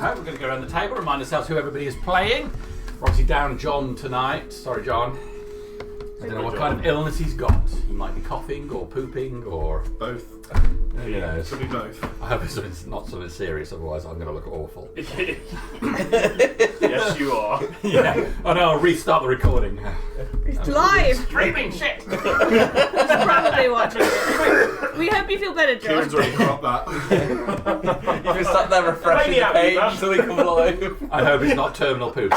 We're going to go around the table, remind ourselves who everybody is playing. We're obviously down John tonight. Sorry, John. I don't know what kind of illness he's got. He might be coughing or pooping or... Both. Who knows? Could be both. I hope it's not something serious, otherwise I'm going to look awful. Yes, you are. Yeah. Oh no, I'll restart the recording. It's live! Streaming shit! He's probably watching it. We hope you feel better, John. Kieran's already cropped that. You can start there refreshing the page until we come live. I hope it's not terminal poop.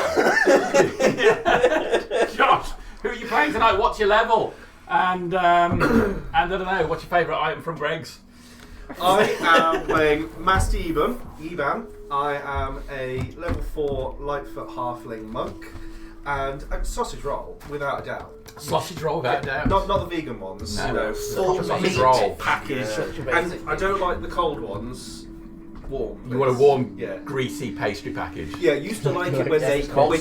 Josh, who are you playing tonight? What's your level? And I don't know, what's your favourite item from Greg's? I am playing Master Eban. I am a level 4 Lightfoot Halfling monk. And a sausage roll, without a doubt. Sausage roll, without a doubt. Not the vegan ones. No, you know, full sausage meat roll package. Yeah. And I don't like the cold ones. Warm. You want a warm, yeah. greasy pastry package. Yeah, used to like it when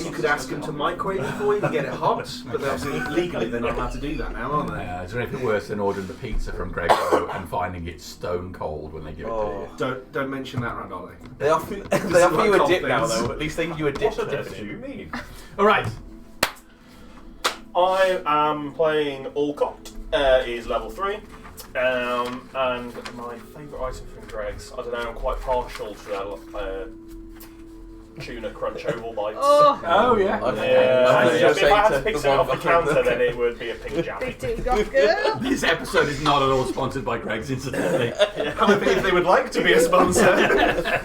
you could ask them to microwave it for you and get it hot, but obviously legally they're not allowed to do that now, aren't they? Is there anything worse than ordering the pizza from Greg's and finding it stone cold when they give it to you? Don't mention that around, Ollie. They offer you a dip now, though. At least they give you a dip. What difference do you mean? All right. I am playing Alcott. He's level 3. And my favourite item from Greg's, I don't know, I'm quite partial to that tuna crunch oval bites. Oh yeah. If I had to pick something off the counter, then it would be a pink jammy. big team goth girl. This episode is not at all sponsored by Greg's, incidentally. However, if they would like to be a sponsor.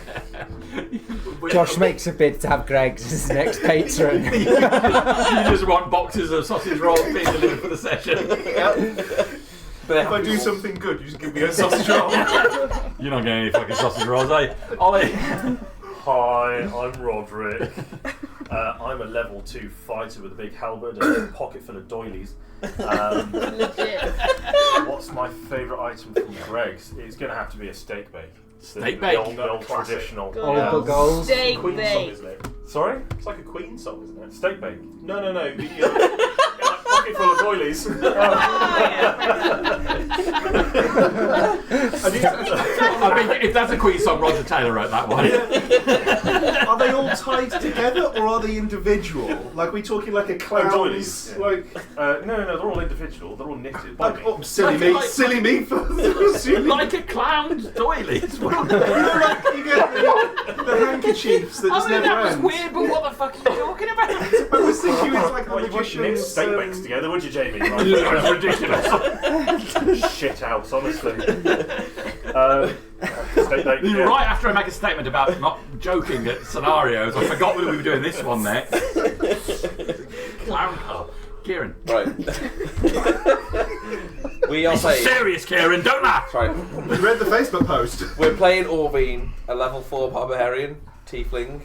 Josh makes a bid to have Greg's as his next patron. You just want boxes of sausage rolls being delivered for the session. If I do something good, you just give me a sausage roll. You're not getting any fucking sausage rolls, are you? Ollie. Hi, I'm Roderick. I'm a level 2 fighter with a big halberd and a pocket full of doilies. Legit. What's my favourite item from Greg's? It's going to have to be a steak bake. Steak The bake? old traditional. Old goals. Steak Queen song, bake. isn't it? Sorry? It's like a Queen song, isn't it? Steak bake. No. The, like pocket full of doilies. I mean, if that's a Queen song, Roger Taylor wrote that one. Are they all tied together or are they individual? Like, are we talking like a clown's? doilies. Yeah. Like, No, they're all individual. They're all knitted. by me. silly me, silly me for assuming. Like a clown's doilies. You know, like you get the handkerchiefs that just I mean, never that was end. weird, but what the fuck are you talking about? I was thinking it's like Well, the you wouldn't knit magician's. steak bakes together, would you, Jamie? Like, That's ridiculous. shit house, honestly. Steak bake. You're right after I make a statement about not joking at scenarios, I forgot we were doing this one next. Clown car. Kieran. Right. We are playing. Serious, Kieran, don't laugh! Right. You read the Facebook post. We're playing Orvine, a level 4 barbarian, tiefling.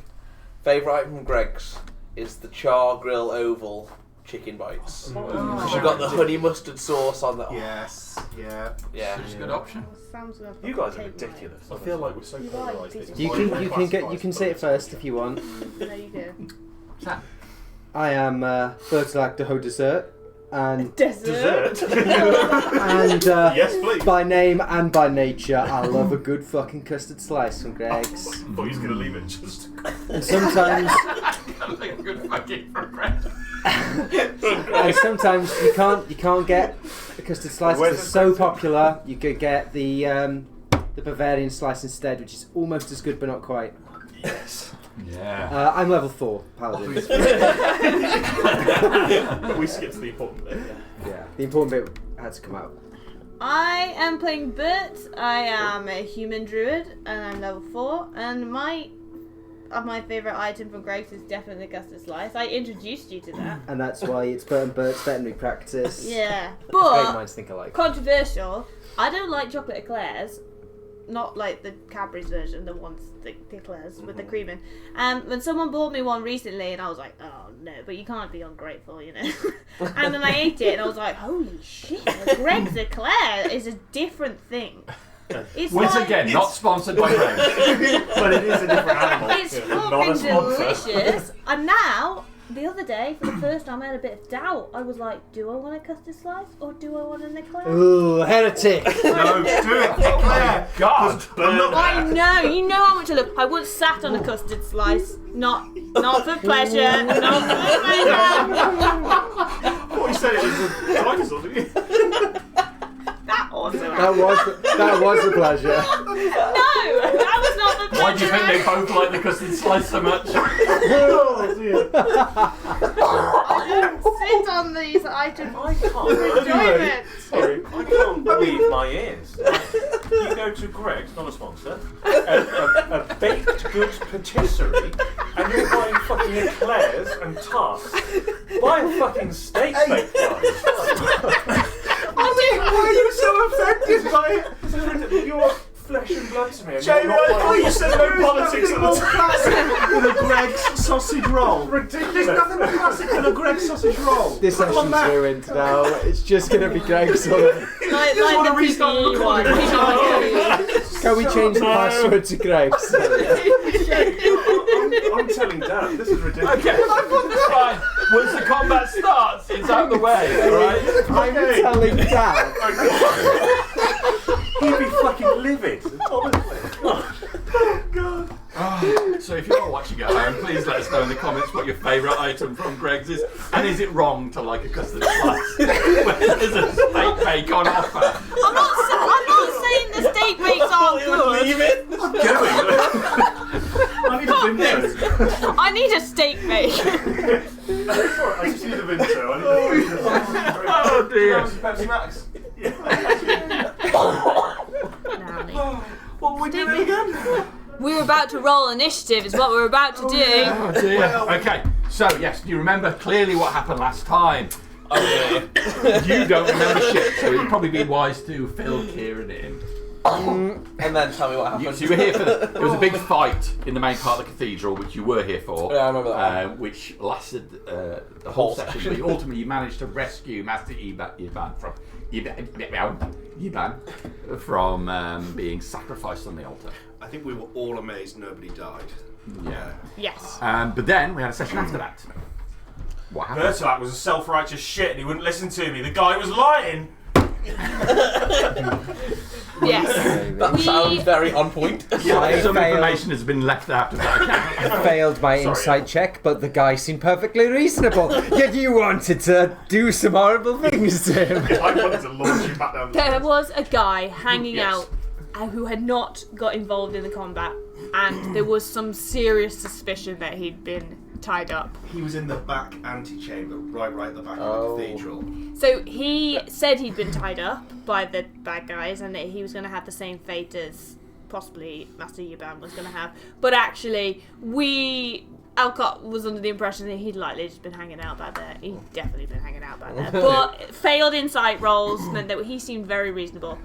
Favourite item from Greg's is the char grill oval chicken bites. Because you've got the honey mustard sauce on that. Yes. Yeah. Yeah. It's a good option. Sam's gonna You guys are take ridiculous. mine. I feel like we're so You are, polarised. you It's You like can say it first if you want. No, you do. Sam. I am Bertolac de Haut Dessert, and Dessert. and Yes, please. by name and by nature, I love a good fucking custard slice from Greg's. I thought he was going to leave it just. And sometimes, Good fucking progress. and sometimes you can't get a custard slice Where's because it's the so custard? popular. You could get the Bavarian slice instead, which is almost as good but not quite. Yes. Yeah. I'm level 4 paladin. We skipped to the important bit. Yeah, the important bit had to come out. I am playing Bert. I am a human druid, and I'm level 4. And my favourite item from Greg's is definitely the custard slice. I introduced you to that. And that's why it's Bert and Bert's veterinary practice. Yeah, Great but minds think alike. controversial. I don't like chocolate eclairs. Not like the Cadbury's version, the ones, the eclairs with the cream in. When someone bought me one recently, and I was like, oh no, but you can't be ungrateful, you know. And then I ate it, and I was like, holy shit, a Greg's eclair is a different thing. It's Once like, again, not sponsored by Greg. But it is a different animal. it's Not a fucking sponsor. delicious. And now the other day, for the first time, I had a bit of doubt. I was like, do I want a custard slice or do I want an eclair? Ooh, heretic. No, do it, Claire. God! I know, you know how much I love. I once sat on a custard slice, not for pleasure, not for pleasure. What you said it was a dinosaur, didn't you? That also That was a pleasure. No, that was not for pleasure. Why do you think they both like the custard slice so much? Oh dear. I didn't sit on these items. I can't for enjoyment. Sorry, I can't believe my ears. You go to Greg's, not a sponsor, a baked goods patisserie, and you're buying fucking eclairs and tarts. Buy a fucking steak bake, guys. Why are you so offended by it? You're flesh and blood to me. And Jamie, you're I not thought you said no politics at the time. classic than a Greg's sausage roll. Ridiculous. There's nothing more classic than a Greg's sausage roll. This Come on session's back. ruined now. It's just going to be Greg's on it. Like wanna the restart the PPE one. recording? Can we change the password to Greg's? I'm telling Dan, this is ridiculous. Okay, fine. Once the combat starts, it's out the way, alright? I'm telling Dad. He'd be fucking livid. Honestly. So if you're watching at home, please let us know in the comments what your favourite item from Greg's is, and is it wrong to like a custard slice when there's a steak bake on offer? I'm not saying the steak bakes aren't good. I'm going. I need a Vimto. I need a steak bake. I just need a Vimto. I need a Vimto. Oh dear. Pepsi Max. What were we doing again? We were about to roll initiative, is what we're about to do. Oh dear. Okay, so yes, do you remember clearly what happened last time? You don't remember shit, so it'd probably be wise to fill Kieran in. And then tell me what happened. So you were here for there was a big fight in the main part of the cathedral, which you were here for. Yeah, I remember that. Which lasted the whole session. But ultimately, you managed to rescue Master Iban from being sacrificed on the altar. I think we were all amazed nobody died. Yeah. Yes. But then we had a session after that. What happened? Bertolak was a self-righteous shit and he wouldn't listen to me. The guy was lying. Yes. That sounds very on point. Yeah, some failed. information has been left out of that account. I failed my insight check, but the guy seemed perfectly reasonable. Yet you wanted to do some horrible things to him. I wanted to launch you back down the There stairs. was a guy hanging Yes. out who had not got involved in the combat, and there was some serious suspicion that he'd been tied up. He was in the back antechamber, right at the back Oh. of the cathedral. So he said he'd been tied up by the bad guys and that he was going to have the same fate as possibly Master Yuban was going to have. But actually, Alcott was under the impression that he'd likely just been hanging out back there. He'd definitely been hanging out back there. But failed insight rolls meant that he seemed very reasonable.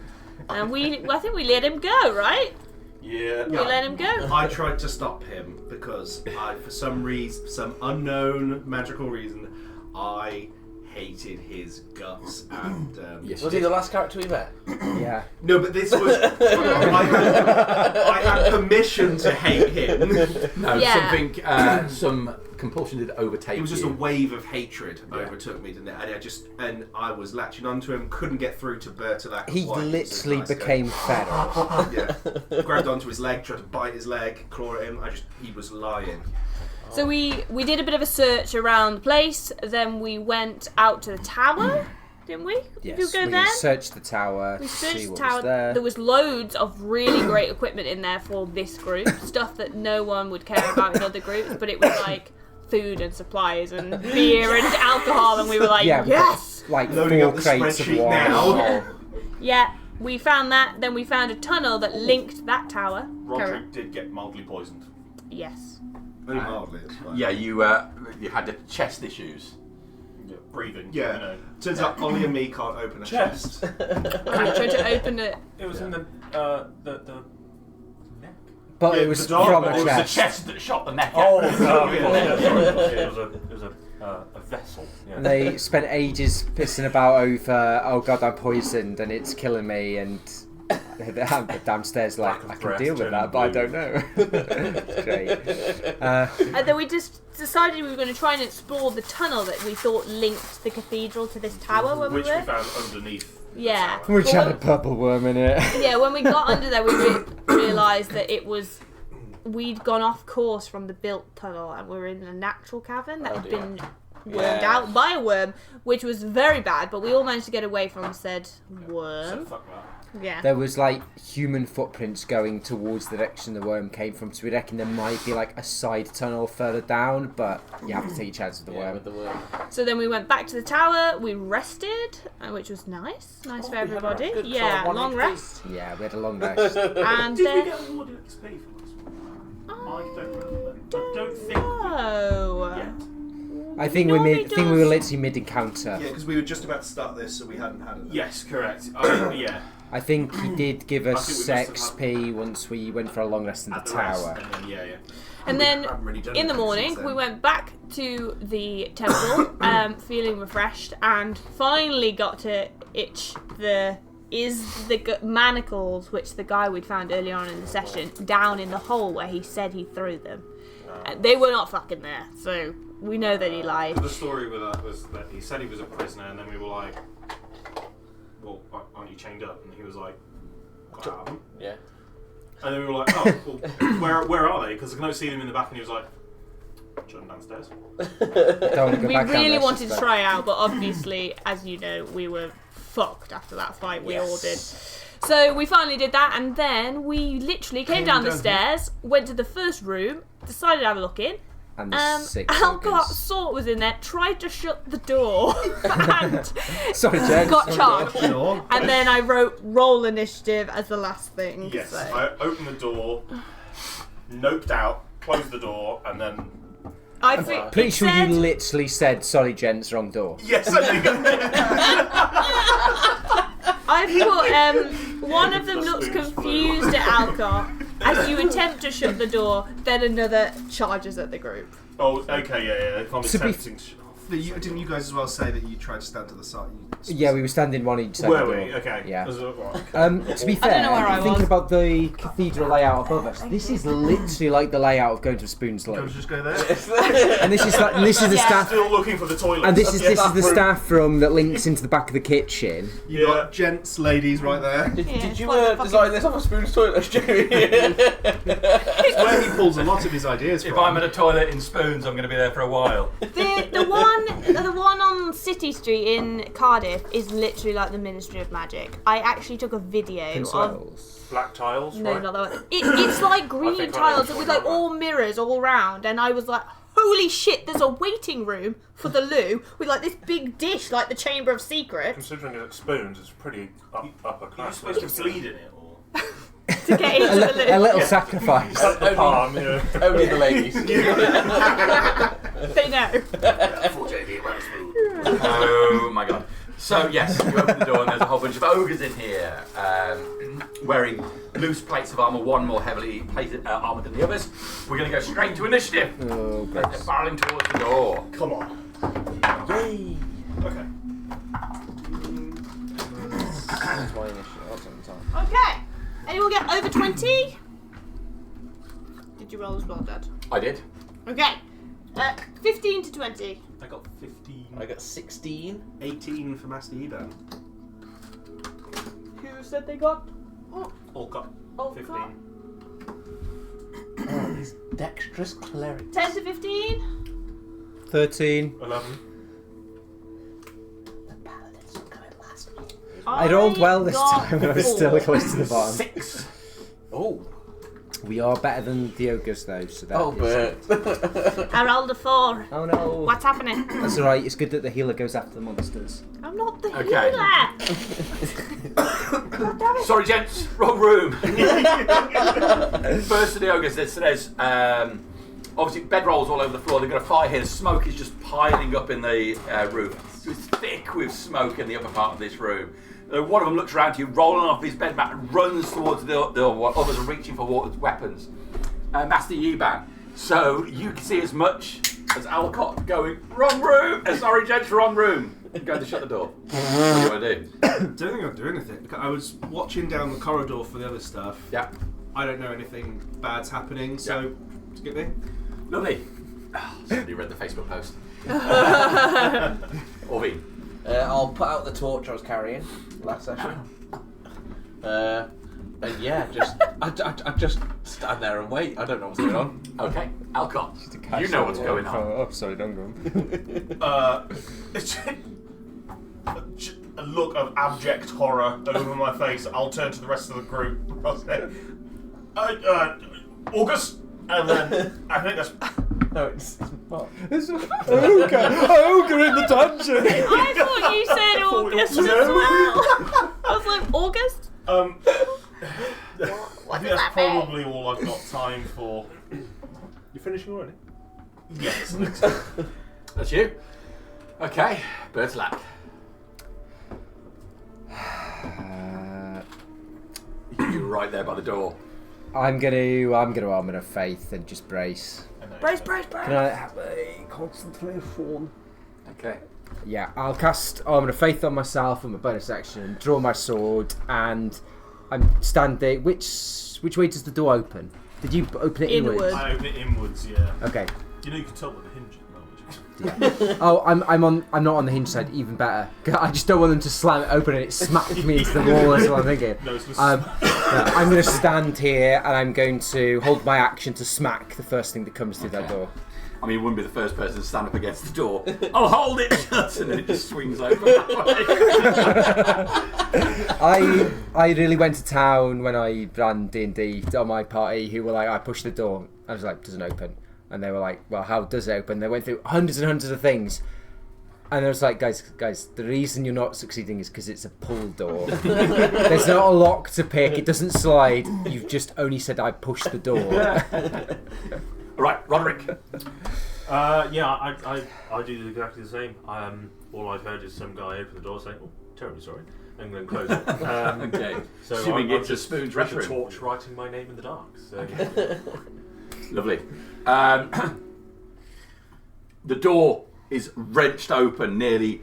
And I think we let him go, right? Yeah. We let him go. I tried to stop him because for some reason, some unknown magical reason, I hated his guts and. Yes. Was he the last character we met? Yeah. No, but this was. I had permission to hate him. No, Yeah. some compulsion did overtake It was just you. a wave of hatred Yeah. overtook me, didn't it? And I was latching onto him, couldn't get through to Bertolak. He literally became fed up. Yeah. Grabbed onto his leg, tried to bite his leg, claw at him. He was lying. So we did a bit of a search around the place. Then we went out to the tower, didn't we? Did we Yes, go we there? searched the tower We to searched see the what tower. was there. There was loads of really great equipment in there for this group. Stuff that no one would care about in other groups, but it was like food and supplies and beer and alcohol, and we were like, Yeah, we yes! like Loading 4 up the crates of spreadsheet wine. now. Yeah, we found that. Then we found a tunnel that linked that tower. Roderick did get mildly poisoned. Yes. Only mildly, it's fine. Yeah, you had the chest issues. Yeah. Breathing. Yeah. You know. Turns out Ollie and me can't open a chest. I tried to open it. It was in the neck. But Yeah, it was the dog, from but a It was the chest. chest that shot the neck Oh, out. yeah, sorry. It was a vessel. Yeah. And they spent ages pissing about over, oh god, I'm poisoned and it's killing me, and downstairs like, Lack of I can breath, deal with that, turning but I blue. don't know. It's great. And then we just decided we were going to try and explore the tunnel that we thought linked the cathedral to this tower when Which we we were. found underneath. Yeah. The tower. Which had a purple worm in it. Yeah, when we got under there, we realised that we'd gone off course from the built tunnel and we were in a natural cavern that had been wormed out by a worm, which was very bad, but we all managed to get away from said worm. So fuck that. Yeah. There was like human footprints going towards the direction the worm came from, so we reckon there might be like a side tunnel further down, but you have to take your chance with the worm. With the worm. So then we went back to the tower, we rested, which was nice for everybody. good Yeah, solid long 1 rest. Yeah, we had a long rest. And Did we then... get awarded XP for this one? I don't remember. I don't think No. yet. I think we were literally mid-encounter. Yeah, because we were just about to start this, so we hadn't had it. Yes, correct. Yeah. I think he did give I us think we must have XP once we went for a long rest in the At the rest, tower. and then, yeah. And then haven't really done in the anything morning, since then. we went back to the temple, feeling refreshed, and finally got to itch the manacles, which the guy we'd found earlier on in the session, down in the hole where he said he threw them. They were not fucking there, so we know that he lied. The story with that was that he said he was a prisoner, and then we were like, "Well, aren't you chained up?" And he was like, "I haven't." Yeah. And then we were like, "Oh, well, where are they?" Because I can see them in the back, and he was like, "Jump downstairs." Don't want to go We back down really there, wanted to sister. try out, but obviously, as you know, we were fucked after that fight. We all did. So we finally did that, and then we literally came down the down stairs, went to the first room, decided to have a look in. And the 6 Alcott ogres. saw it was in there, tried to shut the door, and Sorry, Jen. got charged. Sure. And then I wrote roll initiative as the last thing. Yes. So. I opened the door, noped out, closed the door, and then I think Pretty it sure said, you literally said, "Sorry, gents, wrong door." yes, I think. I put one of them looks confused at Alcott as you attempt to shut the door, then another charges at the group. Oh, okay, yeah. If I'm To be- attempting. Didn't you guys as well say that you tried to stand to the side? Yeah, we were standing one each side Were of the we? door. Okay. Yeah. Right. To be I fair, don't know where I thinking was. about the cathedral layout above us, this is literally like the layout of going to Spoon's Can we Lake. just go there? And this is the Yeah. staff, Still looking for the toilet. and this is the room. staff room that links into the back of the kitchen. You got gents, ladies, right there. Did Yeah, you what the design this off a Spoon's toilet, Jamie? It's where he pulls a lot of his ideas If from. I'm at a toilet in Spoons, I'm going to be there for a while. The one on City Street in Cardiff is literally like the Ministry of Magic. I actually took a video Prince of. Wales. Black tiles, No, right? not that one. It's like green think I know tiles which with one like you're on all mirrors all round, and I was like, holy shit, there's a waiting room for the loo with like this big dish like the Chamber of Secrets Considering it's Spoons, it's pretty upper You're class. supposed to bleed in it, or to get into the A loo. little sacrifice. At the palm, yeah. Only the ladies. They know. Oh my god. So yes, you open the door and there's a whole bunch of ogres in here, wearing loose plates of armour, one more heavily plated armour than the others. We're going to go straight to initiative. Oh, They're gross. barreling towards the door. Come on. Yay! Okay. That's my initiative. That's on time. Okay. Anyone get over 20? Did you roll as well, Dad? I did. Okay. 15 to 20. I got 15. I got 16. 18 for Master Eban. Who said they got? All got Oh, 15. God. Oh, these dexterous clerics. 10 to 15. 13. 11. The paladins are coming last. I rolled well this got time, but I was still 4. close to the bottom. 6. Oh. We are better than the ogres, though, so that Oh, is- Bert. I rolled a 4. Oh no. What's happening? That's alright, it's good that the healer goes after the monsters. I'm not the Okay. healer. God damn it. Sorry, gents, wrong room. First of the ogres, there's obviously bedrolls all over the floor. They've got a fire here. The smoke is just piling up in the roof. It's thick with smoke in the upper part of this room. One of them looks around to you, rolling off his bed mat, and runs towards the while others are reaching for weapons. Master Yiban. So you can see as much as Alcott going, wrong room! Sorry, gents, wrong room. Going to shut the door. What do you want to do? Don't think I'll do anything. I was watching down the corridor for the other stuff. Yeah. I don't know anything bad's happening, so skip me. Lovely. Oh, somebody read the Facebook post. Orvine. I'll put out the torch I was carrying last session. And yeah, I just stand there and wait. I don't know what's going on. Okay. Alcott. You know what's going on. Oh, sorry, don't go. A look of abject horror over my face. I'll turn to the rest of the group. I'll say, August, and then I think that's. No, it's Mark. It's ogre in the dungeon. I thought you said August as well. I was like, August? I think that's probably all I've got time for. You're finishing already? Yes. That's you. Okay. Bertlack. You're right there by the door. I'm gonna armor of faith and just brace. Brace. Can I have a concentration? Okay. Yeah, I'll cast armor of faith on myself with my bonus action, draw my sword, and I'm standing. Which way does the door open? Did you open it inwards? Inward. I open it inwards, yeah. Okay. You know you can tell what the hinge is, Yeah. Oh, I'm not on the hinge side. Even better. I just don't want them to slam it open and it smack me into the wall. That's what I'm thinking. No, it's just I'm going to stand here and I'm going to hold my action to smack the first thing that comes through that door. I mean, you wouldn't be the first person to stand up against the door. I'll hold it shut, and then it just swings open. I really went to town when I ran D&D on my party. Who were like, I pushed the door. I was like, doesn't open. And they were like, well, how does it open? They went through hundreds and hundreds of things. And I was like, guys, the reason you're not succeeding is because it's a pull door. There's not a lock to pick. It doesn't slide. You've just only said I pushed the door. Right, Roderick. Yeah, I do exactly the same. All I've heard is some guy open the door saying, "Oh, terribly sorry," and then close it. Okay. So Assuming I'm it's just a Spoon's with the restroom. torch writing my name in the dark. So. Okay. Lovely. The door is wrenched open, nearly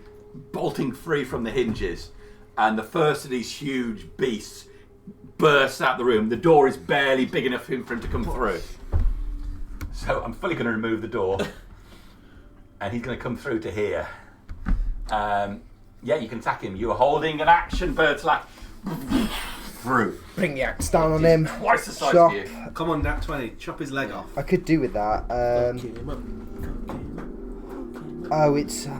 bolting free from the hinges, and the first of these huge beasts bursts out the room. The door is barely big enough for him to come through. So I'm fully going to remove the door, and he's going to come through to here. Yeah, you can attack him. You are holding an action, Bertlack. Through. Bring the axe down on him. Twice the size Chop. of you. Come on, Nat 20. Chop his leg off. I could do with that. Oh, it's a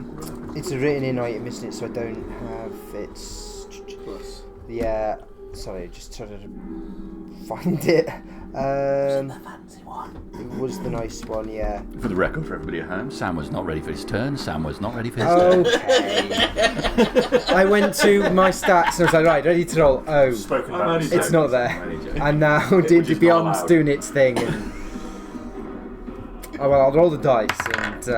written in item, isn't it? So I don't have its Plus. Yeah. Sorry, just trying to find it. The fancy one. It was the nice one, yeah. For the record, for everybody at home, Sam was not ready for his turn. Sam was not ready for his turn. Okay. I went to my stats and I was like, right, ready to roll. Oh, spoken I'm about. only it's joking. not I'm there. only joking. And now Which D&D is not Beyond's allowed. doing its thing. And... oh well, I'll roll the dice and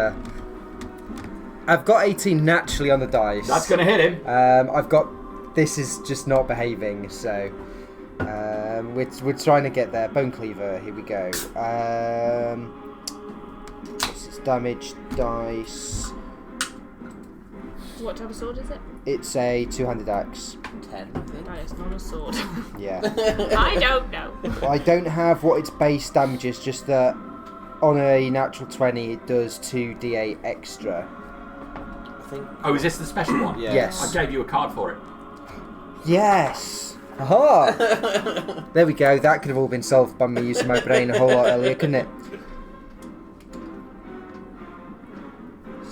I've got 18 naturally on the dice. That's going to hit him. I've got. This is just not behaving, so we're trying to get there. Bone Cleaver, here we go. What's its damage dice? What type of sword is it? It's a two-handed axe. 10, I think. That is not a sword. Yeah. I don't know. Well, I don't have what its base damage is, just that on a natural 20 it does 2d8 extra. I think. Oh, is this the special one? Yeah. Yes. I gave you a card for it. Yes! Aha! There we go, that could have all been solved by me using my brain a whole lot earlier, couldn't it?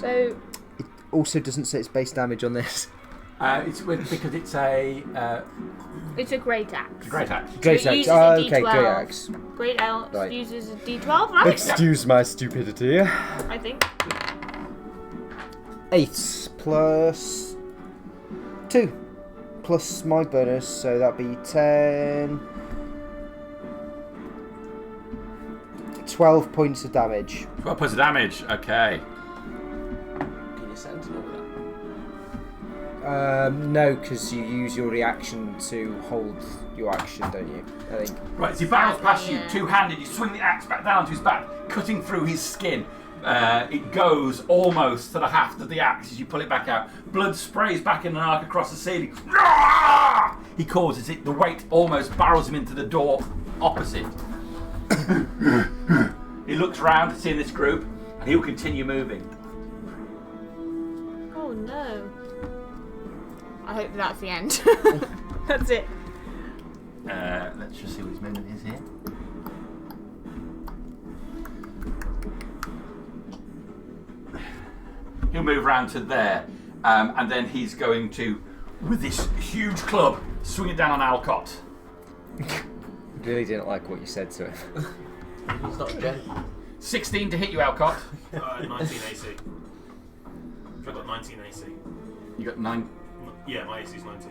So, It also doesn't say its base damage on this. It's because it's a it's a great axe. great axe. Great it axe. uses a Oh, okay, D12. great axe. Great axe Right. uses a D12, right? Excuse my stupidity. I think. 8 plus 2 plus my bonus, so that'd be 10. 12 points of damage. 12 points of damage. Okay. Can you sentinel with No, because you use your reaction to hold your action, don't you? I think. Right, as he barrels past you, Yeah. two-handed, you swing the axe back down to his back, cutting through his skin. It goes almost to the haft of the axe as you pull it back out. Blood sprays back in an arc across the ceiling. He causes it. The weight almost barrels him into the door opposite. He looks round, seeing this group, and he'll continue moving. Oh no. I hope that's the end. That's it. Let's just see what his movement is here. He'll move round to there, and then he's going to, with this huge club, swing it down on Alcott. Really didn't like what you said to him. He's not gentle. 16 to hit you, Alcott. 19 AC. I've got 19 AC. You got 9. Yeah, my AC is 19.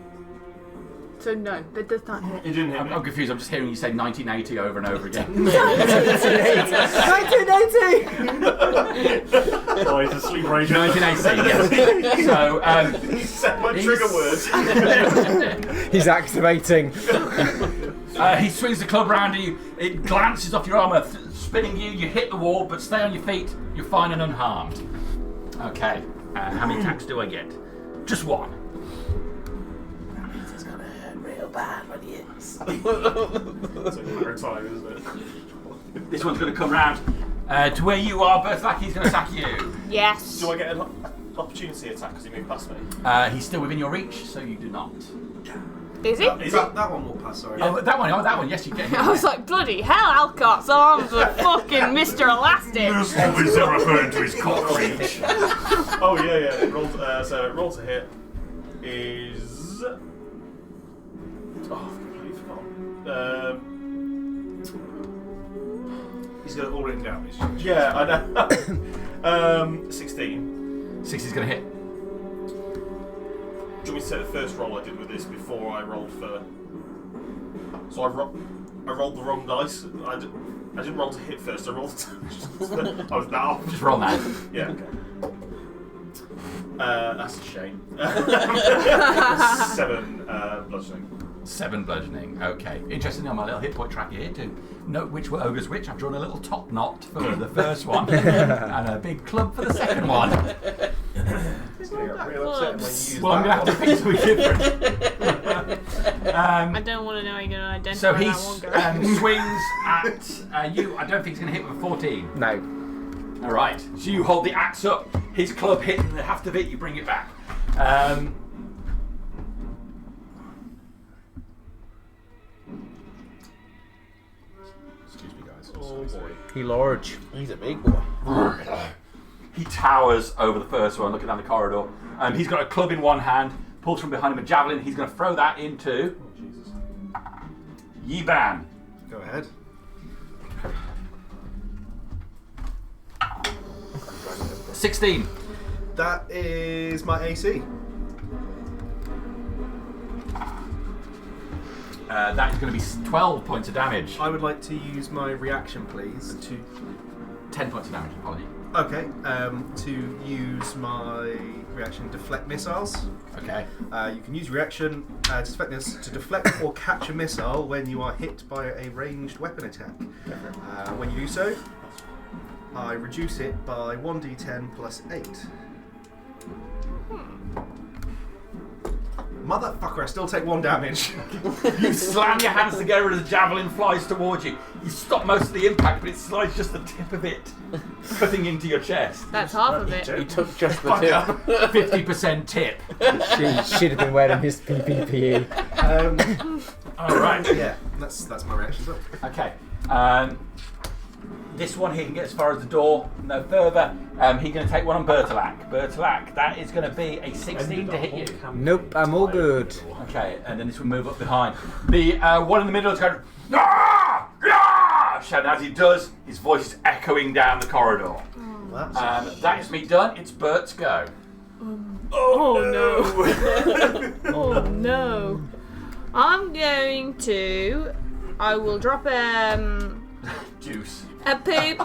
So no, that does not hit. It didn't hit me. I'm confused. I'm just hearing you say 1980 over and over again. 1980! Oh, he's a sleeper agent. 1980, yes. So, He said my trigger words. He's activating. he swings the club around you. It glances off your armour, spinning you. You hit the wall, but stay on your feet. You're fine and unharmed. Okay. How many attacks do I get? Just one. It's gonna hurt real bad when he hits. It's a matter of time, isn't it? This one's going to come round to where you are. Berthlaki's going to attack you. Yes. Do I get an opportunity attack because he moved past me? He's still within your reach, so you do not. Is he? Is That one will pass, sorry. Oh, that one. Yes, you get him. I was like, bloody hell, Alcott's arms are fucking Mr. Elastic. Obviously referring to his cock reach. Oh, yeah. Roll to hit is... Oh, I've completely forgotten. He's got it all written down. Yeah, I know. 16. 60's going to hit. Do you want me to say the first roll I did with this before I rolled for... So I rolled the wrong dice. I didn't roll to hit first, I rolled to... I was now. Just roll now. Yeah, okay. That's a shame. 7 bludgeoning. 7 bludgeoning. Okay. Interestingly, on my little hit point tracker here to note which were ogre's which, I've drawn a little top knot for the first one and a big club for the second one. He's going to get real upset when you use Well, I'm going to have to pick something different. I don't want to know how you're going to identify So he that one girl. swings at you. I don't think he's going to hit with a 14. No. All right. So you hold the axe up. His club hit, and the haft of it, you bring it back. Excuse me, guys. Oh boy. He large. He's a big boy. He towers over the first one, looking down the corridor. He's got a club in one hand, pulls from behind him a javelin. He's going to throw that into Oh, Jesus. Yiban. Go ahead. $16. That is my AC. That is going to be 12 points of damage. I would like to use my reaction, please. 10 points of damage, apology. Okay, to use my reaction deflect missiles. Okay. You can use reaction to deflect or catch a missile when you are hit by a ranged weapon attack. When you do so, I reduce it by 1d10 plus 8. Motherfucker, I still take 1 damage. You slam your hands together as the javelin flies towards you. You stop most of the impact, but it slides just the tip of it, cutting into your chest. That's half of it. He took just the tip. 50% tip. She should have been wearing his PPE. All right. Yeah, that's my reaction as well. Okay. This one he can get as far as the door, no further. He's going to take one on Bertolak. Bertolak, that is going to be a 16 to hit you. Nope, I'm all good. Okay, and then this will move up behind. The one in the middle is going, "Ah! Ah!" shouting. As he does, his voice is echoing down the corridor. That is me done. It's Bert's go. Oh no. Oh no. I'm going to... I will drop Juice. a poop.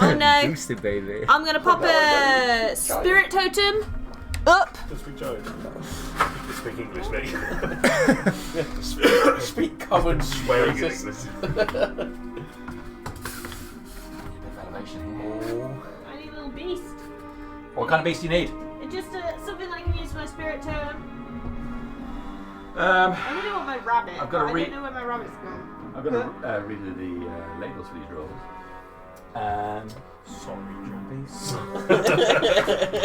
Oh no. Boosted, baby. I'm going to pop a spirit totem up. Just speak Joe. You speak English, mate. Speak common Swearing in phrases. English. I need a little beast. What kind of beast do you need? It's just something I can use for my spirit totem. I really want my rabbit. I've got to but I read- don't know where my rabbit's gone. I'm going to read you the labels for these rolls. Sorry, Jumbies.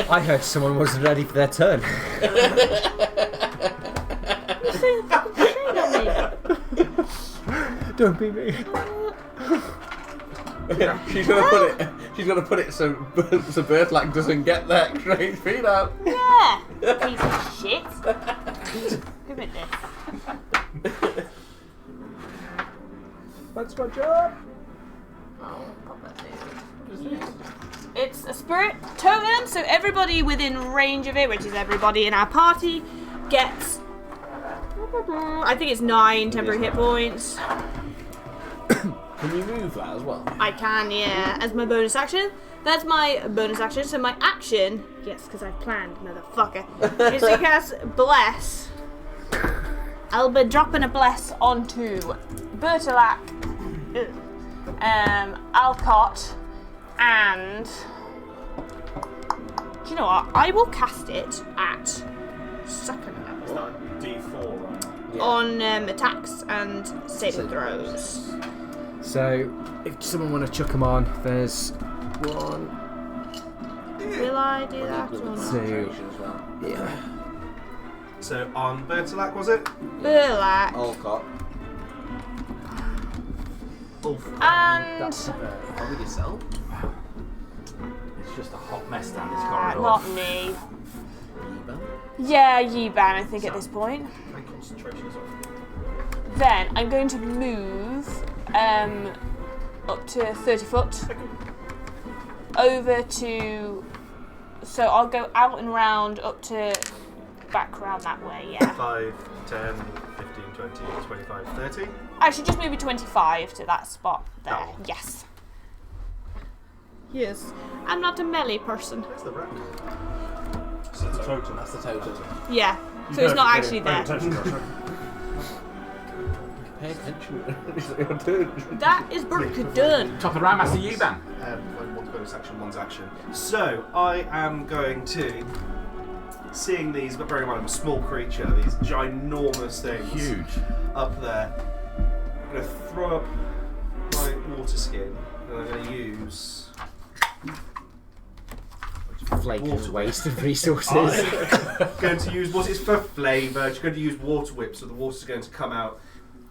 I heard someone wasn't ready for their turn. You're so fucking shade on me. Don't be me. She's gonna put it so Bertlack doesn't get the extra HP now. Yeah. Piece of shit. Give it this. That's my job. Oh, pop that there. It's a spirit totem, so everybody within range of it, which is everybody in our party, gets, I think it's 9 temporary hit points. Can you move that as well? I can, yeah, as my bonus action. That's my bonus action, so my action, yes, because I've planned, motherfucker, is to cast Bless. I'll be dropping a Bless onto Bertolac, Alcott, and do you know what? I will cast it at second Is level that D4, right? on attacks and saving throws. So, if someone want to chuck them on, there's 1, Will I do that or not? 2. As well. Yeah. So on Bertolac, was it? Bertolac Alcott. and Are we yourself? It's just a hot mess down this corridor. not me. Yeah, Yiban, I think at this point. And concentration as well. Then I'm going to move up to 30 foot over to. So I'll go out and round up to back round that way. Yeah. 5, 10, 15, 20, 25, 30. Actually, just maybe 25 to that spot there. Oh. Yes. Yes. I'm not a melee person. Where's the rat? That's the totem. That's the total. Yeah. So it's not actually Pay there. attention, Joshua. Pay attention. It's your turn. That is Burka done. Top of the round, Master Yuban. One's bonus action, one's action. So I am going to, seeing these, but bearing in mind I'm a small creature, these ginormous things Huge. up there. I'm going to throw up my water skin, and I'm going to use. Flake Water and waste of resources. I'm going to use what is for flavour. Just going to use water whip, so the water's going to come out,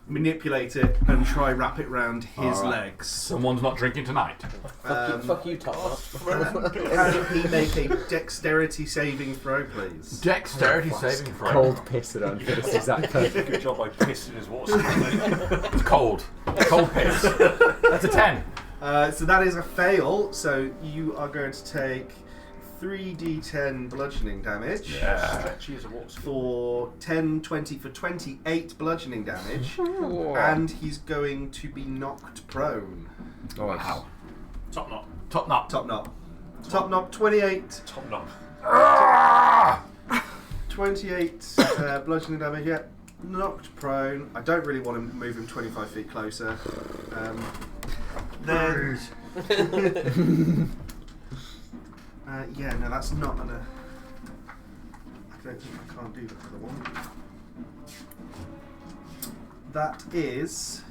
manipulate it, and try wrap it round his Alright. legs. Someone's not drinking tonight. Fuck you, Tom. Can he make a dexterity saving throw, please? Dexterity saving throw. Cold piss it on for this exact purpose. Good job I pissed in his water. It's cold. Cold piss. That's a 10. So that is a fail. So you are going to take 3d10 bludgeoning damage. Stretchy as a water. For 10, 20 for 28 bludgeoning damage. And he's going to be knocked prone. Oh, Wow. Top knot. Top knot. Top knock. Top knock, 28. Top knot. 28 bludgeoning damage, yeah. Knocked prone. I don't really want to move him 25 feet closer. Then. Yeah, no, that's not gonna. I don't think I can't do that other one. That is.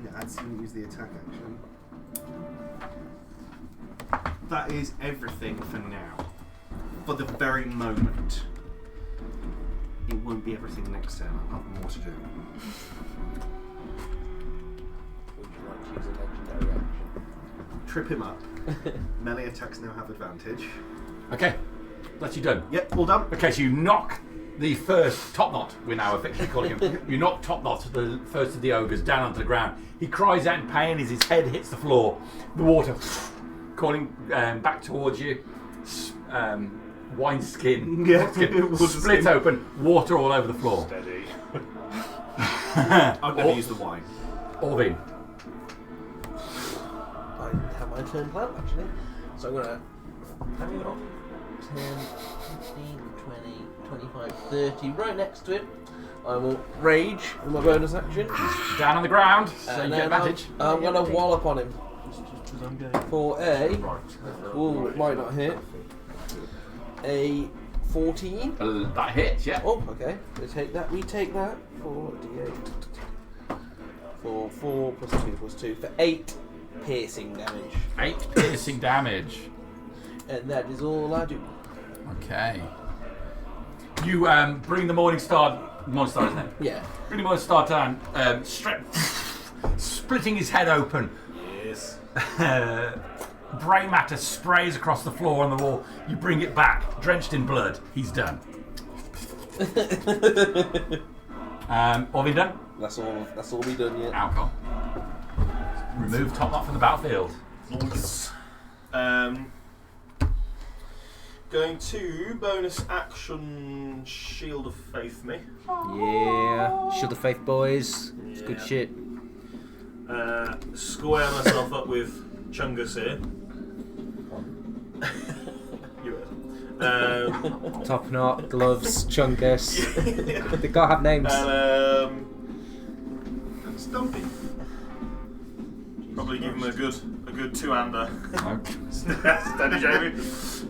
Yeah, I didn't use the attack action. That is everything for now. For the very moment. It won't be everything next turn. I'll have more to do. Would you like to use a legendary action? Trip him up. Melee attacks now have advantage. Okay. That's you done. Yep, all done. Okay, so you knock the first top knot, we're now officially calling him. You knock top knot, the first of the ogres, down onto the ground. He cries out in pain as his head hits the floor. The water calling back towards you. Wine skin. Yeah, Skin. Split open, water all over the floor. Steady. I'm going to use the wine. Orvin. I have my turn planned actually. So I'm gonna Hang on. 10, 15, 20, 25, 30. Right next to him. I will rage with my bonus action. Down on the ground, so you And get then advantage. I'm going to wallop on him. I'm going For a... Oh, it might not hit. A 14. That hits, yeah. Oh, okay. We take that. We take that. 4d8. For 4 plus 2 plus 2. For 8 piercing damage. 8 piercing damage. And that is all I do. Okay. You bring the Morning Star, isn't it? Yeah. Bring the Morning Star down, splitting his head open. Yes. Brain matter sprays across the floor on the wall. You bring it back, drenched in blood. He's done. All been done? That's all we done yet. Alcohol. Remove top knot from the battlefield. Nice. Going to bonus action Shield of Faith me. Yeah. Shield of Faith, boys. It's good Yeah. shit. Square myself up with Chungus here. You heard. Top knot, gloves, chungus. They gotta have names. And Stumpy. Probably give him a good two-hander. Steady, Jamie.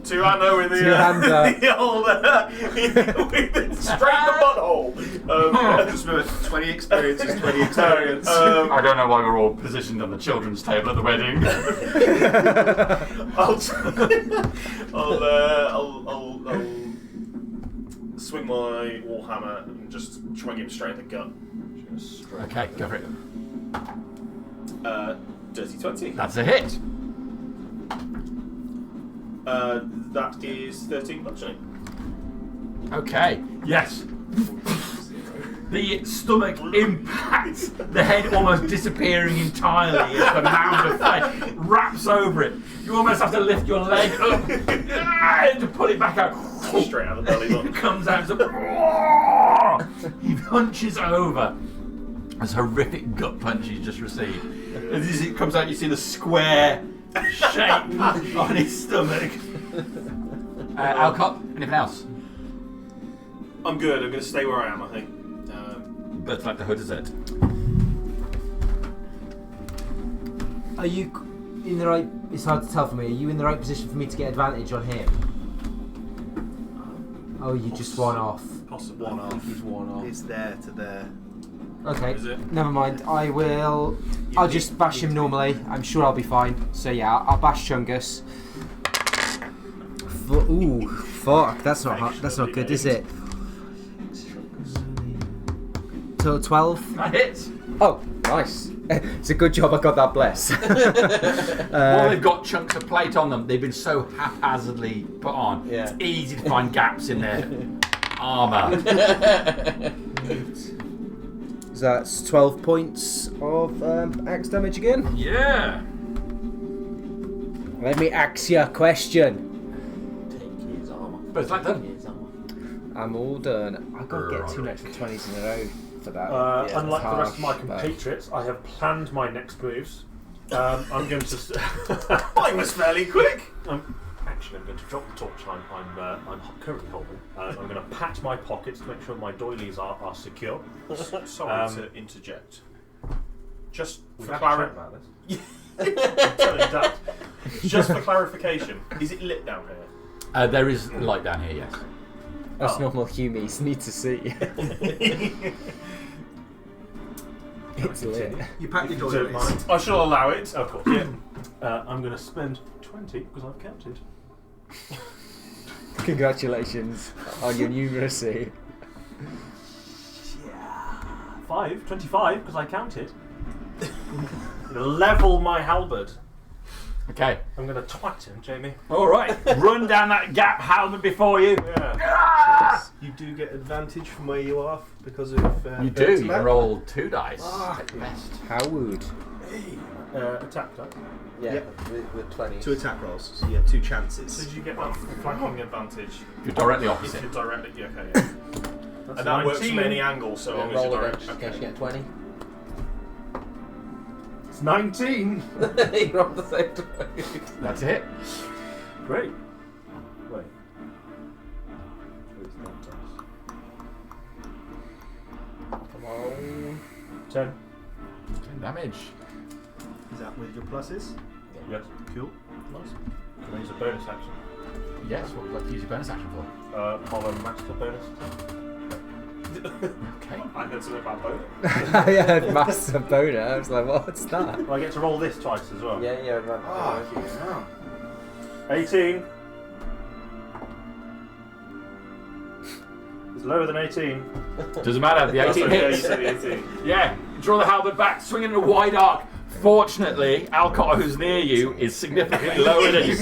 Two-hander with the Two-hander. the old with it straight in the butthole. Just remember, 20 experiences, 20 experience. I don't know why we're all positioned on the children's table at the wedding. I'll swing my warhammer and just swing him straight in the gut. Okay, go for it. Dirty 20. That's a hit. That is 13 bludgeoning. Okay, yes. The stomach impacts the head, almost disappearing entirely as the mound of flesh wraps over it. You almost have to lift your leg up to pull it back out. Straight out of the belly button. It comes out. He hunches over as horrific gut punch he's just received. As it comes out, you see the square shape on his stomach. Alcott, anything else? I'm good. I'm going to stay where I am, I think. But like the hood is it? Are you in the right... It's hard to tell for me. Are you in the right position for me to get advantage on him? Oh, you just one off. Possibly. One off. He's one off. It's there to there. Okay, Is it? never mind. I'll just bash him normally. I'm sure I'll be fine. So yeah, I'll bash Chungus. Ooh, fuck. That's not hot. That's not good, is it? Total 12. That hits. Oh, nice. It's a good job I got that bless. Well, they've got chunks of plate on them. They've been so haphazardly put on. Yeah. It's easy to find gaps in their armour. So that's 12 points of axe damage again. Yeah. Let me ask you a question. Take his armor. But it's like that. Take his armor. I'm all done. I've got to get 2 natural 20s in a row for that. Yeah, Unlike the rest of my harsh, but- compatriots, I have planned my next moves. I'm going to. Mine was fairly quick. Actually, I'm going to drop the torch I'm currently holding. I'm going to pat my pockets to make sure my doilies are secure. Sorry to interject. Just We've for had a chat about this. Just for clarification, is it lit down here? There is light down here, yes. Us normal humies need to see. It's lit. You pack your Don't doilies. mind. I shall allow it. Of course, yeah. I'm going to spend 20 because I've counted. Congratulations on your numeracy. 25 because I counted. Level my halberd. Okay. I'm going to twat him, Jamie. All right. Run down that gap, halberd before you. Yeah. Ah! You do get advantage from where you are because of. You do. You can roll 2 dice. Take the best. How would? Attack type. Yeah, Yep. with 20. 2 attack rolls, so you have 2 chances. So did you get that flanking advantage? You're directly If opposite. you're directly, yeah, okay, yeah. That's And that works 19. from any angle, so long as roll you're again, direct. just in case you get 20. It's 19. You're on the same time. That's it. Great. Roll. 10. 10 damage. Is that with your pluses? Yes. Cool. Nice. Can I use a bonus action? Yes, what would you like to use your bonus action for? Hollow Master bonus. Okay. I heard something about bonus. I had master boner. I was like, what's that? Well, I get to roll this twice as well. Yeah, man. Oh, 18. It's lower than 18. Doesn't matter, the 18 Yeah, you hits. said 18. Yeah, draw the halberd back, swing it in a wide arc. Fortunately, Alcott, who's near you, is significantly lower than you.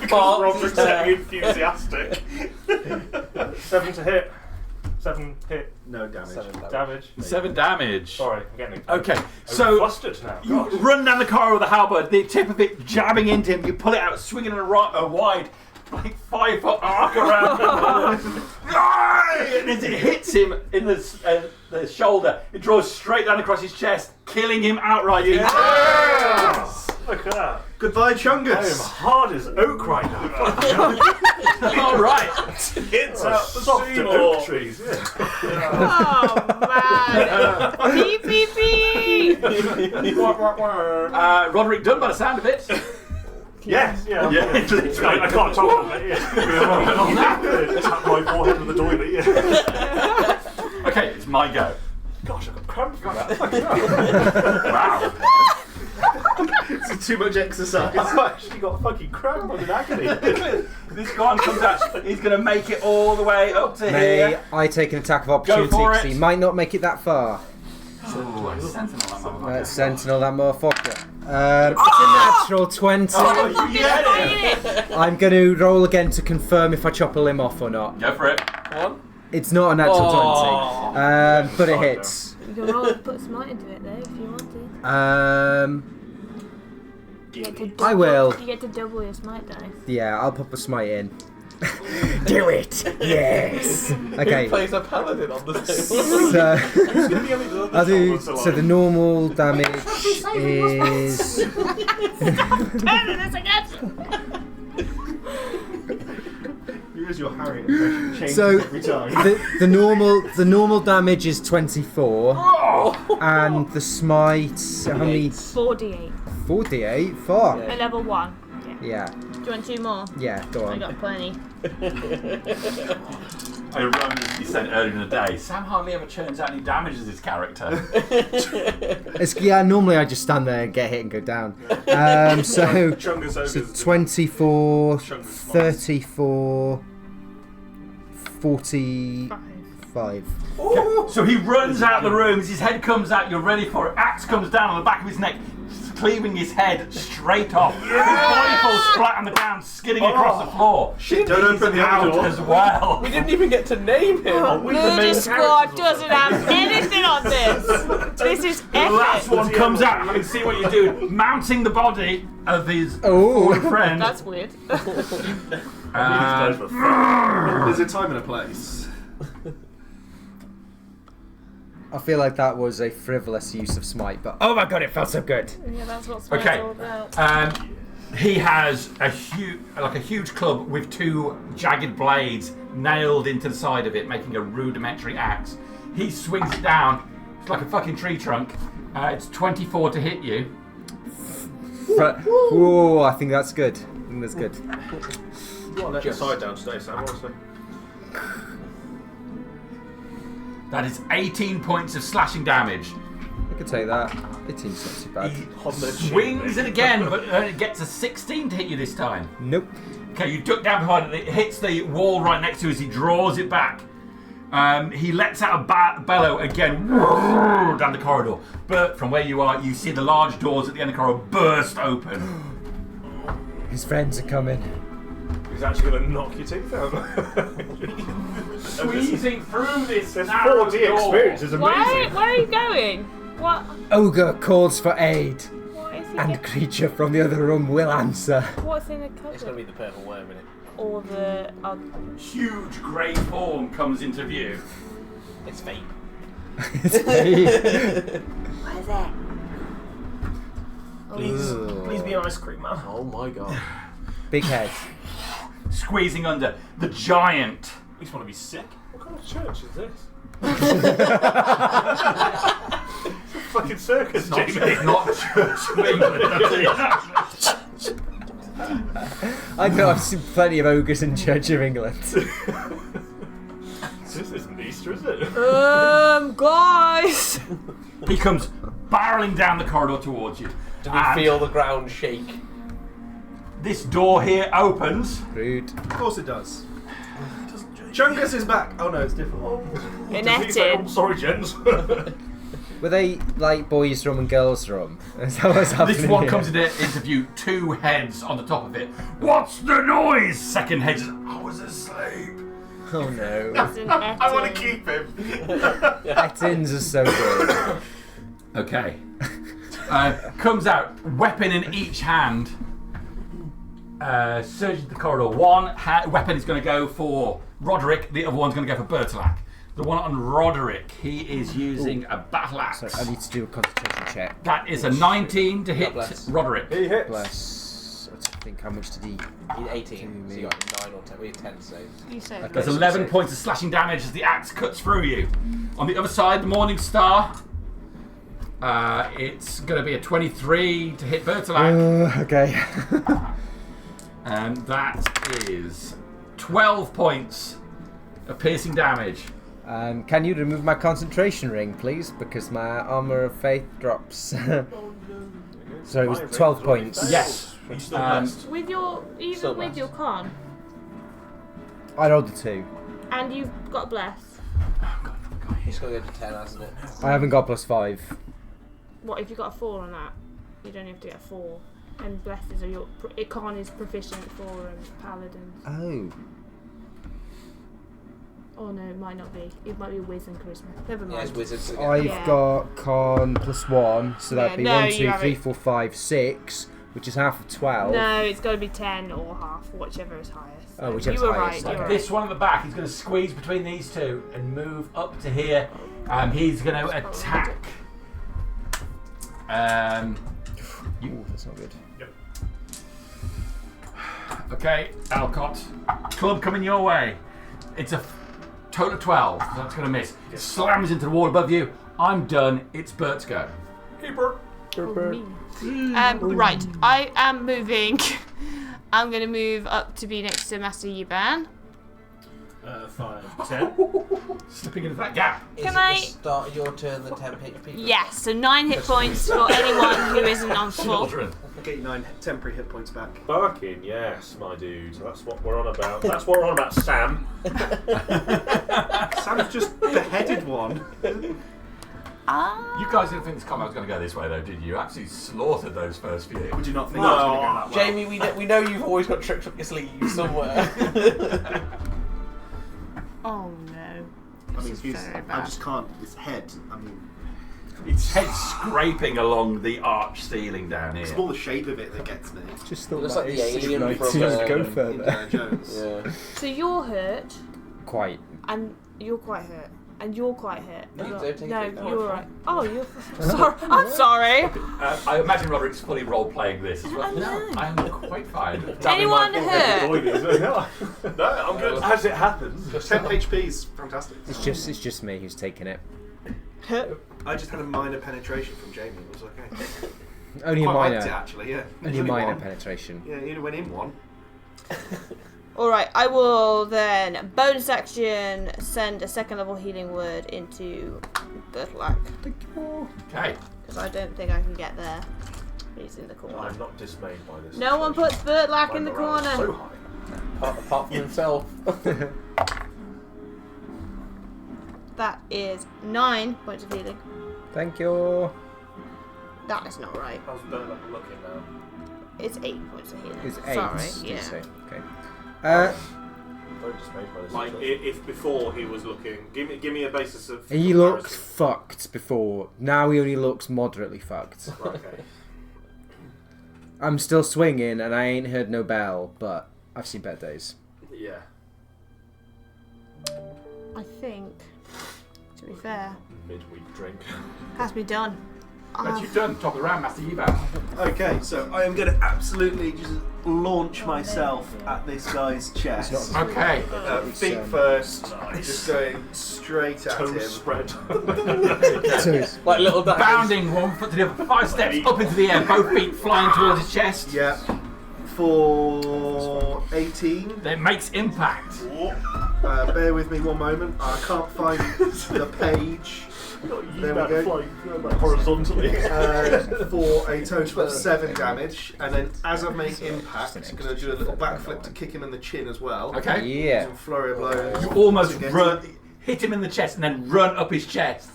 Because Roderick's getting enthusiastic. 7 to hit. 7 hit. No damage. 7 damage. Damage. 7 damage. Sorry, I'm getting it. Okay, I'm so flustered now. you Gosh. run down the corridor with the halberd, the tip of it jabbing into him, you pull it out, swinging in a wide, like 5-foot arc around him. And as it hits him in the shoulder, it draws straight down across his chest, killing him outright. Yes! Look at that. Goodbye, I am Chungus. hard as oak right now. All right. It's a Softer seymour. oak trees, yeah. Oh man! Beep beep beep! Roderick done by the sound of it. Yes, yeah. Yeah, literally. I can't talk about it, yeah. Tap my forehead with the toilet, yeah. Okay, it's my go. Gosh, I've got cramp from that. Wow. It's too much exercise. I've actually got fucking cramp on an agony. This guy comes out. He's going to make it all the way up to May here. I take an attack of Go opportunity for because it. he might not make it that far. Oh, sentinel, that motherfucker. Sentinel, that motherfucker. It's a natural 20. Oh, you get it. I'm going to roll again to confirm if I chop a limb off or not. Go for it. One. It's not a natural Oh. 20, but it hits. You can roll, put smite into it though if you want to. You get to double, I will. You get to double your smite dice. Yeah, I'll put the smite in. Do it! Yes! Who Okay, plays a paladin on the table? so Who's going to be on the other I'll do. side? So the normal damage is. Turn this again! Here's your Harry impression. Changes So every time. the normal damage is 24, and the smite how many? 4d8. 48. Fuck. At level 1. Yeah. Yeah. Do you want 2 more? Yeah. Go I on. got plenty. I remember he said earlier in the day, Sam hardly ever churns out any damage as his character. Normally I just stand there and get hit and go down. So Chungus ogres. 24, Chungus 34, 45. So he runs out the room, as his head comes out, you're ready for it. Axe comes down on the back of his neck, cleaving his head straight off. His body falls flat on the ground, skidding across the floor. Shit, don't open the Out other door. as well. We didn't even get to name him. Murder Squad doesn't have anything on this. This is The last epic. one comes out, and I can see what you're doing, mounting the body of his Oh. fallen friend. That's weird. And There's a time and a place. I feel like that was a frivolous use of smite, but oh my god, it felt so good. Yeah, that's what smite's Okay. all about. he has a huge club with 2 jagged blades nailed into the side of it, making a rudimentary axe. He swings it down. It's like a fucking tree trunk. It's 24 to hit you. Oh, I think that's good. I think that's good. You want to let the side down today, Sam, honestly. That is 18 points of slashing damage. I could take that. 18's not too He bad. swings it again, but it gets a 16 to hit you this time. Nope. Okay, you duck down behind it. It hits the wall right next to you as he draws it back. He lets out a bellow again down the corridor. But from where you are, you see the large doors at the end of the corridor burst open. His friends are coming. He's actually going to knock your teeth out. Squeezing through this This narrow 4D door. experience is amazing. Where are you going? What? Ogre calls for aid, What is he? and creature from the other room will answer. What's in the It's going to cupboard? be the purple worm in it. Or the? Huge grey form comes into view. It's fate. What is it? Please be an ice cream man. Oh my god. Big head. Squeezing under. The giant least want to be sick. What kind of church is this? It's a fucking circus, It's Jamie. not Church of England. I know I've seen plenty of ogres in Church of England. This isn't Easter, is it? Guys. He comes barreling down the corridor towards you. Do we And feel the ground shake? this door here opens. Rude. Of course it does. Chungus is back. Oh no, it's different. I'm sorry, gents. Were they like boys' drum and girls' drum? Is that what's happening This one here? comes into view, 2 heads on the top of it. What's the noise? Second head says, I was asleep. Oh no. I want to keep him. Ettins are so good. Okay. Comes out, weapon in each hand. Surges the corridor. One weapon is going to go for Roderick, the other one's going to go for Bertolac. The one on Roderick, he is using a battle axe. So I need to do a concentration check. That is a 19 to hit bless. Roderick. He hits. Plus, I think how much did he? He's 18, so you got 9 or 10. We had 10 saves. You say. Okay. There's 11 points of slashing damage as the axe cuts through you. On the other side, the Morning Star. It's going to be a 23 to hit Bertolac. Okay. And that is 12 points of piercing damage. Can you remove my concentration ring, please? Because my armor of faith drops. So it was 12 points. Yes. He's still blessed. With your Still with blessed. your con, I rolled a 2. and you've got bless. He's got to go to 10, hasn't it? I haven't got plus 5. What if you got a 4 on that? You don't have to get a 4. And blesses are your con is proficient for paladins. Oh. Oh no, it might not be. It might be whiz and charisma. Never Yeah, mind. it's wizards again. I've Yeah. got con plus 1, so that'd Yeah, be no, 1, you 2, have 3, it. 4, 5, 6, which is half of 12. No, it's got to be 10 or half, whichever is highest. Oh, whichever's you were highest, right. okay. You're This one at the back, he's going to squeeze between these two and move up to here. He's going to attack. Ooh, that's not good. Okay, Alcott. Club coming your way. It's a total of 12, so that's going to miss. Slams into the wall above you. I'm done. It's Bert's go. right. Right, I am moving. I'm going to move up to be next to Master Yuban. 5, 10. Slipping into that gap. Is Can it I- the start of your turn, the 10 HP? Yes, so 9 hit points for anyone who isn't on full. Children. I'll get you 9 temporary hit points back. Fucking yes, my dude. That's what we're on about. That's what we're on about, Sam. Sam's just beheaded one. You guys didn't think this combat was going to go this way, though, did you? You actually slaughtered those first few. Would you not think No. it was going to go that well? Jamie, we know you've always got tricks up your sleeve somewhere. Oh no. I mean, This is very I bad. just can't. His head. I mean, Its head scraping along the arch ceiling down it's here. more the shape of it that gets me. Just thought Looks that like the is alien right from, to go um, further. Indiana Jones. Yeah. So you're hurt, Quite. and you're quite hurt, and you're quite hurt. No, as well. don't take no, it. No, you're it's right. Oh, you're sorry. I'm sorry. I imagine Roderick's fully role-playing this as well. I know. I'm quite fine. Anyone hurt? No, I'm good. As it happens. 10 HP is fantastic. It's just me who's taking it. I just had a minor penetration from Jamie. It was okay. Only a Quite liked it minor. actually. Yeah. Only a Only minor one. penetration. Yeah, he only went in one. All right, I will then bonus action send a second level healing word into Bertolac Okay. because I don't think I can get there. He's in the corner. I'm not dismayed by this. No one puts Bertolac in the corner. So high. Apart from himself. That is 9 points of healing. Thank you. That is not right. How's Bernard looking now? It's 8 points of healing. It's 8. Sorry, did you yeah. say? Okay. Very dismayed by this. Like, situation. if before he was looking... Give me a basis of... He looked comparison. fucked before. Now he only looks moderately fucked. Right, okay. I'm still swinging and I ain't heard no bell, but I've seen better days. Yeah. I think, to be fair, Midweek drink. has to be done. That's you done. Top of the round, Master Yuban. Okay, so I am going to absolutely just launch myself at this guy's chest. Okay. Feet first, just going straight at him. Toes spread. Like little daggers. Bounding 1 foot to the other, 5 steps up into the air, both feet flying towards his chest. Yeah. For 18. That makes impact. Bear with me one moment. I can't find the page. There we go. Horizontally. For a total of 7 damage, and then as I make impact, I'm going to do a little backflip to kick him in the chin as well. Okay. Yeah. Some flurry of blows. You almost to get run, him. hit him in the chest, and then run up his chest.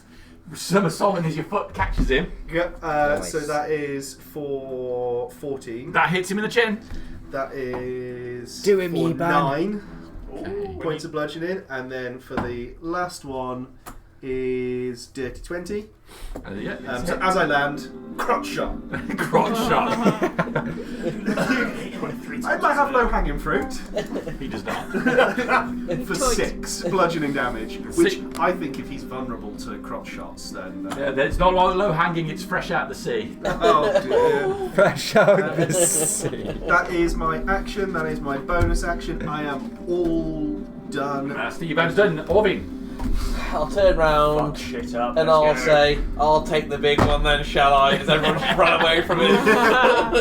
Somersaulting as your foot catches him. Yep. Nice. So that is for 14. That hits him in the chin. That is Do it, for me, 9 Okay. points of bludgeoning, and then for the last one is dirty 20. Yeah. So as I land, crotch shot. Crotch shot. I might have low hanging fruit He does not. for 6 bludgeoning damage, which Six. I think if he's vulnerable to crotch shots, then. Yeah, it's not low hanging, it's fresh out of the sea. Oh dear. Fresh out the sea. That is my action. That is my bonus action. I am all done. Master Yuban's done. Orvin. I'll turn round Shit up. and I'll say, I'll take the big one then, shall I? As everyone just ran away from it.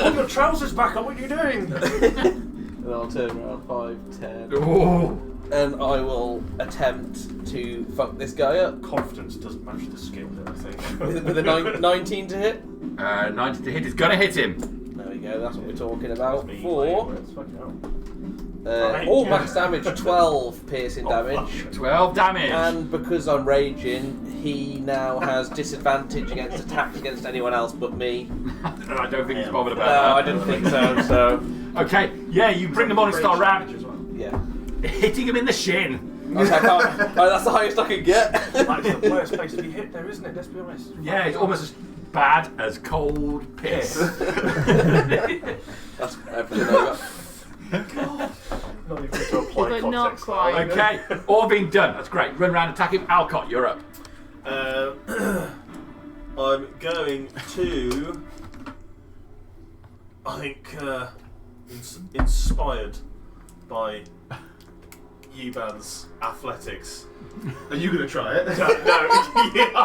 Put your trousers back on, what are you doing? And I'll turn around 5, 10. Oh. And I will attempt to fuck this guy up Confidence doesn't match the skill, I think. with a 19 to hit. 90 to hit is gonna hit him. There we go, that's what we're talking about. Me, For words, fucking hell. max damage, 12 piercing damage. 12 damage. And because I'm raging, he now has disadvantage against attacks against anyone else but me. I don't think he's bothered No, about I didn't think so, so that. Okay, yeah, you bring the Morning Star round, yeah. hitting him in the shin. That's the highest I could get. That's the worst place to be hit there, isn't it? Let's be honest. Yeah, it's almost as bad as cold piss. That's everything I got. Not even to apply But not context. quite. Okay, all being done. That's great. Run around, attack him. Alcott, you're up. I'm going to. I think inspired by Yuban's athletics. Are you going to try it? No, yeah, I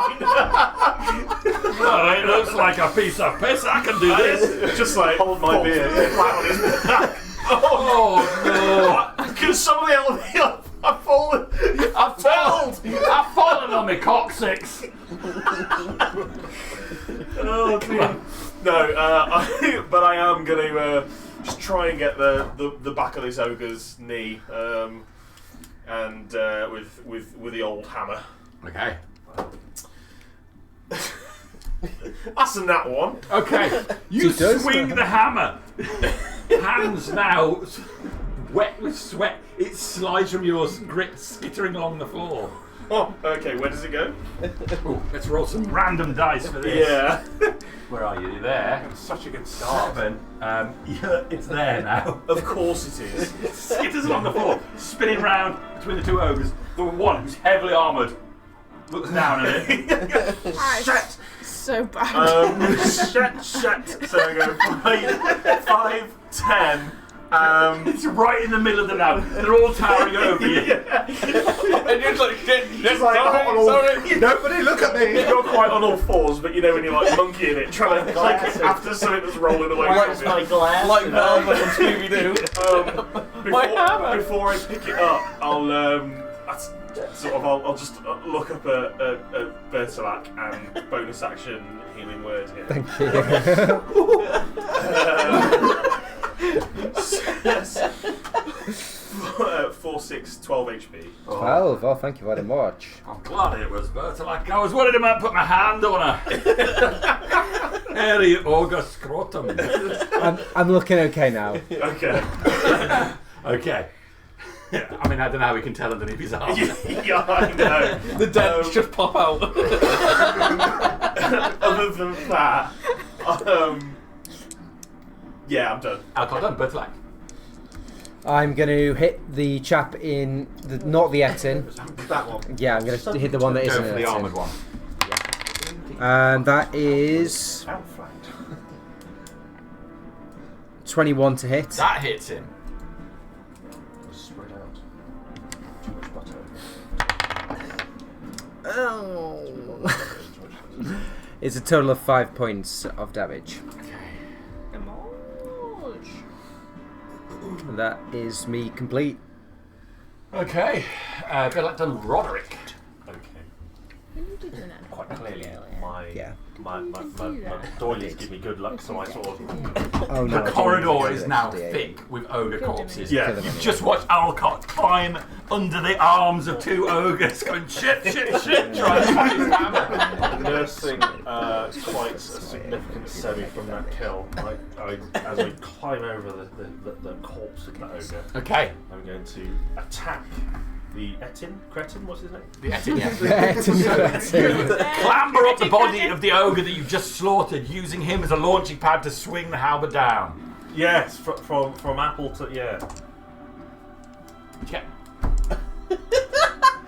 Oh, it looks like a piece of piss. I can do know. this. Just like hold my beer flat on his back. Oh no! Because some of the elevator, I've fallen. I've fallen on my coccyx. Oh dear. No, but I am going to just try and get the back of this ogre's knee, and with the old hammer. Okay. That's a nat one. Okay. You He does. swing the hammer. Hands now wet with sweat. It slides from your grip, skittering along the floor. Oh, okay. Where does it go? Ooh, let's roll some random dice for this. Yeah. Where are you? There. Such a good start. 7. Yeah, it's there now. Of course it is. It skitters along the floor, spinning round between the two ogres. The one who's heavily armoured looks down at it. Shit. So bad. Shit. So I go 5, 10. It's right in the middle of the now. They're all towering over you. And you're just like, shit, like, sorry. Nobody look at me! You're quite on all fours, but you know when you're like monkeying it, trying to like after something that's rolling away from you. glass. Like Velvet and Scooby-Doo. My hammer. Before I pick it up, I'll I'll just look up a Bertolac and bonus action healing word here. Thank you. 4, 6, 12 HP. 12. Oh, thank you very much. I'm glad it was Bertolac. I was worried I might put my hand on her. Hairy August scrotum. I'm looking okay now. Okay. Okay. I mean, I don't know how we can tell underneath his arm. Yeah, I know. The dents just pop out. Other than that, yeah, I'm done. Alcott done. Bertolac. I'm going to hit the chap in the not the Etin. That one. Yeah, I'm going to hit the one that Go isn't for an the Etin. armoured one. And that is Outflanked. 21 to hit. That hits him. Spread out. Too much butter. Oh. It's a total of 5 points of damage. And that is me complete. Okay. Good luck done, Roderick. Okay. When you did that, Quite clearly, my Yeah. doilies give me good luck, so I sort of. Oh, The no, corridor is now D8. thick with ogre corpses. Yeah. Kill them You've anyway. just watched Alcott climb under the arms of 2 ogres, going shit, trying to find his hammer. Nursing quite a significant semi from that kill. As I climb over the corpse of that ogre, Okay. I'm going to attack the Cretin, what's his name? The Etin, yes. Yeah. Clamber up the body of the ogre that you've just slaughtered, using him as a launching pad to swing the halberd down. Yes, from apple to yeah. Okay.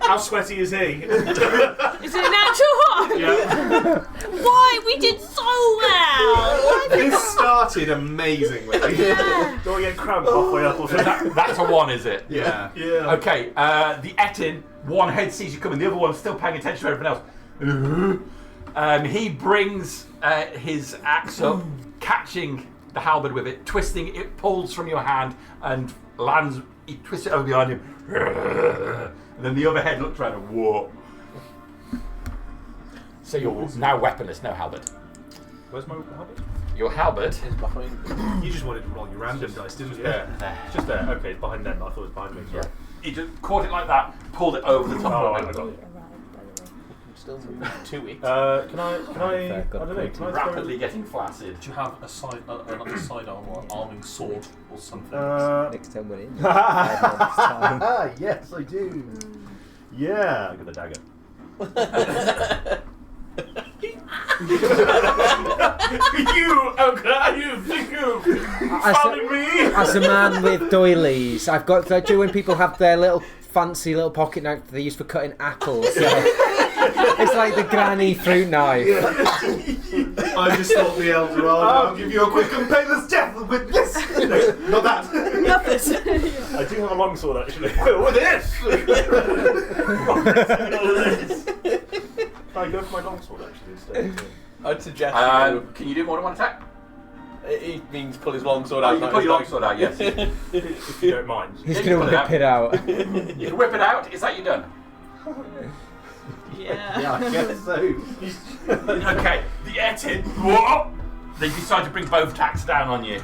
How sweaty is he? Is it a natural one? Yeah. Why? We did so well! This started amazingly. Do I get cramp halfway up or something? That's a 1, is it? Yeah. Yeah. Okay, the Etin, one head sees you coming, the other one's still paying attention to everything else. He brings his axe up, catching the halberd with it, twisting it, pulls from your hand and lands, he twists it over behind him. And then the other head looks around and whoa. So you're now weaponless, no halberd. Where's my habit? Your halberd Is behind. You just wanted to roll your random dice, didn't you? Yeah. It's just there. Okay, it's behind them. I thought it was behind me. Sorry. he just caught it like that, pulled it over the top Oh, of I it. got it. Arrived, by the way. Still 2 weeks. Can I? I Fair, got don't know. point. Can I Rapidly getting flaccid. Do you have a side, another sidearm or an arming sword or something? Next time we're in. Yes, I do. Yeah, I got the dagger. You, okay, you think you following me? As a man with doilies, I've got to do when people have their little fancy little pocket knife that they use for cutting apples. So it's like the granny fruit knife. I just thought the elder I'll give you a quick and painless death with this. Not that. Not this. I do have a longsword actually. With this. Can I go for my longsword actually instead? I'd suggest Can you do more than one attack? he means pull his longsword Oh, out. you can not put his your knife. longsword out, yes. If you don't mind. He's Yeah, going you to put whip it out. You can whip it out. Is that you done? Yeah. I guess so. Okay. The Etin. Whoa! They decide to bring both attacks down on you.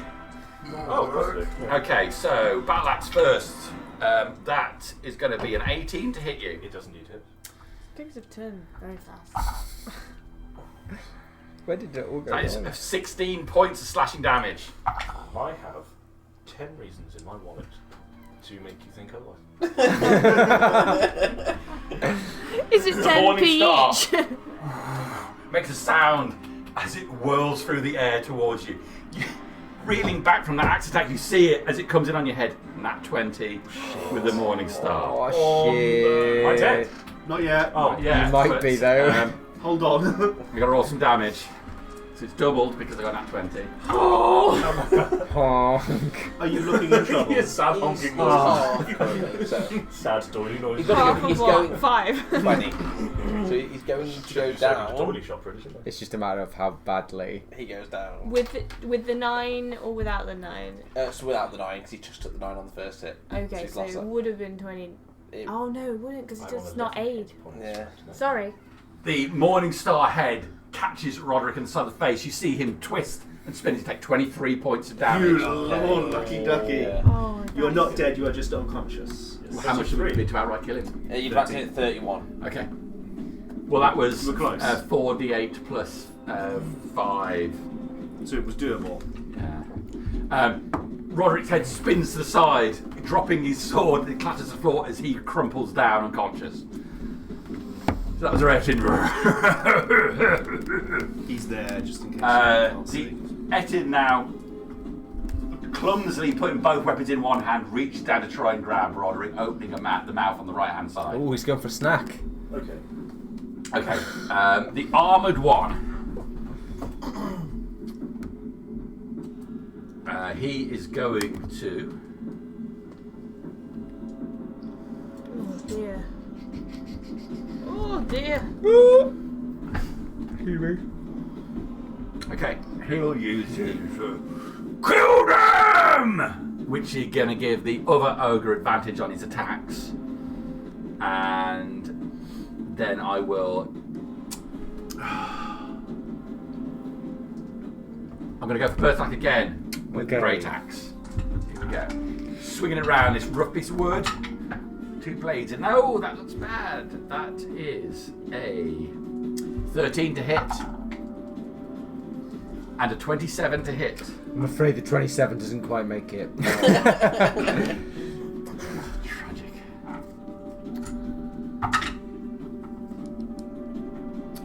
Oh, of course I do. Okay, so battle axe first. That is going to be an 18 to hit you. It doesn't need it. Things have turned very fast. Where did it all go That is wrong? 16 points of slashing damage. I have 10 reasons in my wallet to make you think otherwise. Is it The 10p Morning Star. each? Makes a sound as it whirls through the air towards you. Reeling back from that axe attack, you see it as it comes in on your head. Nat 20 with the Morning Star. Oh, shit. Am I dead? Not yet. Oh, Yeah, You might but, be, though. Hold on. You got to roll some damage. So it's doubled because I got nat 20. Honk. Are you looking in trouble? Yes, sad honking Oh, noise. so Sad doily noise. He's got- Half he's of what? going- 5. 20. So he's going to go down. Doily shop, really, isn't it? It's just a matter of how badly. He goes down. with the 9 or without the 9? So without the 9, because he just took the 9 on the first hit. Okay, he's so lost it that. would have been 20. It- Oh no, it wouldn't because I'm it's on not 11 aid. points. Yeah. Sorry. The Morning Star head catches Roderick in the side of the face. You see him twist and spin. You take 23 points of damage. You Lord, lucky ducky. Yeah. Oh, You're nice. not dead, you are just unconscious. How much would it be to outright kill him? You'd have to hit 31. Okay. Well, that was We're close. 4d8 plus 5. So it was doable. Yeah. Roderick's head spins to the side, dropping his sword. It clatters to the floor as he crumples down unconscious. So that was a Etin. He's there just in case. you can't The see. Etin now, clumsily putting both weapons in one hand, reaches down to try and grab Roderick, opening the mouth on the right hand side. Oh, he's going for a snack. Okay. Okay, the armoured one. He is going to. Oh dear. Oh dear. Okay, he'll use his kill them, which is going to give the other ogre advantage on his attacks, and then I will. I'm going to go for first attack again with the great axe. Here we go. Swinging it around this rough piece of wood. 2 blades. No, that looks bad. That is a 13 to hit. And a 27 to hit. I'm afraid the 27 doesn't quite make it. Tragic.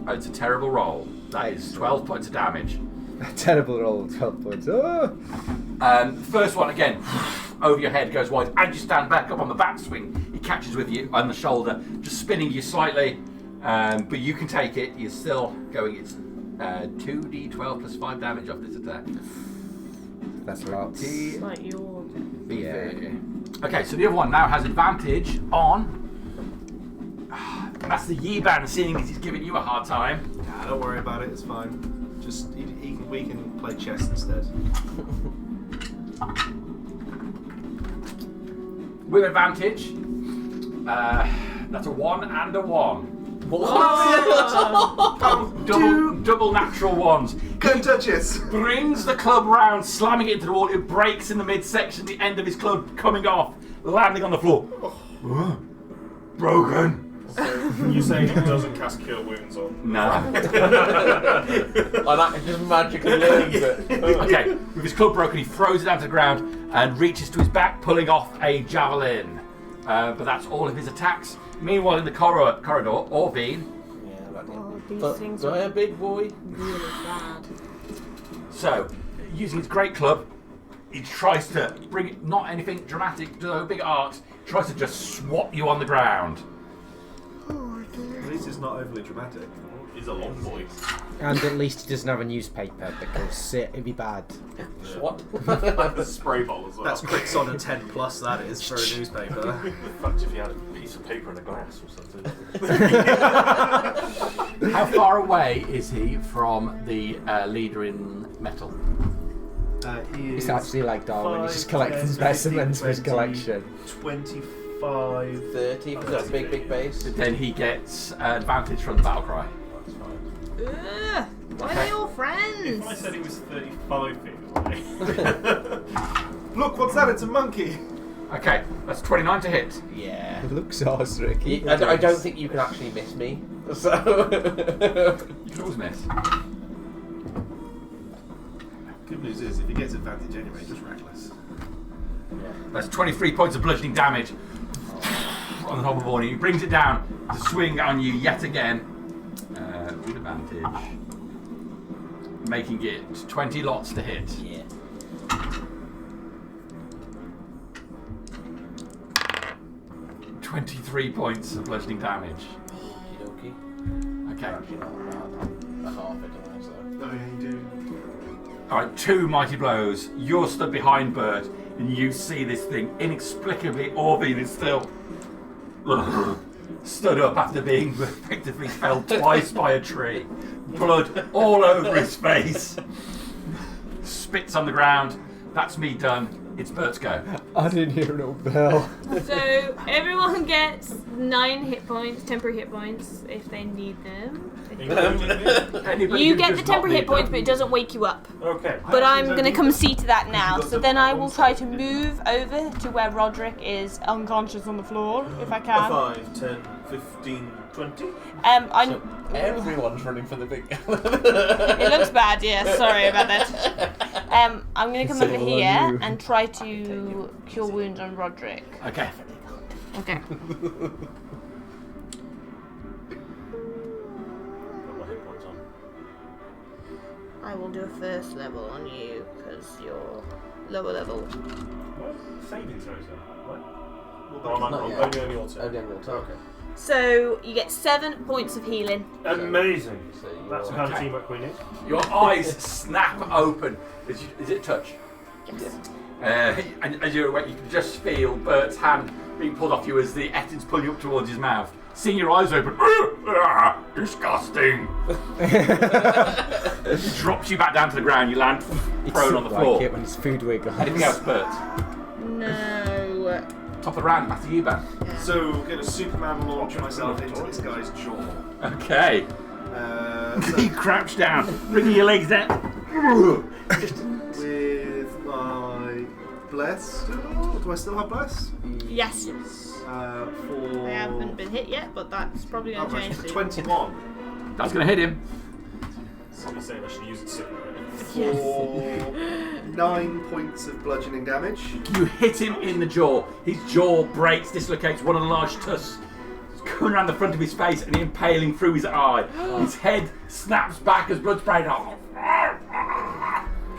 Oh, it's a terrible roll. That is 12 points of damage. A terrible roll, 12 points. Oh. First one again, over your head goes wide, and you stand back up on the back swing. He catches with you on the shoulder, just spinning you slightly, but you can take it. You're still going. It's 2d12 plus 5 damage off this attack. That's lots. It's like your. Yeah. Okay, so the other one now has advantage on. That's the Yiban, seeing as he's giving you a hard time. Nah, don't worry about it. It's fine. Just we can play chess instead. With advantage, that's a 1 and a 1. Double natural ones. Don't touch it. Brings the club round, slamming it into the wall. It breaks in the midsection, the end of his club coming off, landing on the floor. Broken. So you're saying it doesn't cast Cure Wounds on? No. And that just magically learns it. Okay, with his club broken, he throws it down to the ground and reaches to his back, pulling off a javelin. But that's all of his attacks. Meanwhile, in the corridor, Orvine. Oh, these things Do I are a big boy? really bad. So, using his great club, he tries to bring not anything dramatic, no big art. Tries to just swat you on the ground. At least it's not overly dramatic. He's a long boy. And at least he doesn't have a newspaper because it'd be bad. What? Spray ball as well. That's crits on a 10 plus. That is for a newspaper. In fact, if you had a piece of paper and a glass or something. How far away is he from the leader in metal? He is It's actually like Darwin, he's just 5, collecting 10, specimens for his 20, collection. 25. 30, because that's big base. Then he gets advantage from the battle cry. Ugh, why are they all friends? If I said he was 35 feet away. Look, what's that? It's a monkey. Okay, that's 29 to hit. Yeah. It looks awesome, Ricky. I don't think you can actually miss me. So. You can always miss. Good news is, if he gets advantage anyway, just reckless. That's 23 points of bludgeoning damage on the top of Orny. He brings it down to swing on you yet again with advantage, making it 20 lots to hit. Yeah. – 23 points of bludgeoning damage. Okey-dokey. Okay. Actually not bad. A half it, don't I, so. Oh, yeah, you do. Alright, 2 mighty blows. You're stood behind Bert, and you see this thing. Inexplicably, Orvine is still stood up after being effectively felled twice by a tree. Blood all over his face. Spits on the ground. That's me done. It's Bert's go. I didn't hear an old bell. So everyone gets 9 hit points, temporary hit points, if they need them. Anybody You who get does the not temporary hit need points, them. but it doesn't wake you up. Okay. But I'm going to concede to that now. So then I will try to move over to where Roderick is unconscious on the floor, if I can. 5, 10, 15, 20. I'm. Everyone's running for the big. It looks bad, yeah. Sorry about that. I'm going to come It's over all on here you. and try to cure wounds on Roderick. Okay. Okay. Got my hit points on. I will do a first level on you because you're lower level. What? Saving throws then? What? Not yet. Only on your turn. Only on your turn. Okay. So you get 7 points of healing. Amazing. That's the kind of Okay. teamwork we need. Your eyes snap open. Is it touch? Yes. And as you're awake, you can just feel Bert's hand being pulled off you as the Ettin's pulling you up towards his mouth. Seeing your eyes open, disgusting. He drops you back down to the ground. You land prone on the floor. Like it when it's food wiggles. Anything else, Bert? No. Top of the round, Matthew Eubank. So, I'm going to Superman launch myself into this guy's jaw. Okay. So You crouch down, bringing your legs down. with my bless. Do I still have bless? Yes. For I haven't been hit yet, but that's probably going to change soon. 21. That's going to hit him. Somebody's saying I should use it soon. For 9 points of bludgeoning damage. You hit him in the jaw. His jaw breaks, dislocates. One of the large tusks coming around the front of his face and impaling through his eye. His head snaps back as blood spraying off.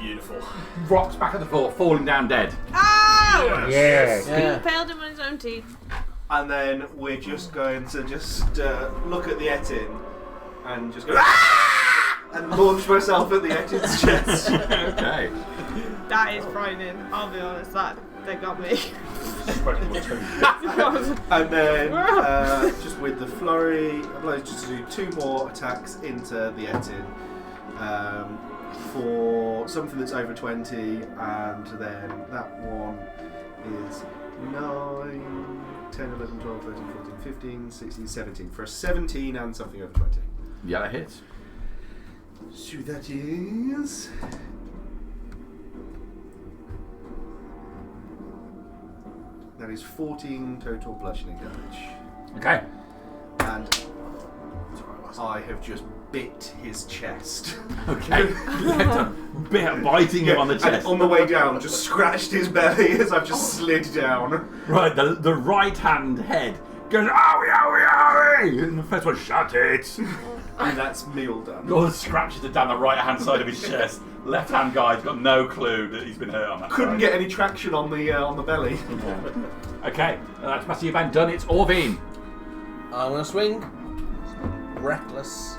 Beautiful. Rocks back on the floor, falling down dead. Ow! Yeah. He impaled him on his own teeth. And then we're just going to look at the Ettin and just go and launch myself at the Ettin's chest. Okay. That is frightening. I'll be honest, they got me. And then just with the flurry, I'm going to do 2 more attacks into the Ettin for something that's over 20, and then that one is 9, 10, 11, 12, 13, 14, 15, 16, 17 for a 17 and something over 20. Yeah, that hits. So that is... That is 14 total bludgeoning damage. Okay. And I have just bit his chest. Okay. Biting him on the and chest. on the way down, just scratched his belly as I've just slid down. Right, the right hand head goes, owie, owie, owie! And the first one, shut it! And that's me all done. All the scratches are down the right hand side of his chest. Left hand guy's got no clue that he's been hurt on that Couldn't side. get any traction on the belly. Okay, that's Matthew Van done. It's Orvine. I'm going to swing. Reckless.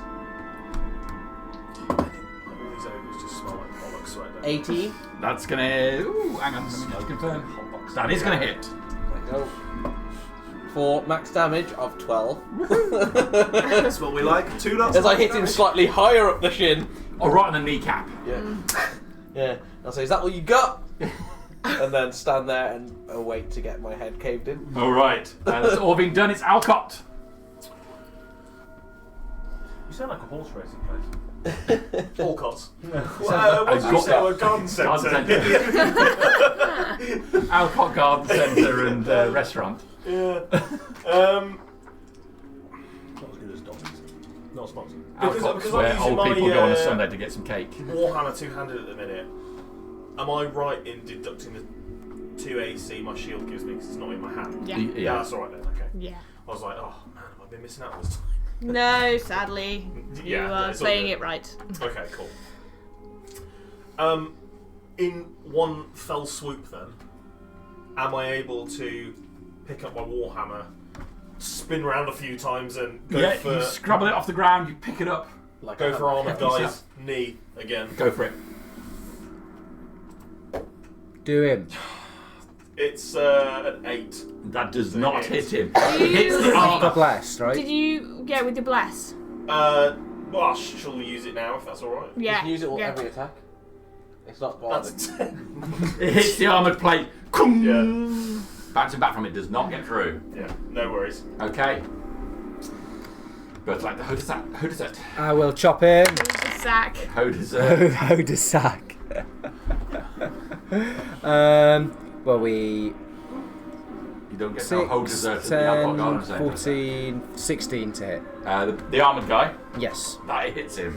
All these ogres just smell like bollocks right now. 18. That's gonna. Ooh, hang on, let me just confirm. That is gonna hit. There we go. For max damage of 12. That's what we like. 2 lots. As I hit him slightly higher up the shin. Oh, right on the kneecap. Yeah. Yeah. I'll say, is that what you got? And then stand there and wait to get my head caved in. All right, that's Orvine done. It's Alcott. You sound like a horse racing place. Alcott. What did you say? A garden centre. Alcott Garden Centre and restaurant. Yeah. Not as good as Don's. Not sponsored. Alcott's because where I'm using old people my, go on a Sunday to get some cake. Warhammer two-handed at the minute. Am I right in deducting the 2 AC my shield gives me because it's not in my hand? Yeah. Yeah. That's alright then, okay. Yeah. I was like, oh man, have I been missing out on this time? No, sadly. You Yeah, are it's all playing good. it right. Okay, cool. In one fell swoop then, am I able to pick up my Warhammer, spin around a few times and go Yeah, for you scrabble it off the ground, you pick it up. Like go for armoured hefty guys, shot. knee again? Go for it. Do him. It's an 8. That does So not it hit him. Do It hits the you- The armor. blessed, right? Did you get with your bless? Well, shall we use it now if that's alright? You Yeah. can use it on yeah. every attack. It's not bad. That's a 10. It hits the armoured plate. Kung! Yeah. Bouncing back from it does not get through. Yeah, no worries. Okay. But like the Hodesat. I will chop him. The sack. Hodesat. Hoda sack. Well, we. You don't get no 6, Hodesat at the Alcock 10, Garden Centre. 14, 16 to hit. The armoured guy, Yes. that hits him.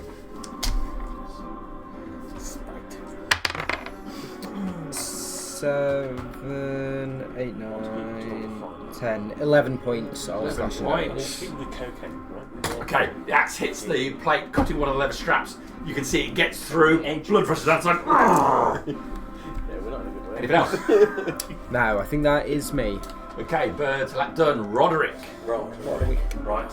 7, 8, 9, 10, 11 points. I'll 11 slash it out. points. People with cocaine, right? Okay, the axe hits the plate, cutting one of the leather straps. You can see it gets through. Blood rushes outside. Yeah, we're not in a good way. Anything else? Now, I think that is me. Okay, Bertolak done. Roderick. Right.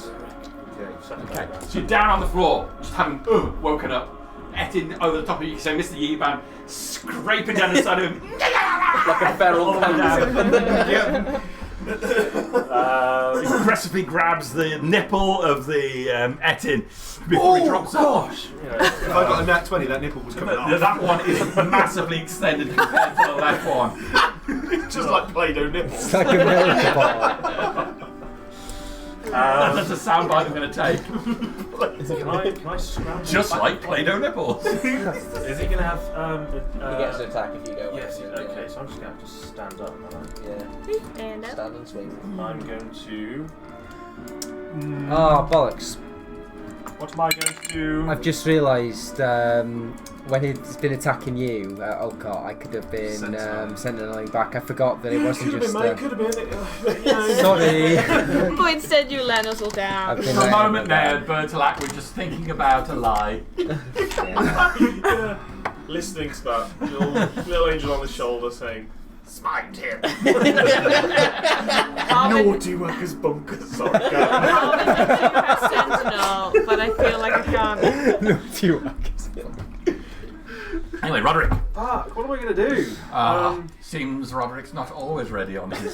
Okay, so you're down on the floor, just having woken up. Etting over the top of you, so Mr. Yeeban scraping down the side of him. Like a feral cat. He aggressively grabs the nipple of the Ettin before he drops gosh! If I got a nat 20, that nipple was coming off. That one is massively extended compared to the left one. Just like Play-Doh nipples. It's like a milk ball. That's a soundbite I'm going to take. Can I scramble? Just like Play-Doh nipples. Is he going to have? He gets an attack if you go. Yes. Okay, so I'm just going to have to stand up. Yeah. And up. Stand and swing. I'm going to. Oh, bollocks. What am I going to do? I've just realised when he's been attacking you, Olcott, I could have been sentineling back. I forgot that it wasn't Could just. have been, mate. Could have been. Sorry. But instead you let us all down. I've been For a letting moment it there, down. Bertolak was just thinking about a lie. Yeah. Listening to that little angel on the shoulder saying, "Smite him." Naughty workers bunkers. Sorry, go. Sentinel, but I feel like I can't. Not you. Anyway, Roderick. What am I going to do? Seems Roderick's not always ready on his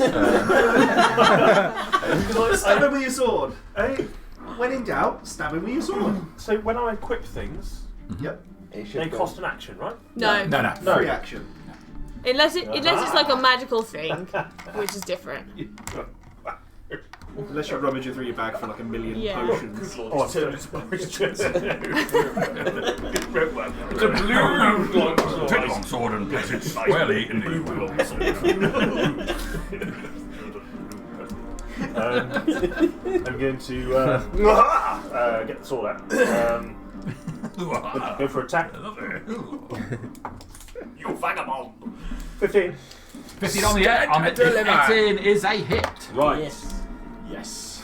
Stab him with your sword. Hey, When in doubt, stab him with your sword. so when I equip things, Yep. they cost an action, right? No. No. Free action. Unless it's like a magical thing, which is different. Unless you're rummaging through your bag for like a million Yeah. potions. Oh, It's a Take the long sword and place it squarely in the I'm going to get the sword out. Go for attack. You vagabond. 15. 15 on the Ettin is a hit. Right. Yes.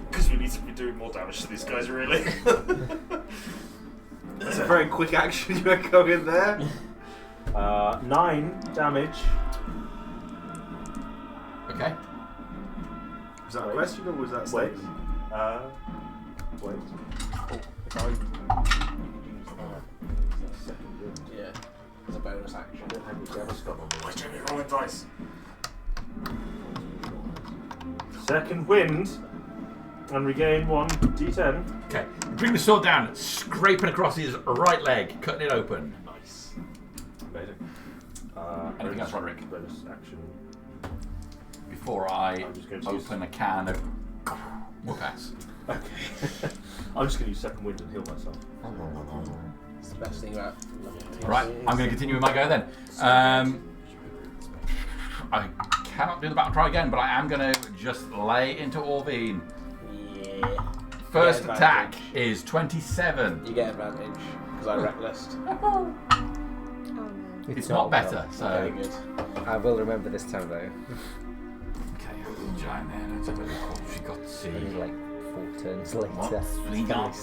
Because we need to be doing more damage to these guys, really. That's a very quick action you had go in there. 9 damage. Okay. Was that a question or was that a Wait. statement? Wait. Oh, if I use second wind. Yeah. As a bonus action. I don't have any damage got on Why don't you roll dice? Second wind. And regain 1 d10. Okay. Bring the sword down, scraping across his right leg, cutting it open. Nice. Amazing. Anything else, Roderick? Bonus action. Before I I'm just going to use- open a can of whoop-ass. Okay. I'm just going to use second wind and heal myself. It's the best thing about. Right, I'm going to continue with my go then. I cannot do the battle cry again, but I am going to just lay into Orvine. Yeah. First You get attack advantage. is 27. You get advantage because I reckless. Oh no. It's not better, Very so. good. I will remember this time though. Okay, giant man. Let's have a look what she got to see. Only like 4 turns later. What? We got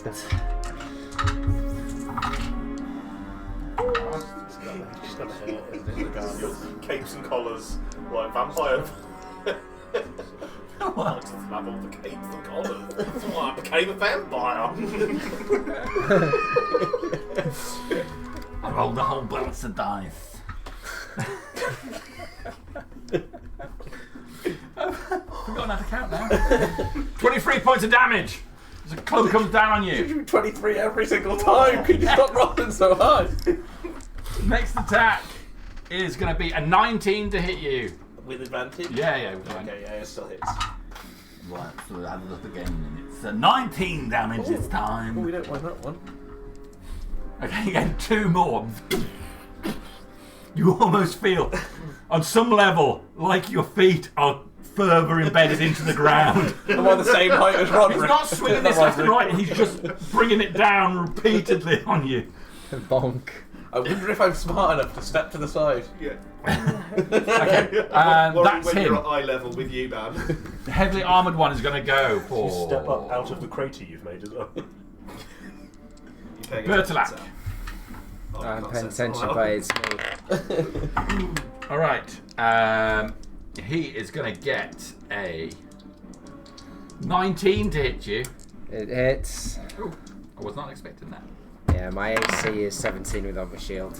Just got to Capes and collars, like vampire. I like to have all the capes and collars. That's why I became a vampire. I rolled a whole box of dice. Forgotten how to count now. 23 points of damage. As a cloak comes down on you. You do 23 every single time. Could you stop rolling so hard? Next attack is going to be a 19 to hit you. With advantage? Yeah. Okay, yeah, it still hits. Right, so we'll have a look again. It's 19 damage this Oh, time. we don't mind that one. Okay, again, 2 more. You almost feel, on some level, like your feet are further embedded into the ground. I'm on the same height as Roderick. He's not swinging this left and right, he's just bringing it down repeatedly on you. Bonk. I wonder if I'm smart enough to step to the side. Yeah. Okay, and that's when you're him. at eye level with you, man. The heavily armoured one is going to go for... You step up out of the crater you've made as well. Bertolak. I'm paying attention, but it's me. Alright, he is going to get a 19 to hit you. It hits. Ooh, I was not expecting that. Yeah, my AC is 17 without my shield.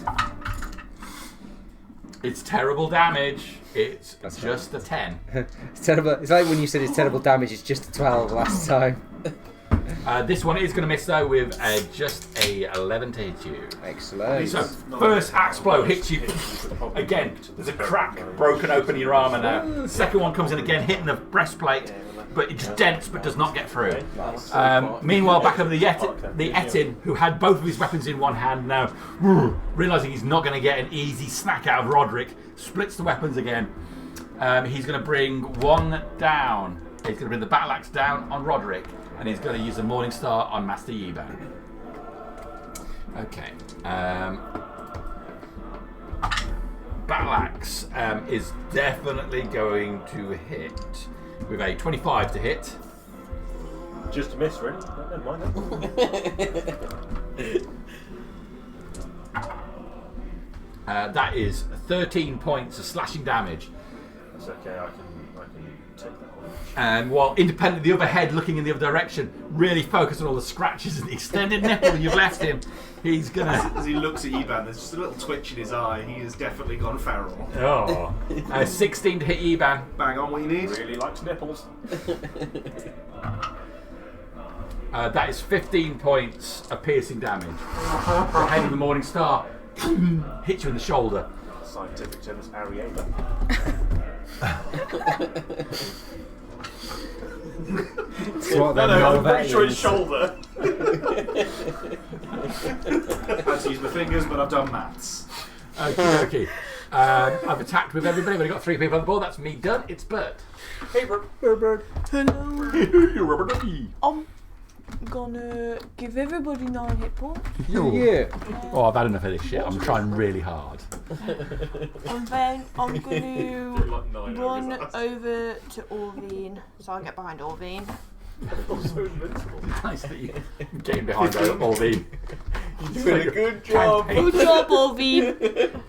It's terrible damage. It's That's just a 10. It's terrible. It's like when you said it's terrible damage. It's just a 12 last time. This one is going to miss though with just a 11 to hit you. Excellent. So first axe blow hits you again. There's a crack broken open in your armour now. The second one comes in again, hitting the breastplate, but it just dents but does not get through. Meanwhile, back over the Etin, who had both of his weapons in one hand now, realising he's not going to get an easy snack out of Roderick, splits the weapons again. He's going to bring one down. He's going to bring the battle axe down on Roderick, and he's going to use the Morning Star on Master Yiban. Okay. Battle axe is definitely going to hit with a 25 to hit. Just a miss, really. Never mind that. That is 13 points of slashing damage. That's okay. I can take that one. And while independently the other head looking in the other direction, really focused on all the scratches and the extended nipple you've left him, he's gonna. As he looks at Eban, there's just a little twitch in his eye. He has definitely gone feral. Oh. 16 to hit Eban. Bang on what you need. Really likes nipples. That is 15 points of piercing damage. The head of the Morning Star hits you in the shoulder. Scientific term is Ariana. What them I'm pretty sure his Helvetians- shoulder. I had to use my fingers, but I've done maths. Okay. I've attacked with everybody. I've only got 3 people on the board. That's me done. It's Bert. Hey, bro. Hello. Robert. I'm gonna give everybody 9 hit points. Yeah. Oh, I've had enough of this shit. I'm trying really hard. And then I'm gonna Like 9 run overs. over to Orvine, so I get behind Orvine. So invincible. Nice that you getting behind all the. You're doing a good job. Good job, Orvine.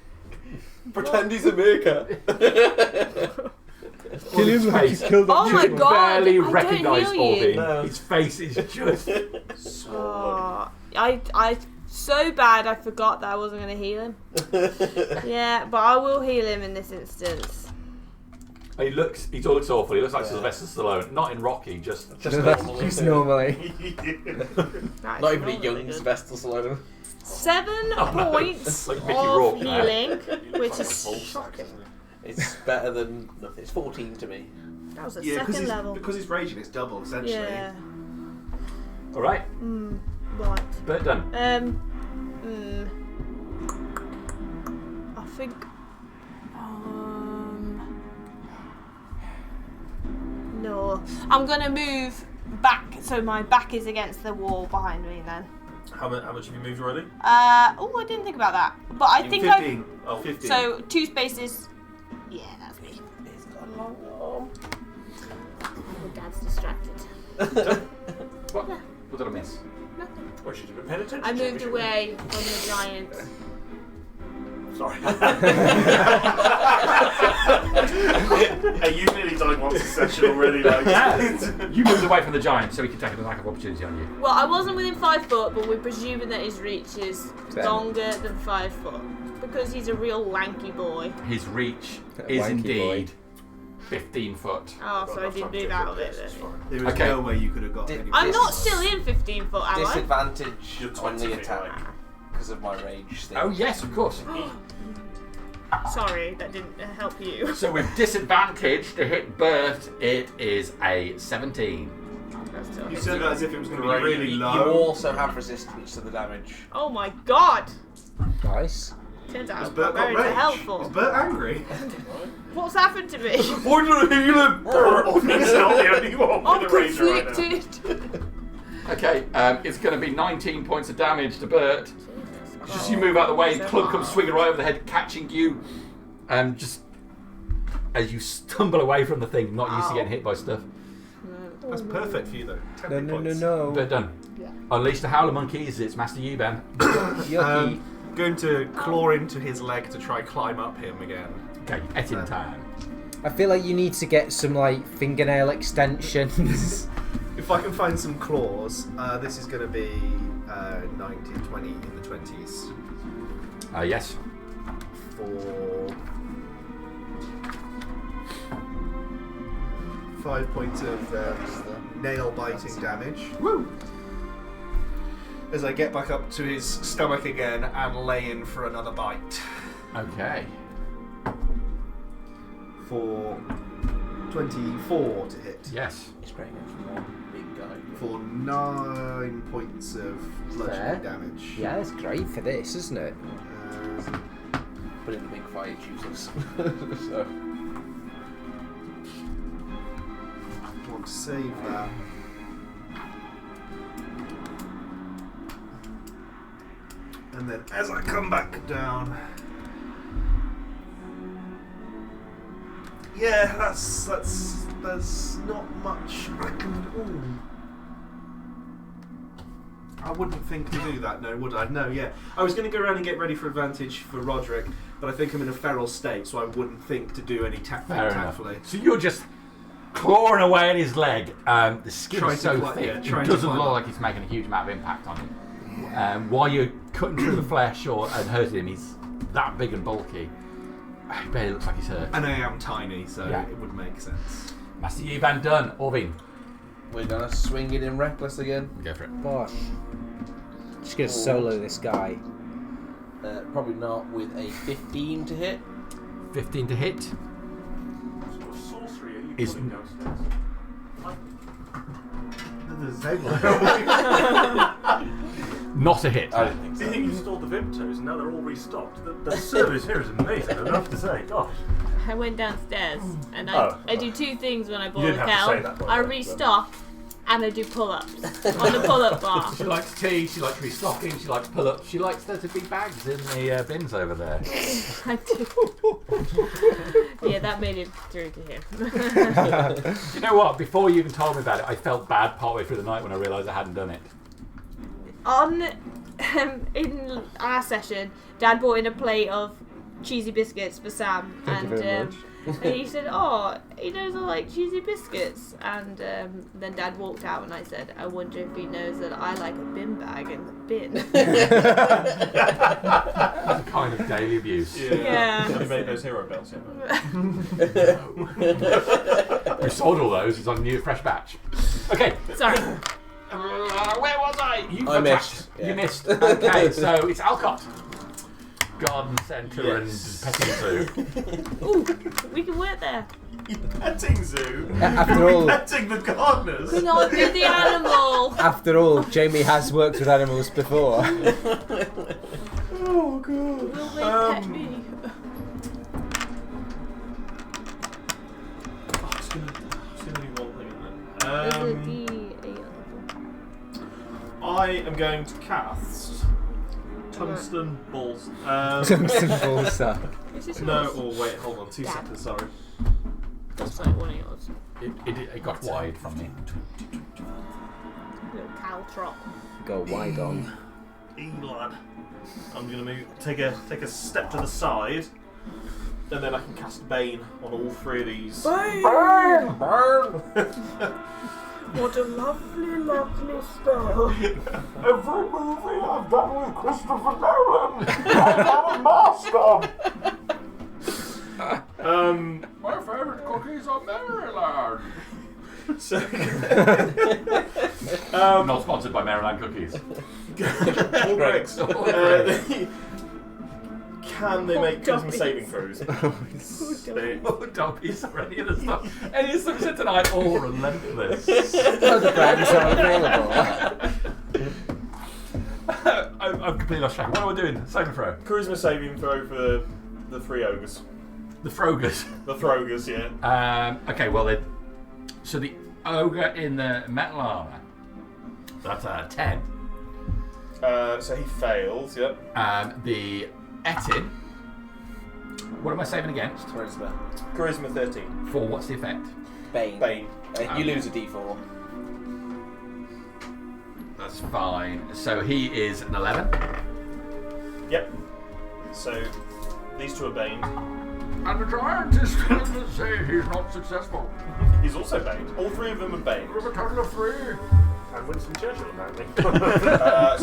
Pretend he's a maker. Kill him like he's killed Oh my You god! barely I don't recognise heal you. Orvine. No. His face is just. Oh, I so bad I forgot that I wasn't gonna heal him. Yeah, but I will heal him in this instance. He all looks awful. He looks like Sylvester Stallone. Not in Rocky, just Just normally. That's Not even a normally young good. Sylvester Stallone. 7 points Like Mickey of Rourke now. healing, which is shocking. It's better than nothing. It's 14 to me. That was a Yeah, second level. because he's raging, it's double essentially. Yeah. all right. Right. Bert done. I think. No. I'm gonna move back, so my back is against the wall behind me then. How much have you moved already? Oh, I didn't think about that. But I think 15. Oh, 15. So 2 spaces. Yeah, that's me. He's got a long arm. My dad's distracted. What? What did I miss? Well, should have been paying attention. I moved shouldn't away from the giant. you? Sorry. Hey, you've nearly died once a session already. Like. You moved away from the giant, so he can take an attack of opportunity on you. Well, I wasn't within 5 foot, but we're presuming that his reach is 10. longer than 5 foot because he's a real lanky boy. His reach A is wanky indeed 15 foot. Oh, so I did move out of it then. There is Okay. no way you could have got Did- any. I'm not still in 15 foot, am I? Disadvantage You're on 20 the feet attack away. because of my rage thing. Oh yes, of course. Sorry, that didn't help you. So with disadvantage to hit Bert, it is a 17. You said that as if it was going to be Right. really You low. also have resistance to the damage. Oh my god! Nice. Turns out Has I'm Bert got very rage? Is helpful. Bert angry? What's happened to me? Why did I heal him? He's not the only one I'm with a razor right now. conflicted. Okay, it's going to be 19 points of damage to Bert. Just as you move out of the way, Club comes swinging right over the head, catching you, and just as you stumble away from the thing, not used to getting hit by stuff. That's perfect for you though. 10 No, hit no, no, points. no. Bert done. Yeah. Unleash the Howler Monkeys, it's Master Yuban. Yucky. Going to claw into his leg to try climb up him again. Okay, Etin time. I feel like you need to get some like fingernail extensions. If I can find some claws, this is going to be 19, 20 in the 20s. Yes. For 5 points of nail biting damage. Woo! As I get back up to his stomach again and lay in for another bite. Okay. For 24 to hit. Yes. It's great for one big guy. For 9 points of bludgeoning Fair. damage. Yeah, it's great for this, isn't it? But in the big fight, it's useless. So. I want to save that. And then as I come back down, yeah, there's not much I can do. I wouldn't think to do that, no, would I? No, yeah. I was going to go around and get ready for advantage for Roderick, but I think I'm in a feral state, so I wouldn't think to do any tactfully. So you're just clawing away at his leg. The skin Trying is to so cli- thick, yeah, it trying to doesn't climb look up. like it's making a huge amount of impact on him. While you're cutting through the flesh and hurting him, he's that big and bulky. It barely looks like he's hurt. And I am tiny, so Yeah. it would make sense. Master Yuban done. Orvin, We're gonna swing it in reckless again. go for it. Bosh. Just gonna solo this guy. Probably not with a 15 to hit. 15 to hit. What sort of sorcery are you Is- pulling downstairs? Not a hit. I don't think Do so. you think you stole the Vimtos and now they're all restocked? The service here is amazing, I have to say. Gosh. I went downstairs and Oh, I do two things when I boil didn't a have to say cow. that, by the I way, restock and I do pull-ups on the pull-up bar. She likes tea, she likes restocking, she likes pull-ups, she likes there to be bags in the bins over there. I do. Yeah, that made it through to him. You know what? Before you even told me about it, I felt bad partway through the night when I realised I hadn't done it. In our session, Dad brought in a plate of cheesy biscuits for Sam, Thank you very much. and he said, "Oh, he knows I like cheesy biscuits." And then Dad walked out, and I said, "I wonder if he knows that I like a bin bag in the bin." Kind of daily abuse. Yeah. Have you made those hero belts yet? We sold all those. It's on a new, fresh batch. Okay. Sorry. Where was I? You I missed, You yeah. missed. Okay, so it's Alcott. Garden centre Yes. and petting zoo. Ooh, we can work there. Petting zoo? After all, Petting the gardeners? Hang on, with the animal. after all, Jamie has worked with animals before. Oh, God. Will they pet me? Oh, it's gonna be one thing, There's a isn't it? D8 I am going to cast Tungsten Balls. Tungsten balsa. Is this No, yours? oh wait, hold on, 2 Dad. seconds, sorry. That's like one of yours. It got wide from me. Little cow trot. Go wide on. Lad. I'm gonna take a step to the side, and then I can cast Bane on all 3 of these. Burn! What a lovely, lovely spell. Every movie I've done with Christopher Nolan, I've had a mask on. My favourite cookies are Maryland. So, Not sponsored by Maryland cookies. all Greg's. Can they make charisma Dobbies. saving throws? Oh, Dobbies or any of the stuff. Any of the stuff said tonight, all relentless. Other brands are available. I'm completely lost track. What am I doing? Saving throw. Charisma saving throw for the 3 ogres. The Frogers. The Throgers, yeah. Okay, well then. So the ogre in the metal armour. That's a 10. So he fails, yep. The Etin. What am I saving against? Charisma. Charisma 13. For what's the effect? Bane. Bane. You lose a d4. That's fine. So he is an 11. Yep. So these 2 are Bane. And the giant is still to say he's not successful. He's also Bane. All three of them are Bane. We have a total of 3. And Winston Churchill, apparently.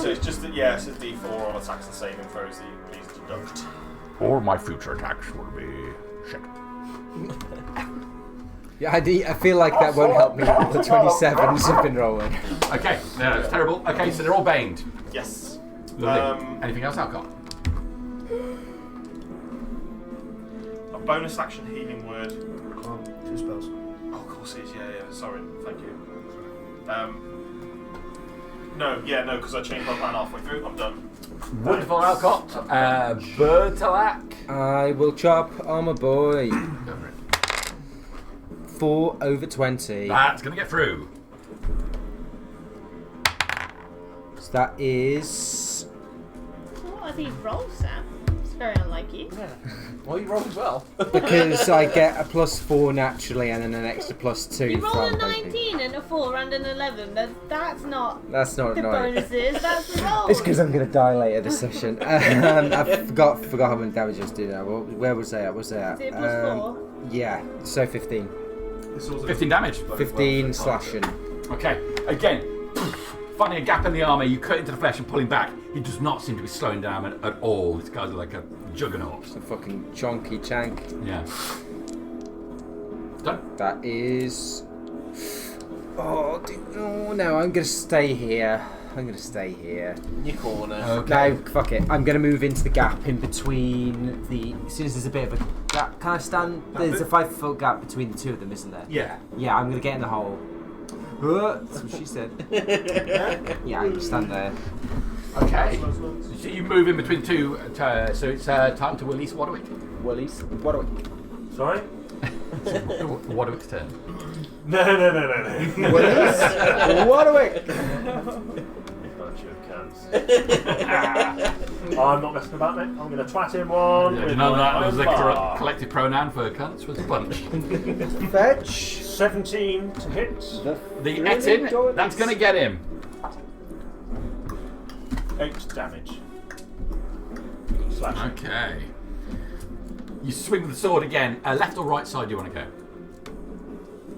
So it's just that, yeah, it's a D4 on attacks and saving throws that you please deduct. All my future attacks will be shit. Yeah, I feel like that won't help me with the 27s I've been rolling. Okay, no, it's terrible. Okay, so they're all baned. Yes. Lovely. Anything else, Alcott? A bonus action healing word. 2 spells. Oh, of course it is. Yeah. Sorry. Thank you. No, because I changed my plan halfway through. I'm done. Wonderful, Alcott. Bertalak. I will chop Armor Boy. Go for it. 4 over 20. That's going to get through. So that is... What are these rolls, Sam? It's very unlike you. Well, you rolled as well. Because I get a +4 naturally and then an extra +2 You roll a from 19 and a 4 and an 11. That's not That's not the right. bonuses, that's the rolls. It's because I'm going to die later this session. I forgot how many damage I was doing now. Where was I at? Is it +4? Yeah, so 15. 15 damage. 15 slashing. Okay, again, finding a gap in the armour, you cut into the flesh and pulling back. He does not seem to be slowing down at all. This guy's like a juggernaut. It's a fucking chonky chank. Yeah. Done. That is... Oh, no, I'm going to stay here. In Your corner. Okay. No, fuck it. I'm going to move into the gap in between the... As soon as there's a bit of a gap, can I stand? There's a 5-foot gap between the two of them, isn't there? Yeah. Yeah, I'm going to get in the hole. That's what she said. Yeah, I'm going to stand there. Okay. So you move in between two, so it's time to release Wadwick. Willies. What do we... Sorry? Wadwick's turn. No. Willies? What do we... Bunch of cunts. I'm not messing about, mate. I'm going to twat him one. Yeah, with none of my that was the own bar. collective pronoun for cunts was bunch. Fetch. 17 to hit. The Etin, that's going to get him. 8 damage. Slash. Okay. You swing the sword again. Left or right side do you want to go?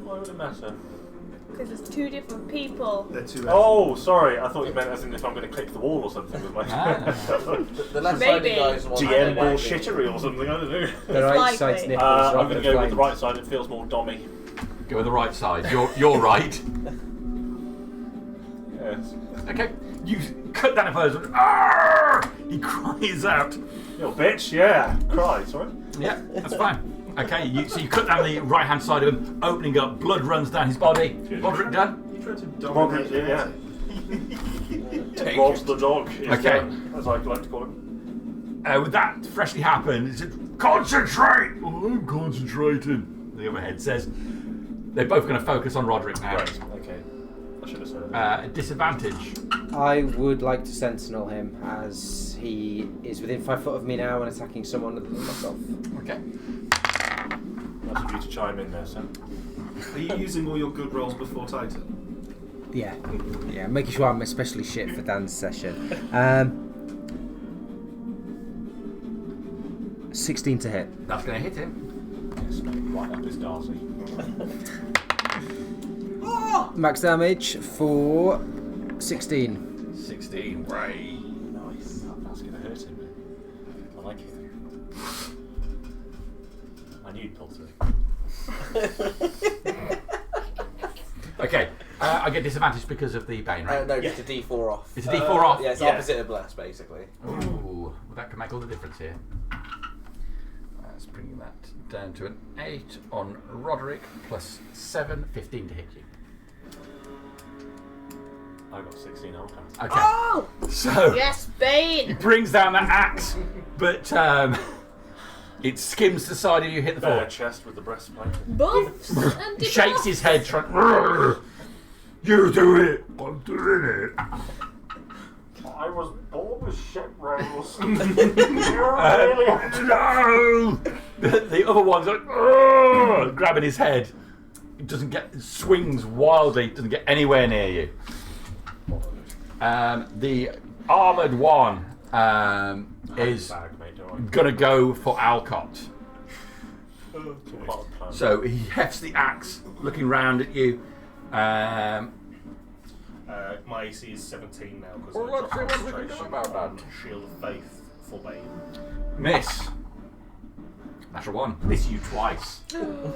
Why would it matter? Because it's 2 different people. They're 2 Oh, sorry. I thought you meant as in if I'm going to click the wall or something with my The left side Maybe. guy is the one GM that bullshittery or something. I don't know. The right likely. side's nipples. I'm rather going to than go with the flank. right side. It feels more dommy. Go with the right side. You're right. Yes. Okay. You cut down a person. Arrgh! He cries out. Little bitch. Yeah. Cry. Sorry. Yeah, that's fine. Okay, so you cut down the right hand side of him, opening up, blood runs down his body. Roderick done? You tried to Roderick, dominate yeah. Take Rod's it. the dog. Is Okay. as I like to call him. With that freshly happened, it said, concentrate! Oh, I'm concentrating. The other head says, they're both going to focus on Roderick now. Right. Okay. I should have said that. Disadvantage. I would like to sentinel him as he is within 5 foot of me now and attacking someone other than myself. Okay. Nice of you to chime in there, Sam. Are you using all your good rolls before Titan? Yeah, making sure I'm especially shit for Dan's session. 16 to hit. That's going to hit him. Yes, right up his Darcy. Max damage for 16. 16. Right. Nice. That's going to hurt him. I like you. I knew you'd pull through. Okay. I get disadvantage because of the Bane, right? No, just a D4 off. It's a D4 off? Yeah, it's Yeah. opposite of bless, basically. Ooh, well, that can make all the difference here. Let's bring that down to an 8 on Roderick, plus 7, 15 to hit you. I got 16 on that. Okay. Oh! So Yes, he Bane! brings down that axe, but it skims the side of you, hit the Bare floor. chest with the breastplate. Buffs and He shakes debuffs. his head, trying. You do it. I'm doing it. I was bored with shit rolls. No. The other one's like grabbing his head. It doesn't get swings wildly. Doesn't get anywhere near you. The armored one is Bag, mate, don't gonna go for Alcott. It's all part of the plan. So he hefts the axe, looking round at you. My AC is 17 now because Well, I let's dropped see what we can do concentration about on that. Shield of Faith for Bane. Miss. Natural 1. Miss you twice.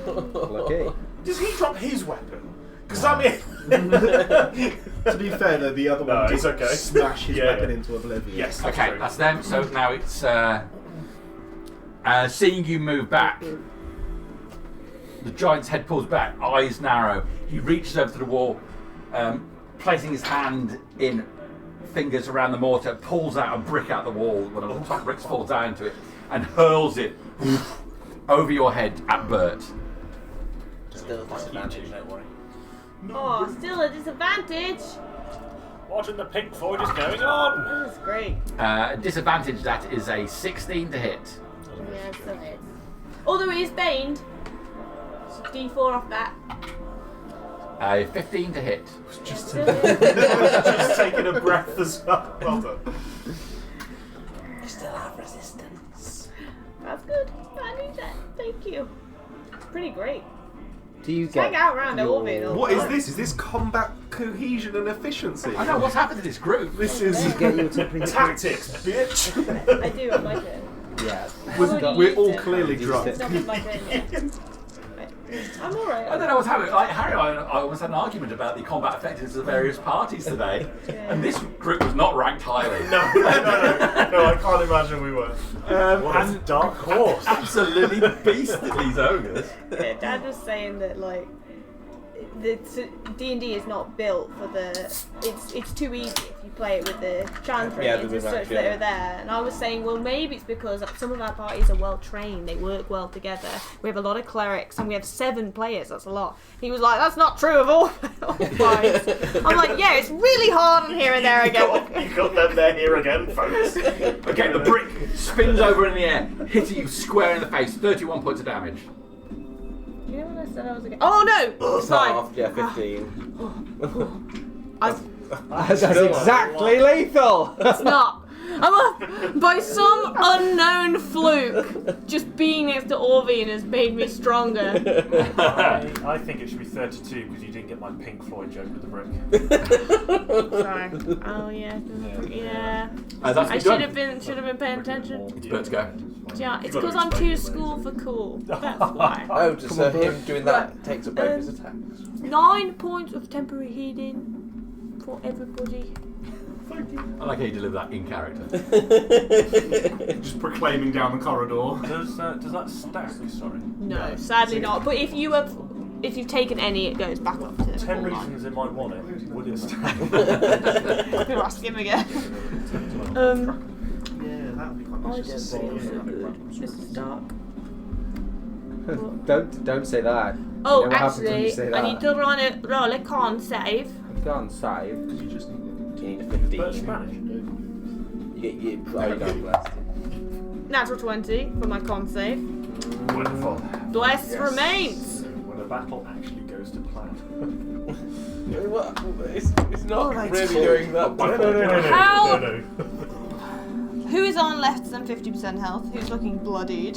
Lucky. Does he drop his weapon? Because I mean... To be fair, though, the other No, one did it's okay. smash his Yeah, weapon yeah. into oblivion. Yes, Okay, true. that's them. So now it's seeing you move back. The giant's head pulls back, eyes narrow. He reaches over to the wall, placing his hand in, fingers around the mortar, pulls out a brick out the wall. One of the top bricks falls down into it and hurls it over your head at Bert. Still a disadvantage, don't worry. Oh, still a disadvantage. What in the pink void is going on? That's great. Disadvantage, that is a 16 to hit. Yeah, still hits. Although it is baned. So D4 off that. 15 to hit. Just Still hits. just taking a breath as well. Well done. You still have resistance. That's good. I need that. Thank you. It's pretty great. Do you Hang get out around Orville. What is this? Is this combat cohesion and efficiency? I know what's happened to this group. This is. get your temporary Tactics, bitch! I do. I like it. Yeah. We're all clearly drunk. It's not been my turn yet. I'm alright. I don't know what's happening. Like Harry and I almost had an argument about the combat effectiveness of various parties today, and this group was not ranked highly. No, I can't imagine we were. What a dark horse. Absolutely beasted these ogres. Yeah, Dad was saying that like the D&D is not built for the. It's too easy if you play it with the chantry Yeah, and the such match, that yeah. are there. And I was saying, well, maybe it's because some of our parties are well trained. They work well together. We have a lot of clerics, and we have 7 players. That's a lot. He was like, that's not true of all parties. I'm like, yeah, it's really hard on here and there again. You got them there here again, folks. Okay, the brick spins over in the air, hitting you square in the face. 31 points of damage. You know what I said I was against? Oh no! It's fine. Half, yeah, 15. That's exactly lethal. It's not. I'm up by some unknown fluke. Just being next to Orvian has made me stronger. I think it should be 32 because you didn't get my Pink Floyd joke with the brick. Sorry. Oh yeah. Yeah. That's I done. should have been paying attention. It's Bert's go. Yeah, it's because I'm too school for cool. That's why. Oh, just him doing that takes up both his attacks. 9 points of temporary healing for everybody. I like how you deliver that in character. Just proclaiming down the corridor. Does that stack? Sorry. No, sadly not. But if you've taken any, it goes back up to 10 full line. reasons in my wallet. Would it stack? We'll ask him again. Yeah, that would be quite I nice. don't feel so good. This is dark. Don't say that. Oh, You know what happens when you actually, say I that? need to roll a con save. Go on, save. You just need You need a 15. But Spanish. You get you got blessed. Natural 20 for my con save. Wonderful. Bless remains. When a battle actually goes to plan. It's not Alright. really going that bad. How? No. Who is on less than 50% health? Who's looking bloodied?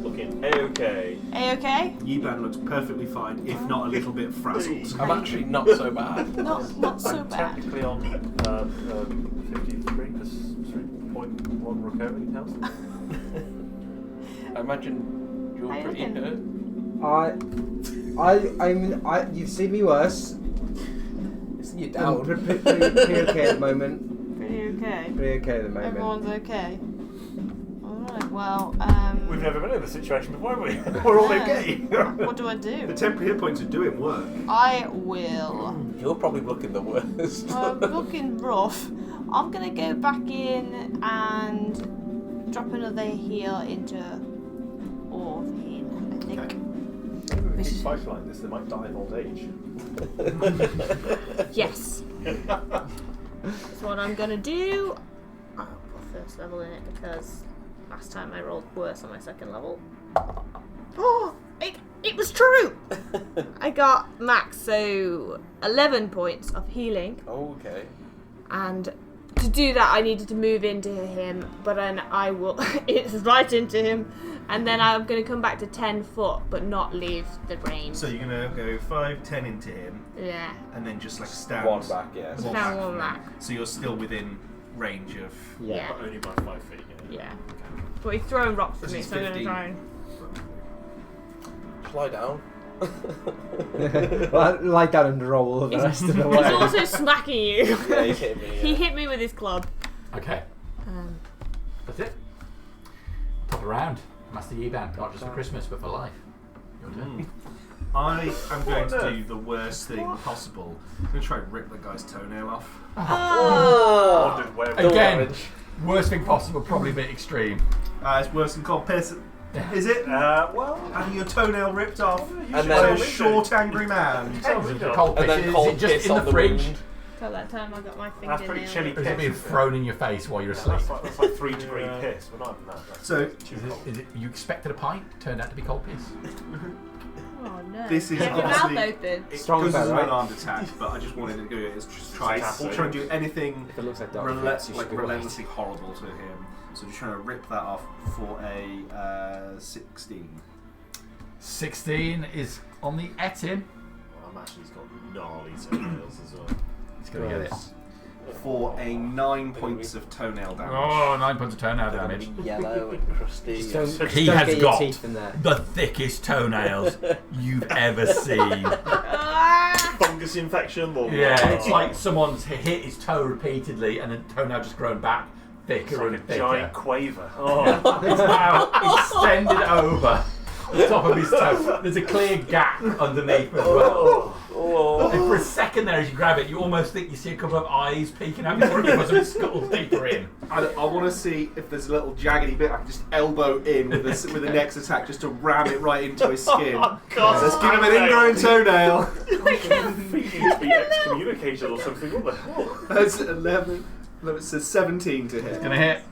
Looking A-okay. A-okay? Yiban looks perfectly fine, if not a little bit frazzled. I'm actually not so bad. Not so I'm bad. technically on 53 plus 3.1 recurring health. I imagine you're I pretty reckon. hurt. You've seen me worse. Isn't you I'm down? pretty okay at the moment. Pretty okay. Pretty okay at the moment. Everyone's okay. Alright, well, We've never been in this situation before, have we? We're all no. okay. What do I do? The temporary hit points are doing work. I will. You're probably looking the worst. I'm looking rough. I'm gonna go back in and drop another heal into Orvin, I think. If we fight like this, they might die of old age. Yes. That's what I'm gonna do. I'll put first level in it because last time I rolled worse on my second level. Oh, it was true! I got max, so 11 points of healing Okay. and to do that, I needed to move into him, but then I will. It's right into him, and then I'm going to come back to 10 foot, but not leave the range. So you're gonna go 5, 10 into him, Yeah. and then just like stand One back, yeah. one Stand one from back. him. So you're still within range of. Yeah. But only by 5 feet. Yeah. But he's throwing rocks at This me, is so I'm going to 15. try and. Just lie down. Lie down and roll the rest of the way. He's also smacking you. Yeah, he's hitting me. Yeah. He hit me with his club. Okay, that's it. Top of the round. Master Yiban, not just for Christmas, but for life. Your turn. I am going to do the worst thing possible. I'm going to try and rip that guy's toenail off. Oh. Wondered where Double Again, damage. worst thing possible, probably a bit extreme. It's worse than cold piss. Is it? well, Having your toenail ripped off And by then a short, angry man. Cold And then pitches, cold is it just piss in on the the fridge? wound. So that time I got my That's pretty fingernail. chilly. Or is it being thrown in your face while you're asleep? That's like 3-degree piss, but not that. That's So Is it you expected a pint, turned out to be cold piss? Oh no. This is You have your mouth obviously- open. it Strong goes as an right? unarmed attack, but I just wanted to go is just try and do anything If it looks like dark fruits, you should be right. relentlessly horrible to him. So just trying to rip that off for a 16. 16 is on the Etin. I'm actually got gnarly toenails as well. He's going to get it. For a 9 points of toenail damage. Oh, 9 points of toenail damage. Yellow and crusty. Just don't, He don't has get got your teeth in there. the thickest toenails you've ever seen. Ah! Fungus infection. Or Yeah, it's like someone's hit his toe repeatedly and the toenail just grown back thicker like and a thicker. giant quaver. Oh, It's now extended over the top of his toe. There's a clear gap underneath as well. And for a second there, as you grab it, you almost think you see a couple of eyes peeking out before it scuttles deeper in. I want to see if there's a little jaggedy bit I can just elbow in with the next attack just to ram it right into his skin. God, Let's give him an ingrown toenail. He needs to be excommunicated or something. What the hell? That's 11. It says 17 to hit Gonna hit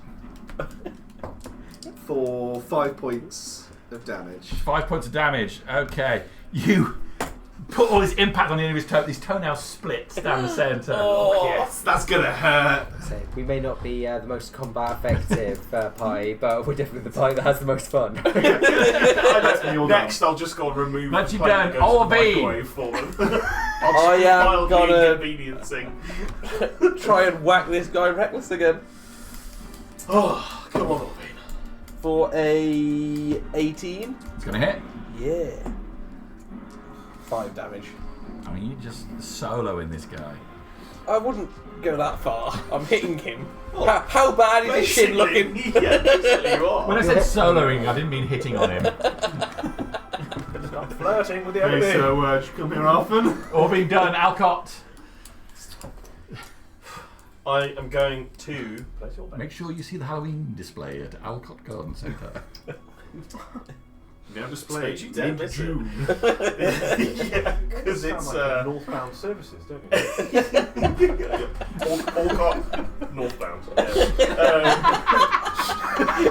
for 5 points of damage. 5 points of damage. Okay, you put all this impact on the end of his toe. These toenails split down the centre. Oh. Yes. That's gonna hurt. So we may not be the most combat effective party, but we're definitely the party that has the most fun. Next, I'll just go and remove Once the you've plate done and go to all the of these. microwave for them. I am Mildly gonna inconveniencing. try and whack this guy reckless again. Oh, come on, Orvine. For a 18. It's gonna hit. Yeah. 5 damage. I mean, you just soloing this guy. I wouldn't go that far. I'm hitting him. How bad is his shin looking? Yeah, basically you are. When I said soloing, I didn't mean hitting on him. stop flirting with the Okay, enemy. so just come here often. All being done, Alcott. I am going to. Make sure you see the Halloween display at Alcott Garden Centre. No display. Stage you dead, in miss it. June. Yeah, because Sound it's like northbound services, don't you? Alcott northbound. Yeah.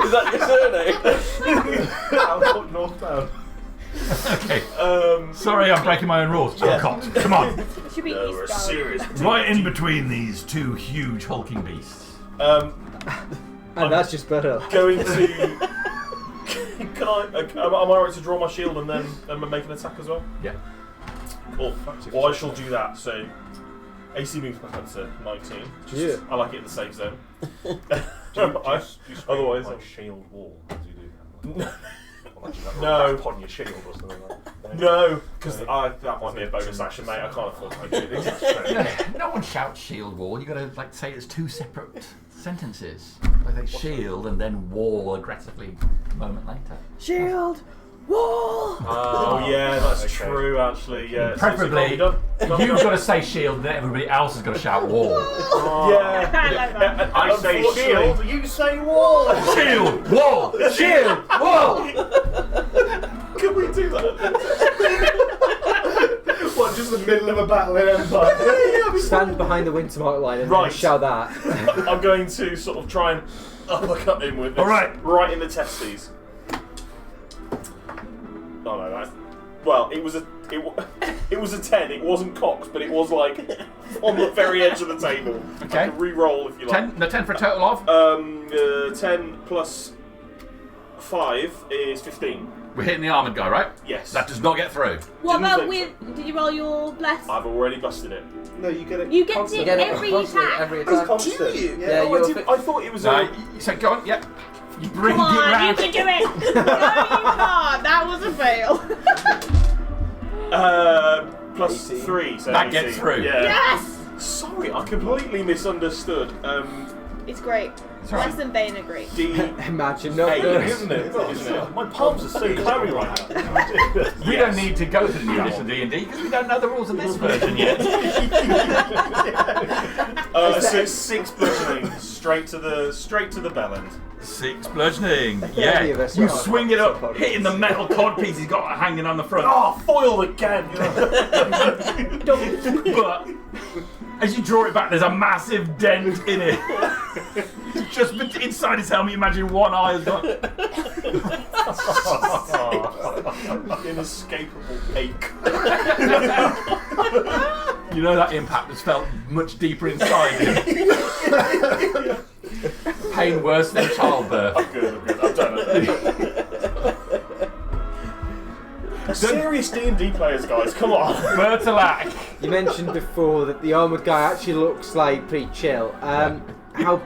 Is that your surname? Alcott northbound. Okay. Um, Sorry, I'm breaking my own rules. Alcott, come on. It should be no, we're eastbound. serious. Right in between these two huge hulking beasts. And that's just better. Going to. Can I? Am I right to draw my shield and then make an attack as well? Yeah. Cool. Well, I shall do that. So, AC moves back up to 19. Yeah. I like it in the safe zone. Otherwise, like shield wall. As you do that. No. Upon your shield or something like that. No, because that might be a bonus action, mate. I can't afford to do this. No one shouts shield wall. You got to say it's two separate sentences. Like shield and then wall aggressively a moment later. Shield! Wall! Oh yeah, that's Okay. true. Actually, yeah. Preferably, So you've got to say shield, then everybody else has got to shout wall. Yeah. I like that. I say shield, you say wall! Shield, wall, shield, wall. Can we do that? What, just the middle of a battle in Empire? Stand behind the Wintermark line and Right. shout that. I'm going to sort of try and uppercut him with this. All right. Right in the testes. Oh no, Well, it was a 10. It wasn't cocked, but it was like on the very edge of the table. Okay. I can re-roll if you like. 10 for a total of? 10 plus 5 is 15. We're hitting the armoured guy, right? Yes. That does not get through. What Didn't about think with? Did you roll your bless? I've already busted it. No, you get it. You get to constantly. Get it every constantly, attack. every Oh, attack. constant. Do you? Yeah, Oh, you're I thought it was So go on, yep. You bring Come it on, round. you can do it. No, you can't. That was a fail. plus 18. 3. So That 18. gets through. Yeah. Yes. Sorry, I completely misunderstood. It's great. Sorry. Bless and Bane are great. D. Imagine not 8, good. isn't it? Isn't it? My palms are so clammy right now. We don't need to go to the new edition of D&D because we don't know the rules of this version yet. So 6 bludgeoning straight to the bell end. 6 bludgeoning. Any Yeah. of us You are swing it up, hitting the metal codpiece he's got hanging on the front. Oh, foiled again! But as you draw it back, there's a massive dent in it. Just inside his helmet, imagine one eye has got. Inescapable ache. You know that impact has felt much deeper inside him. Pain worse than childbirth. I'm good. I've done it. Serious D&D players, guys, come on. Bertolac. You mentioned before that the armoured guy actually looks like pretty chill. How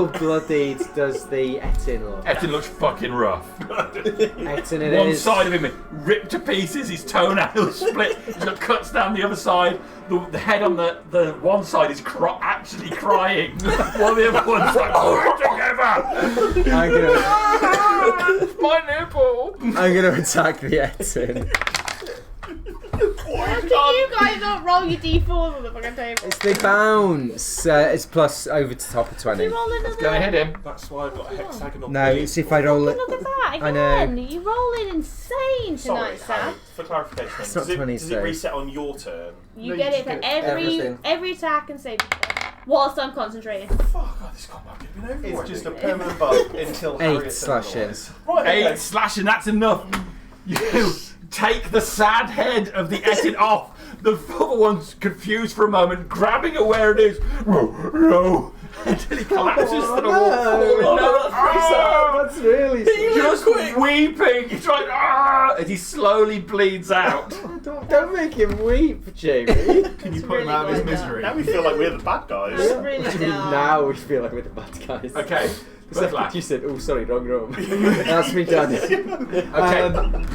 bloodied does the Etin look? Etin looks fucking rough. Etin, it One is. side of him ripped to pieces, his toenails split, he's got cuts down the other side. The head on the one side is actually crying, while the other one's like, we're together! I'm gonna, My nipple! I'm gonna attack the Etin. How can you guys not roll your d4s on the fucking table? It's the bounce. It's plus over to top of 20. You roll another. Gonna hit him. That's why I've got a hexagonal. No, it's if I roll it. Look at that I know. again. You rolling insane Sorry, tonight, Harry, Sam. for clarification, It's not 20, does it so- reset on your turn? You No, get you it for just get everything. every attack and save whilst I'm concentrating. Fuck, oh, this combat could have been over. It's just a permanent buff until 8 Harriet slashes. Right, okay. 8 slashing, that's enough. You take the sad head of the Etin off. The other one's confused for a moment, grabbing at where it is. No. Until he collapses to the wall. That's really sad. Just weeping. He's like, as he slowly bleeds out. Don't make him weep, Jamie. Can you It's put him really out of his well done. misery? Now we feel like we're the bad guys. That's really dumb. Now we feel like we're the bad guys. Okay. The second Bertolac. you said, oh sorry, wrong room. That's me done. Okay.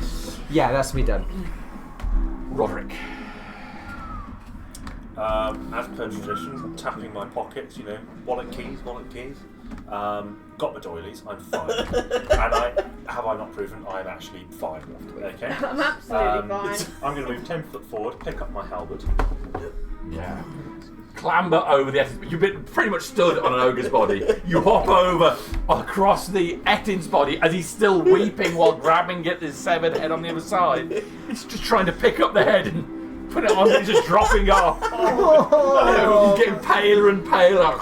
Yeah, that's me done. Roderick. As per tradition, I'm tapping my pockets, wallet keys. Got my doilies, I'm fine. And have I not proven I'm actually fine? Okay. I'm absolutely fine. I'm going to move 10 foot forward, pick up my halberd. Yeah. Clamber over the Etin. You've been pretty much stood on an ogre's body. You hop over across the Etin's body as he's still weeping while grabbing at his severed head on the other side. He's just trying to pick up the head and put it on, and it's just dropping off. He's getting paler and paler.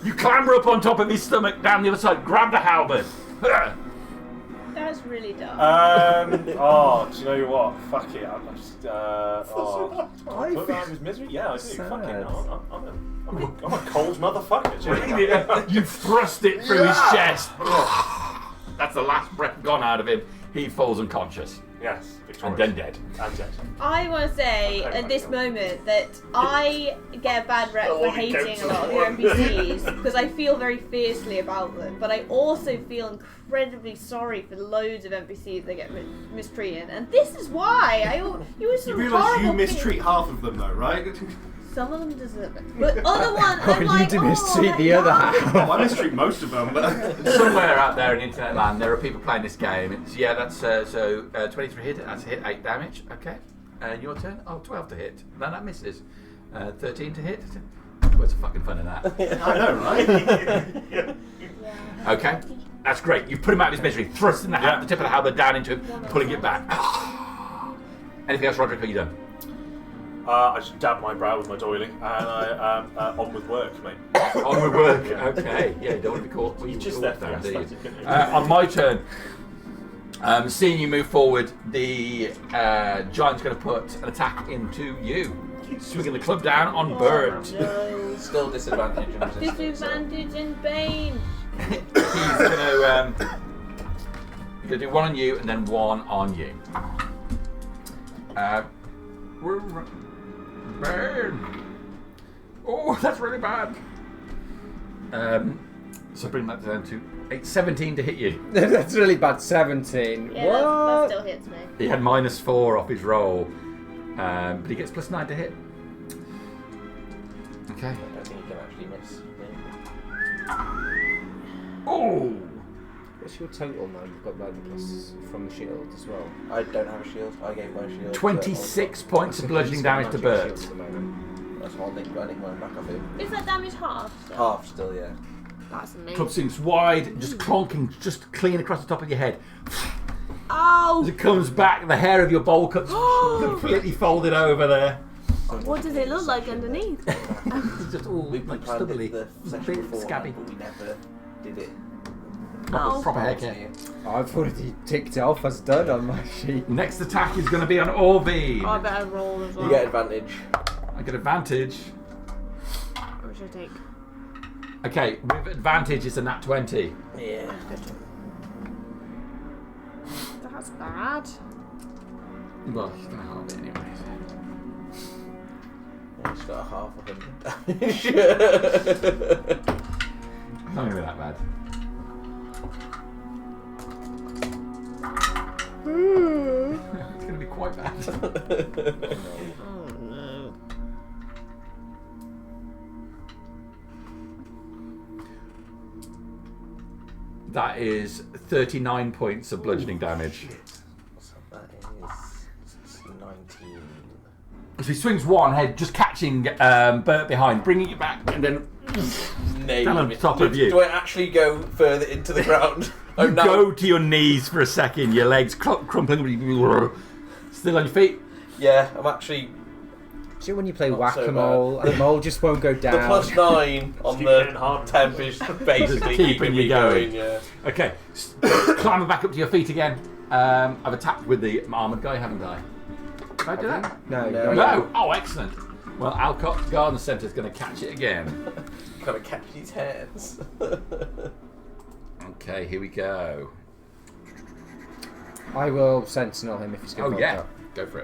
You clamber up on top of his stomach, down the other side, grab the halberd. That's really dumb. Do you know what? Fuck it. I'm just. Put him out of his misery? Yeah, I do. Sad. Fuck it. I'm a cold motherfucker. Jamie. You thrust it through his chest. That's the last breath gone out of him. He falls unconscious. Yes, And victorious. then dead. And dead. I want to say at this moment that I get a bad rep for hating a lot of the NPCs because I feel very fiercely about them, but I also feel incredibly sorry for loads of NPCs that get mistreated, and this is why you were You some realise horrible you things. mistreat half of them, though, right? Some of them deserve it, but other one, Oh, I'm you like, do oh, mistreat that the other guy. half. Well, I mistreat most of them, but Somewhere out there in internet land, there are people playing this game. That's 23 hit. That's a hit, 8 damage. Okay. And your turn. 12 to hit. No, that misses. 13 to hit. What's the fucking fun in that? I know, right? Okay. That's great. You put him out of his misery, thrusting the tip of the halberd down into him, pulling it back. Anything else, Roderick? Are you done? I just dab my brow with my doily, and I on with work, mate. On with work. Okay. Yeah, you don't want to be caught. You just all left down, the do you? aesthetic, didn't you? On my turn, Seeing you move forward, the giant's going to put an attack into you. Swinging the club down on Bird. No. Still disadvantage and resistance. Disadvantage in Bane. He's going to do one on you and then one on you. Burn. Oh, that's really bad. So bring that down to 17 to hit you. That's really bad. 17. Yeah, What? that still hits me. He had -4 off his roll, but he gets +9 to hit. Okay. I don't think you can actually miss. Oh! What's your total now? You've got like plus from the shield as well. I don't have a shield. I gave my shield. 26 points of bludgeoning damage to Bert. Shields at the moment. That's why I nicked mine back off him. Is that damage half? So? Half still, yeah. That's amazing. Club sinks wide, just clonking, just clean across the top of your head. Ow! As it comes back, the hair of your bowl cut's completely folded over there. What does it look like underneath? It's just all We like planned stubbly, it the session bit before, scabby. but we never did it. Proper haircut. I've already ticked it off as done on my sheet. Next attack is going to be on Orvine. I better roll as well. You get advantage. I get advantage. What should I take? Okay, with advantage, it's a nat 20. Yeah. That's bad. Well, he's going to halve it anyway. He's got a half of 100 damage. Not going to be that bad. It's going to be quite bad. Oh no. That is 39 points of bludgeoning damage. So that is 19. So he swings one head, just catching Bert behind, bringing it back, and then down on top of you. Do I actually go further into the ground? You go to your knees for a second, your legs crumpling, still on your feet. Yeah, I'm actually. See when you play Not so whack-a-mole and the mole just won't go down. The +9 on keep hitting the hard. temp is basically keeping me going. Yeah. Okay, climb back up to your feet again. I've attacked with the armoured guy, haven't I? Did I do that? No, No. No! Oh, excellent. Well, Alcott Garden Centre is going to catch it again. Gotta catch these hands. Okay, here we go. I will sentinel him if he's going Oh, to yeah. Go for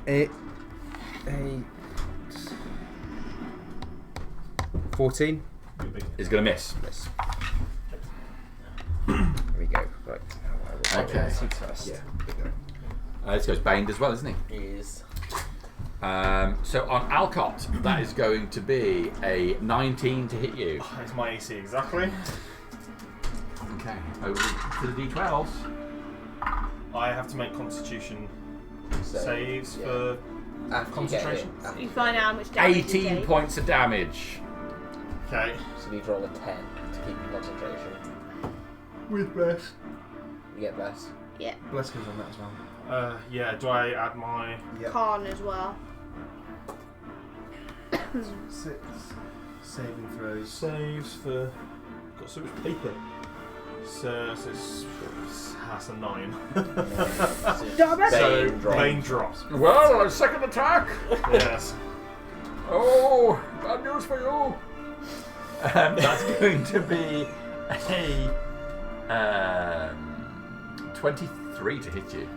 it. 14. He's going to miss. Miss. There we go. Right. I will Okay. see first. Yeah. This goes Baned as well, isn't he? Is So on Alcott, that is going to be a 19 to hit you. It's my AC exactly. Okay, over to the D12s. I have to make Constitution saves yeah. for after concentration. You get it, You find out how much damage you 18 take. points of damage. Okay. so you need to roll a 10 to keep your concentration. With bless. You get less. Yeah. Bless goes on that as well. Yeah. Do I add my? Yep. Con as well. 6 saving throws. Saves for. Got so much paper. So that's a 9. So Bane drops. Well, a second attack. Yes. Oh, bad news for you. That's going to be a 23 to hit you.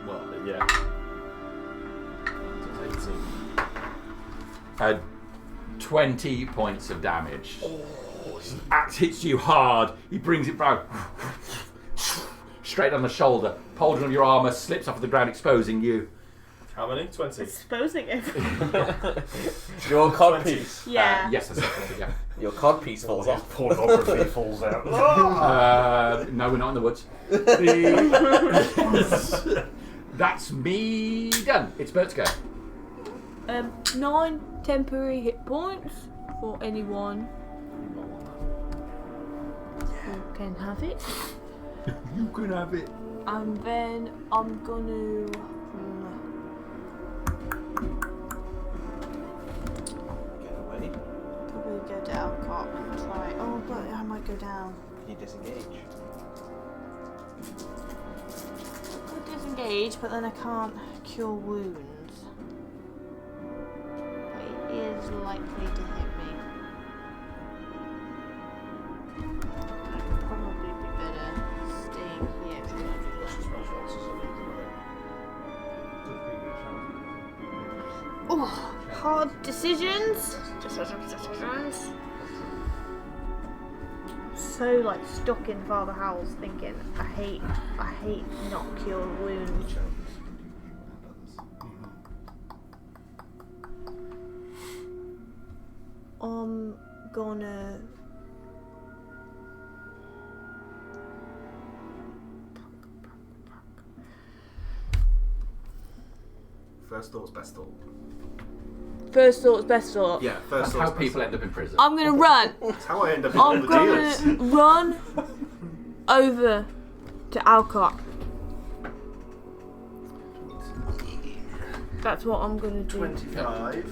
Well, yeah. So 18. 20 points of damage. Axe hits you hard. He brings it back straight on the shoulder. Pauldron of your armour slips off the ground, exposing you. How many? 20. Exposing it. Your codpiece. Yeah. Yes, that's it. Yeah. Your codpiece falls off. Pornography falls out. No, we're not in the woods. That's me done. It's Bert's go. 9 temporary hit points for anyone who can have it. You can have it. And then I'm gonna Get away. probably go down, can't try. Oh, but I might go down. You disengage. disengage, but then I can't cure wounds. But he is likely to hit me. I'd probably be better staying here. Oh, hard decisions. So like stuck in Father Howell's thinking, I hate not cured wounds. I'm gonna First thoughts, best thought. first thoughts, best thought. Yeah, first That's thoughts. how best people thought. end up in prison. I'm gonna run. That's how I end up in all I'm the gonna deals. run over to Alcott. That's what I'm gonna do. 25. 25.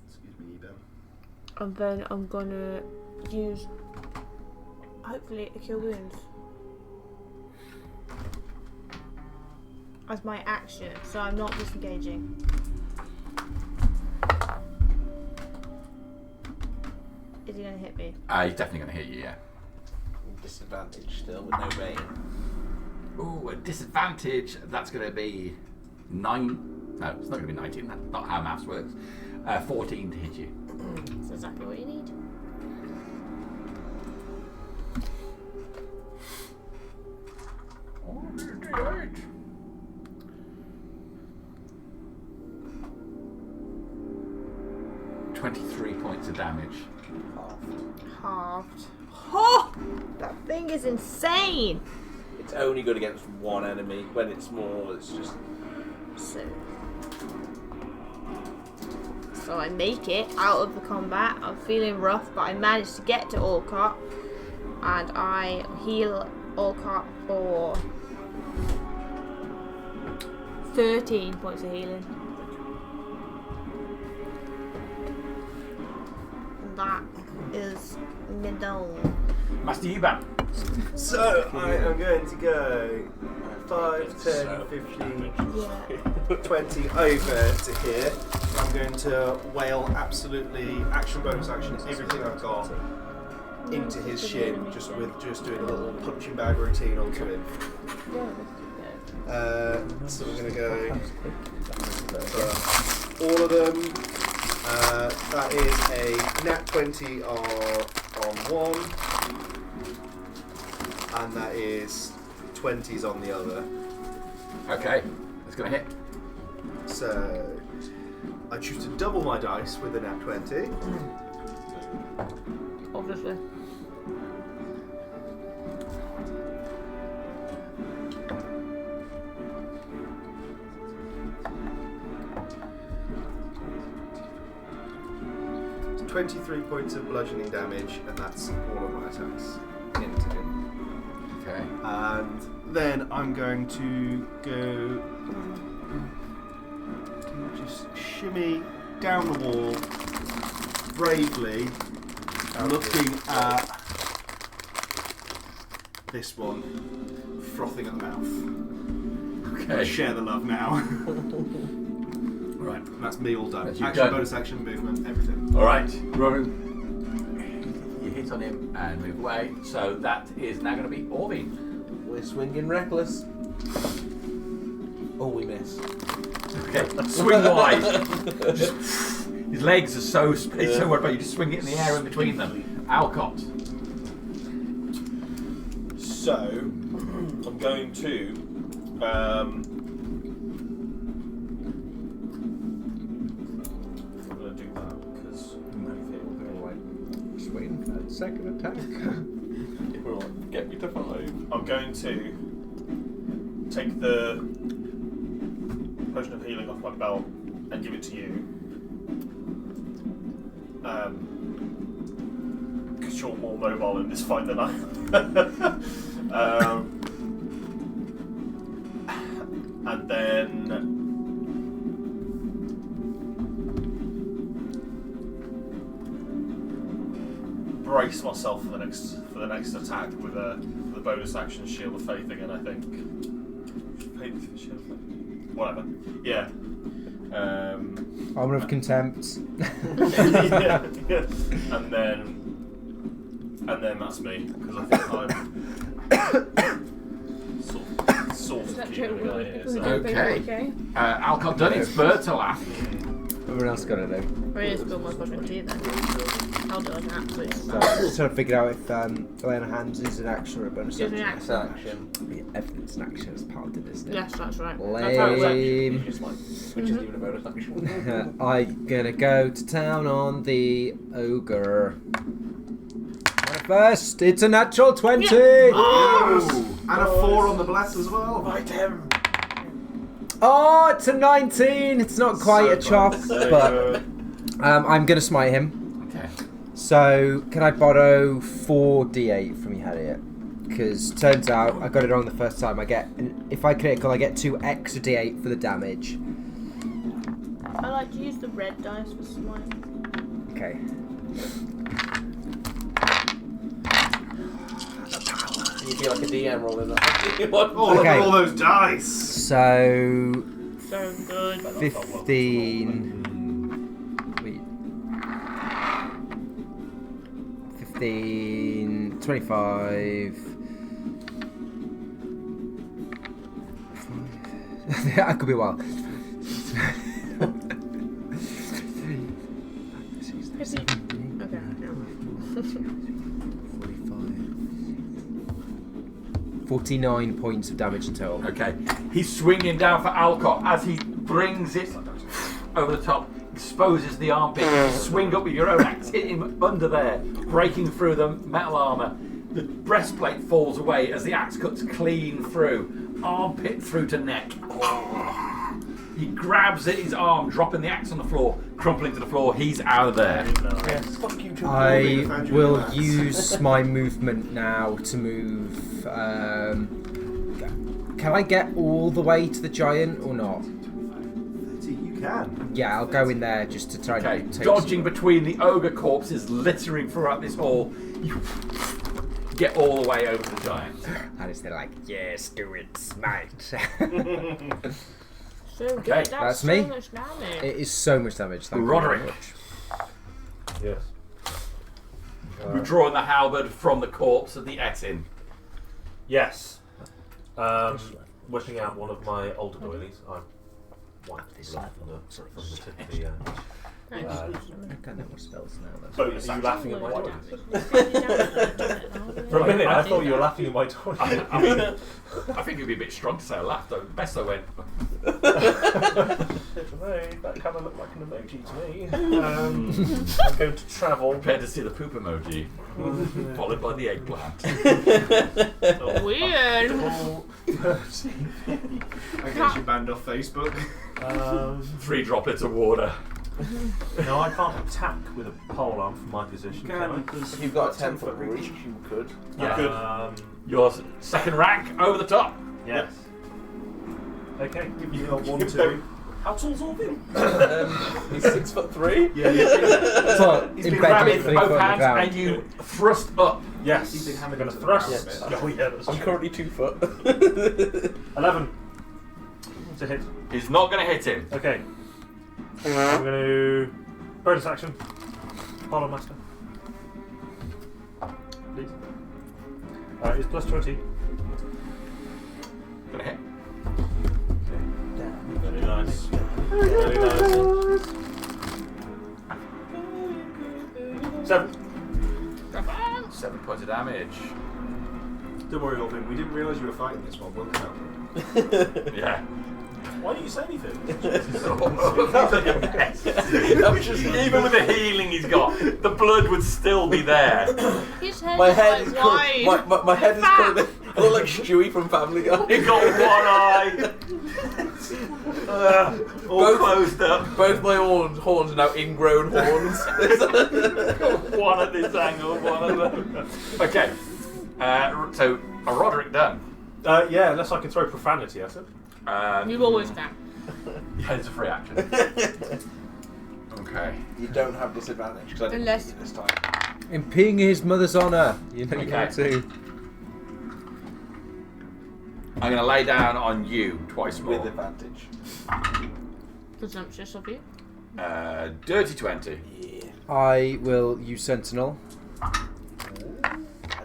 Excuse me, Ben. And then I'm gonna use, hopefully, a cure wounds as my action, so I'm not disengaging. Is he gonna hit me? He's definitely going to hit you, yeah. Disadvantage still with no bane. Ooh, a disadvantage. That's going to be 9. No, it's not going to be 19. That's not how maths works. 14 to hit you. That's exactly what you need. Oh, 23 points of damage. Halved. Oh! That thing is insane! It's only good against one enemy. When it's more, it's just. So I make it out of the combat. I'm feeling rough, but I managed to get to Alcott. And I heal Alcott for 13 points of healing. And that is middle. Master Yuban. So, I am going to go 5, 10, 15, Yeah. 20 over to here. I'm going to wail absolutely action, bonus action, everything I've got into his shin, just doing a little punching bag routine onto him. So we're going to go for all of them. That is a nat 20 on one, and that is 20s on the other. Okay, it's going to hit. So I choose to double my dice with a nat 20. Obviously. It's 23 points of bludgeoning damage, and that's all of my attacks into him. Okay. And then I'm going to go just shimmy down the wall bravely, looking at this one, frothing at the mouth. Okay. Let's share the love now. Right. And that's me all done. That's you Action, done. bonus action, movement, everything. All right, Rowan. You hit on him and move away. So that is now going to be Orvine. We're swinging reckless. Oh, we miss. Okay, swing wide. His legs are so split, so what about you just swing it in the air in between them? Alcott. So, I'm going to. I'm going to do that because anything will go right. Just waiting for that second attack. Right, get me to 5. I'm going to take the potion of healing off my belt and give it to you. Because you're more mobile in this fight than I am. And then brace myself for the next attack with a bonus action Shield of Faith again. I think. Shield of Faith? Whatever. Yeah. Armor of Contempt. yeah. And then that's me because I think I'm sort Is of that keeping true? an eye here. So. Okay. Alcott done its bird to laugh. Everyone else got it though. Where is Bill my fucking tea then? I'll do an absolute So just trying to figure out if laying on hands is an action or a bonus Gives me action. It's an action. Yeah, everything's an action as paladin, isn't it? Yes, that's right. Lame. It's just like, which isn't even a bonus action. I'm gonna go to town on the ogre. First, it's a natural 20! Oh! And a 4 on the blast as well. Right, him. Oh, it's a 19! It's not quite a chop, but I'm gonna smite him. Okay. So, can I borrow 4d8 from you, Harriet? Because turns out I got it wrong the first time. If I critical, I get 2 extra d8 for the damage. I like to use the red dice for smite. Okay. You feel like a DM rolling that. Oh, look Okay. at all those dice! So, So good. 15. Wait. 15. 25. That could be a while. 49 points of damage in total. Okay. He's swinging down for Alcott as he brings it over the top, exposes the armpit. You swing up with your own axe, hit him under there, breaking through the metal armour. The breastplate falls away as the axe cuts clean through, armpit through to neck. He grabs at his arm, dropping the axe on the floor, crumpling to the floor. He's out of there. Yes, fuck you, too. I will use my movement now to move. Can I get all the way to the giant or not? You can. Yeah, I'll go in there just to try Okay, and take dodging between the ogre corpses littering throughout this hall, you get all the way over to the giant. And it's they're like, yes, do it, smite. So good. Okay, That's that's me. so much damage. It is so much damage. Thank Roderick. you very much. Yes. Withdrawing the halberd from the corpse of the Etin. Yes. Whipping out one of my older doilies. I wiped this blood from the tip of the. I can't know what spells now. That's Bonus Are you action. laughing at my Loads doilies? of damage. For a minute, I thought you were laughing at my doilies. I think it'd be a bit strong to say I laughed, though. Best I went. That kind of looked like an emoji to me. I'm going to travel. Prepare to see the poop emoji, followed by the eggplant. Weird. I guess you banned off Facebook. 3 droplets of water. No, I can't attack with a polearm from my position, can I? If you've got a 10-foot reach, you could. Yeah. Good. Your second rank over the top. Yes. Okay. Give you a 1, 2. How tall's Orvin? He's 6'3". Yeah, So, He's in been bed Grab with it 3 with foot both on the hands ground. and you thrust up. Yes. He's been I'm hammered going to into thrust. the ground. Oh yeah, that's I'm true. currently 2 foot. 11. To hit. He's not going to hit him. Okay. I'm going to bonus action. Pardon, master. Please. It's plus 20. Going to hit. Very nice. Very nice. 7. 7 points of damage. Don't worry, Orvin. We didn't realise you were fighting this one. We'll come out. Yeah. Why didn't you say anything? Even with the healing he's got, the blood would still be there. His head My is head is like wide. my head is currently. I look like Stewie from Family Guy. He got one eye. All Both- closed up. Both my horns are now ingrown horns. One at this angle, one at the. Okay. So, a Roderick done. Yeah, unless I can throw profanity at him. You always can. Yeah, it's a free action. Okay. You don't have disadvantage because I didn't Unless- use it this time. Impinging his mother's honour. You know you Okay. got to. I'm going to lay down on you twice more. With advantage. Presumptuous of you. Dirty 20. Yeah. I will use Sentinel. I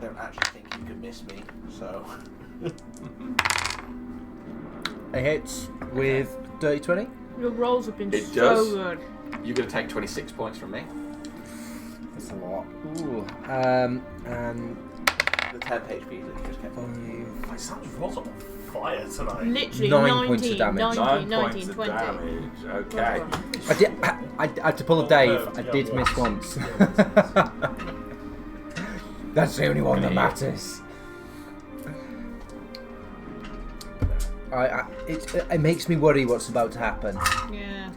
don't actually think you can miss me, so. A hit with dirty 20. Your rolls have been It so does. good. You're going to take 26 points from me. That's a lot. Ooh. And The 10 HP that you just kept on. My son's rolls on fire tonight. Literally 9 19, points of damage. 19, 9 19, points of 20. damage. Okay. I had to pull a Dave. I Yeah, did well. miss once. That's the only one that matters. It makes me worry what's about to happen. Yeah.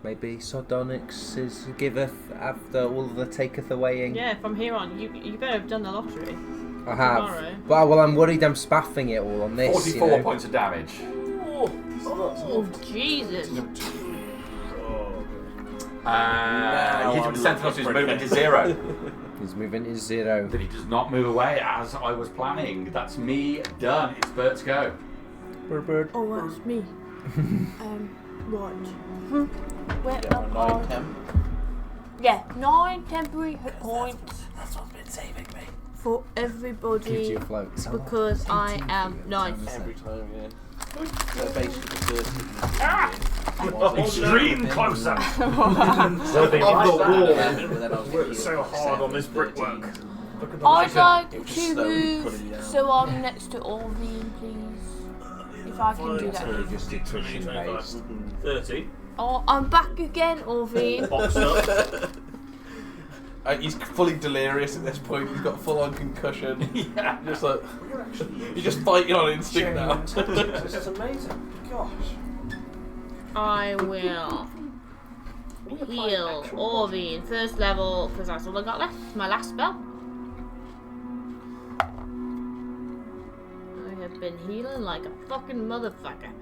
Maybe Sardonyx is giveth after all the taketh awaying. Yeah, from here on, you better have done the lottery. I have. Tomorrow. But well, I'm worried I'm spaffing it all on this. 44 you know. points of damage. Oh, Jesus. His sentinel's movement is 0. His movement is 0. But he does not move away as I was planning. That's me done. It's Bert's go. Bird. Oh, that's me. Right. Where Get am my I? 9 temp. Yeah, 9 temporary hit points That's what's been saving me. for Gives everybody you a float. because I am nice. Every time, yeah. So basically, the 13. Extreme close-up. Of the wall. Worked so hard on this brickwork. I'd like It was to just slowly pulling you move down. so I'm next to Orvine, please. If I can do that. Just attrition based. 30. Oh, I'm back again, Orvine. Boxed up. He's fully delirious at this point. He's got full-on concussion. Yeah. Just like you're just fighting on instinct now. This is amazing. Gosh. I will heal Orvine first level because that's all I got left. My last spell. I have been healing like a fucking motherfucker.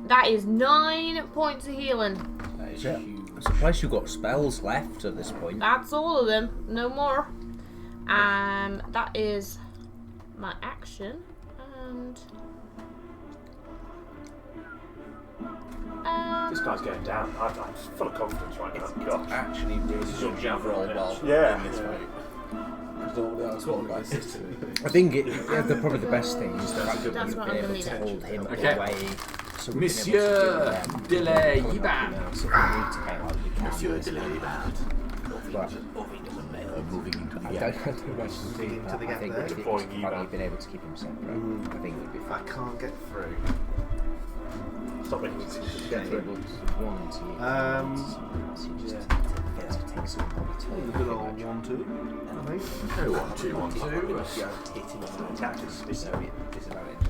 That is 9 points of healing. That is Yeah. huge. I'm surprised you've got spells left at this point. That's all of them, no more. That is my action, and This guy's going down. I'm full of confidence right now. Gosh. Actually, really This is your good jab roll roll, well yeah. in this fight. Because all the others got like I think probably the best thing is the fact that That's you've what been I'm able gonna to leave hold him Okay. away. So we've been able to Monsieur do, de la pulling up Yiban. now, so if we need to get out, you can. Monsieur de la Yiban. But Moving into I don't imagine Moving into the I gap think there. if Deploying you've Yiban. been able to keep him separate, I think it would be I fine. can't get through. Stop making excuses. Get able to one to you. So you just take some probably two. Good old 1-2. I think. Go on, 2, 1, 2. hitting the attack is disadvantages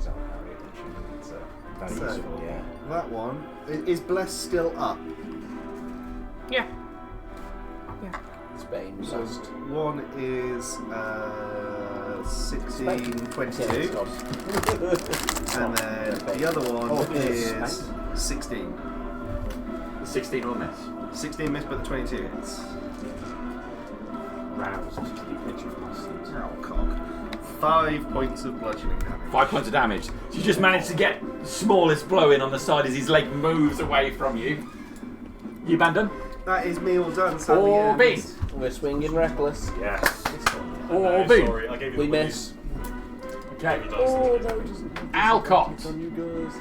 on parry attention. So Very So, useful, yeah. that one. Is Bless still up? yeah. it's Bane So lost. one is 16, 22. And then the other one is 16. The 16 will miss. 16 missed, but the 22 hits. Roused to the edge of my seat. Oh, cock. 5 points of bludgeoning damage. 5 points of damage. So you just managed to get the smallest blow in on the side as his leg moves away from you. You abandon? That is me all done. Sally Or ends. B. We're swinging reckless. Yes. Or B. Sorry, I gave you We the miss. Okay. Oh, that was Alcott. on you guys.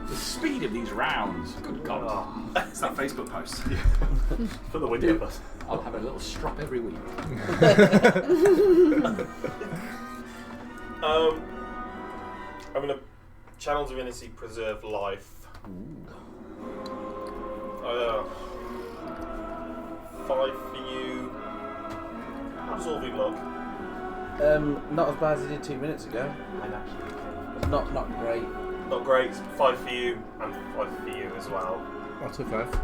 The speed of these rounds. Good God. It's that Facebook post. Put the window up. I'll have a little strop every week. I'm gonna channel divinity, preserve life. 5 for you. How does Orvine look? Not as bad as he did 2 minutes ago. Not great. Not great. 5 for you, and 5 for you as well. What's a 5?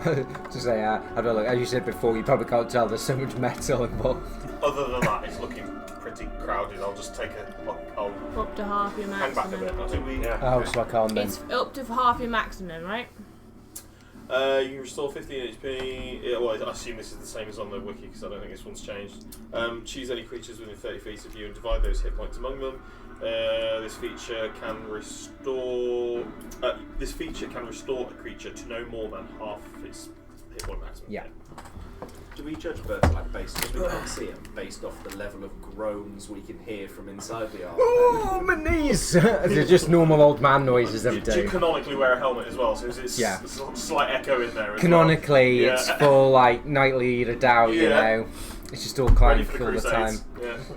Um, To say, have a look. As you said before, you probably can't tell. There's so much metal involved. other than that, it's looking pretty crowded, I'll just take I'll Up to half your hang back a maximum. bit. Do we? Yeah. Oh, so I can't then. It's up to half your maximum, right? You can restore 15 HP. Yeah, well, I assume this is the same as on the wiki because I don't think this one's changed. Choose any creatures within 30 feet of you and divide those hit points among them. This feature can restore. This feature can restore a creature to no more than half its hit point maximum. Yeah. Do we judge birds like based, because we can't see them, based off the level of groans we can hear from inside the arm? Oh, my knees! They're just normal old man noises every Do you day. canonically wear a helmet as well? So it's Yeah. a slight echo in there. As Canonically, well. it's full like nightly redoubt, you Yeah. know. It's just all Ready clank for the all the time. Crusades.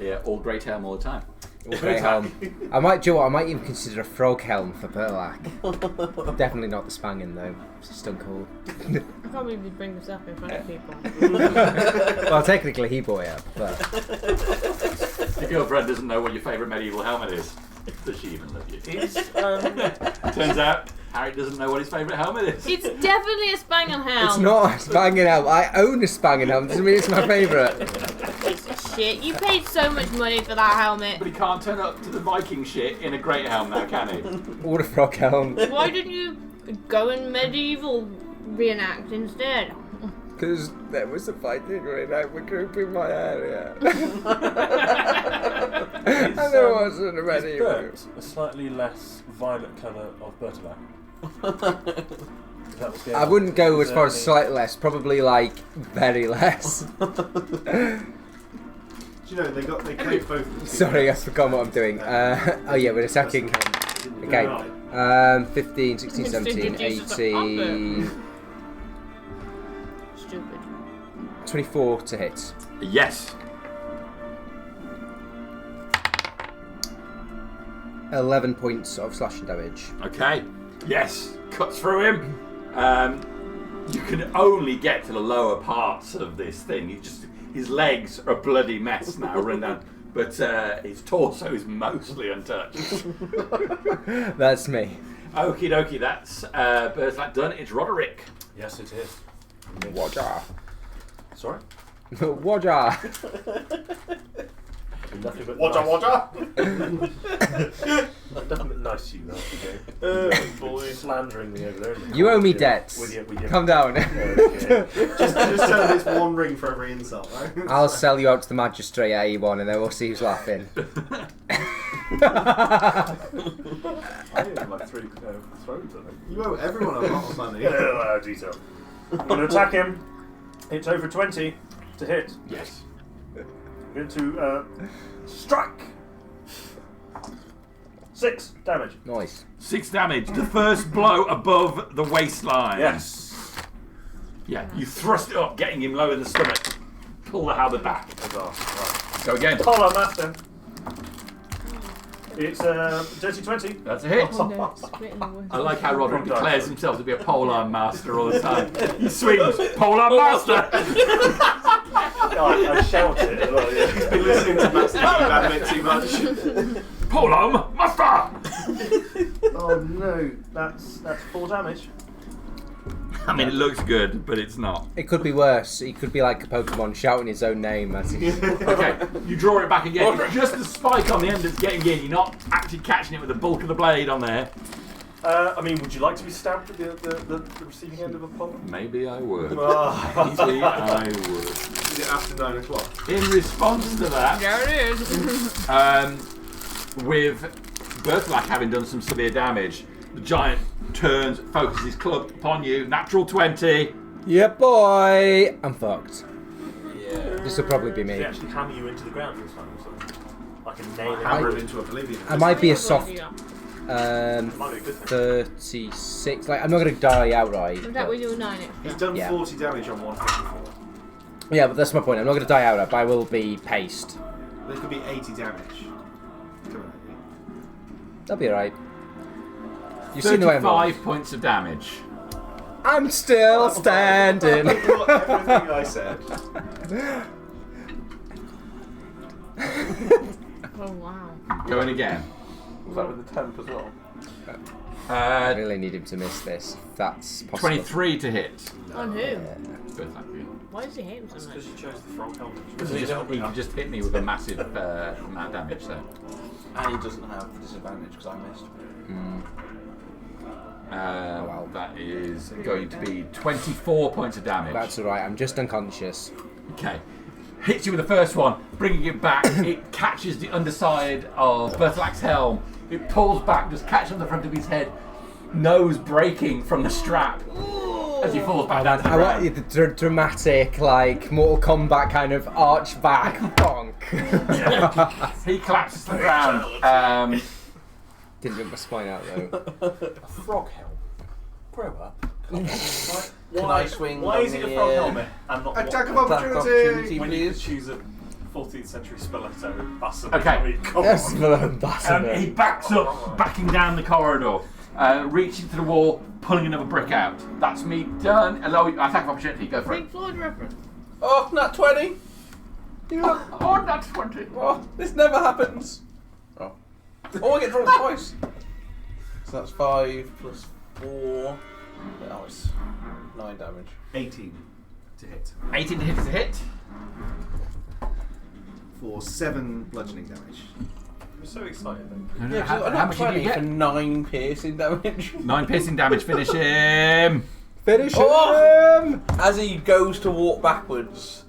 Yeah. Yeah, all great helm all the time. All grey helm. I might, do you know what, I might even consider a frog helm for Perlac. Definitely not the Spangin though. It's just uncool. I can't believe you bring this up in front of people. Well, technically he bought it up, but Your girlfriend doesn't know what your favourite medieval helmet is. Does she even love you? Turns out Harry doesn't know what his favourite helmet is. It's definitely a Spangin helm. it's not a Spangin helm. I own a Spangin helm, doesn't mean it's my favourite. Piece of shit. You paid so much money for that helmet. But he can't turn up to the Viking shit in a great helm now, can he? Or a frog helm. Why didn't you go and medieval reenact instead? Because there was a fighting reenactment group in my area. And there wasn't a Is medieval. Bert a slightly less violent colour of Bertolac? I wouldn't go as far as slightly less, probably like very less. Do you know they came both? Sorry, I forgot what I'm doing. Oh yeah, we're attacking. Okay. 15, 16, 17, 18, Stupid. 24 to hit. Yes. 11 points of slashing damage. Okay. Yes. Cuts through him. You can only get to the lower parts of this thing. His legs are a bloody mess now, run down. But his torso is mostly untouched. That's me. Okie dokie, that's Bertlac done. It's Roderick. Yes, it is. Wodger. Sorry? Wodger. Nothing but Wodger, Nothing but nice to you, though. wodger. Boy. Slandering me over there. You owe me debts. With your Calm down. Okay. Just tell this one ring for every insult, right? I'll sell you out to the magistrate at A1 and then we'll see who's laughing. I had like 3 thrones, I think. You owe everyone a lot of money. Detail. I'm going to attack him. It's over 20 to hit. Yes. I'm going to strike. 6 damage. Nice. 6 damage. The first blow above the waistline. Yes. Yeah, you thrust it up, getting him low in the stomach. Pull the halberd back. Right. Go again. Hold on, master. It's dirty 20. That's a hit. Oh, no, it's written the worst. I like how Roderick Wrong die. declares himself to be a polearm master all the time. He swings, polearm master! I shout it. He's been listening to Master Badminton too much. Polearm master! Oh no, that's 4 damage. I mean, it looks good, but it's not. It could be worse. He could be like a Pokemon shouting his own name as he... Okay, you draw it back again. It's just the spike on the end that's getting in. You're not actually catching it with the bulk of the blade on there. I mean, would you like to be stabbed at the receiving end of a pole? Maybe I would. Ah. Maybe I would. Is it after 9 o'clock? In response to that, There it is. with Bertlac having done some severe damage, the giant turns, focuses his club upon you. Natural 20. Yeah, boy! I'm fucked. Yeah. This will probably be They me. actually hammer you into the ground this time, so I can nail it. Hammer him into oblivion. I might be a soft It might be a good thing. 36. Like, I'm not going to die outright. Was that but- with your 9 extra? He's done Yeah. 40 damage on one hit before. Yeah, but that's my point. I'm not going to die outright, but I will be paced. There could be 80 damage. Coming at you. That'll be alright. You've seen the way I'm rolling. 35 points of damage. I'm still standing. Everything I said. Oh wow. Going again. Was that with the temp as well? I really need him to miss this. If that's possible. 23 to hit. On who? Berthac. Why does he hate him so much? Because you chose the frog helmet. Because he can just hit me with a massive amount of damage. So. And he doesn't have disadvantage because I missed. Well, that is going to be 24 points of damage. That's alright, I'm just unconscious. Okay. Hits you with the first one, bringing it back. It catches the underside of Berthalak's helm. It pulls back, just catches on the front of his head, nose breaking from the strap as he falls back down to the I want ground. the dramatic, like, Mortal Kombat kind of arch back bonk. He collapses to the ground. Didn't rip my spine out though. A frog helm. Grow up. Can I swing? Why is it a frog helmet and not Attack of Attack opportunity! when you could please? choose a 14th century stiletto with Bassam? Okay. I mean, come Yes, on. Ambassador. He backs up, backing down the corridor, reaching to the wall, pulling another brick out. That's me done. Allow attack of opportunity. Go for it. Pink Floyd reference. Oh, nat 20. Oh, that's 20. Oh, this never happens. Oh, I get drawn twice. So that's 5 plus 4. That was 9 damage. 18 to hit. 18 to hit is a hit. For 7 bludgeoning damage. I'm so excited then. Yeah, how, because how I'm much did you 20 for get? 9 piercing damage. 9 piercing damage. Finish him. Finish Oh! him! As he goes to walk backwards,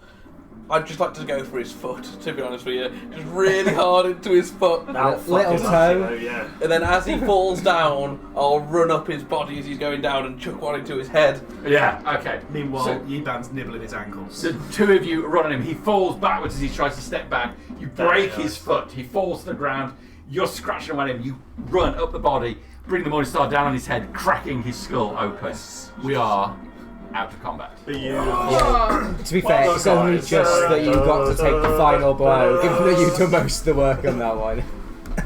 I'd just like to go for his foot, to be honest with you. Just really hard into his foot. Little toe. Yeah. And then as he falls down, I'll run up his body as he's going down and chuck one into his head. Yeah. Okay. Meanwhile, So- Yiban's nibbling his ankles. The two of you run on him. He falls backwards as he tries to step back. You break his foot. He falls to the ground. You're scratching away at him. You run up the body, bring the Morning Star down on his head, cracking his skull open. We are out of combat. To be fair, it's only just that you got to take the final blow, given that you've done most of the work on that one.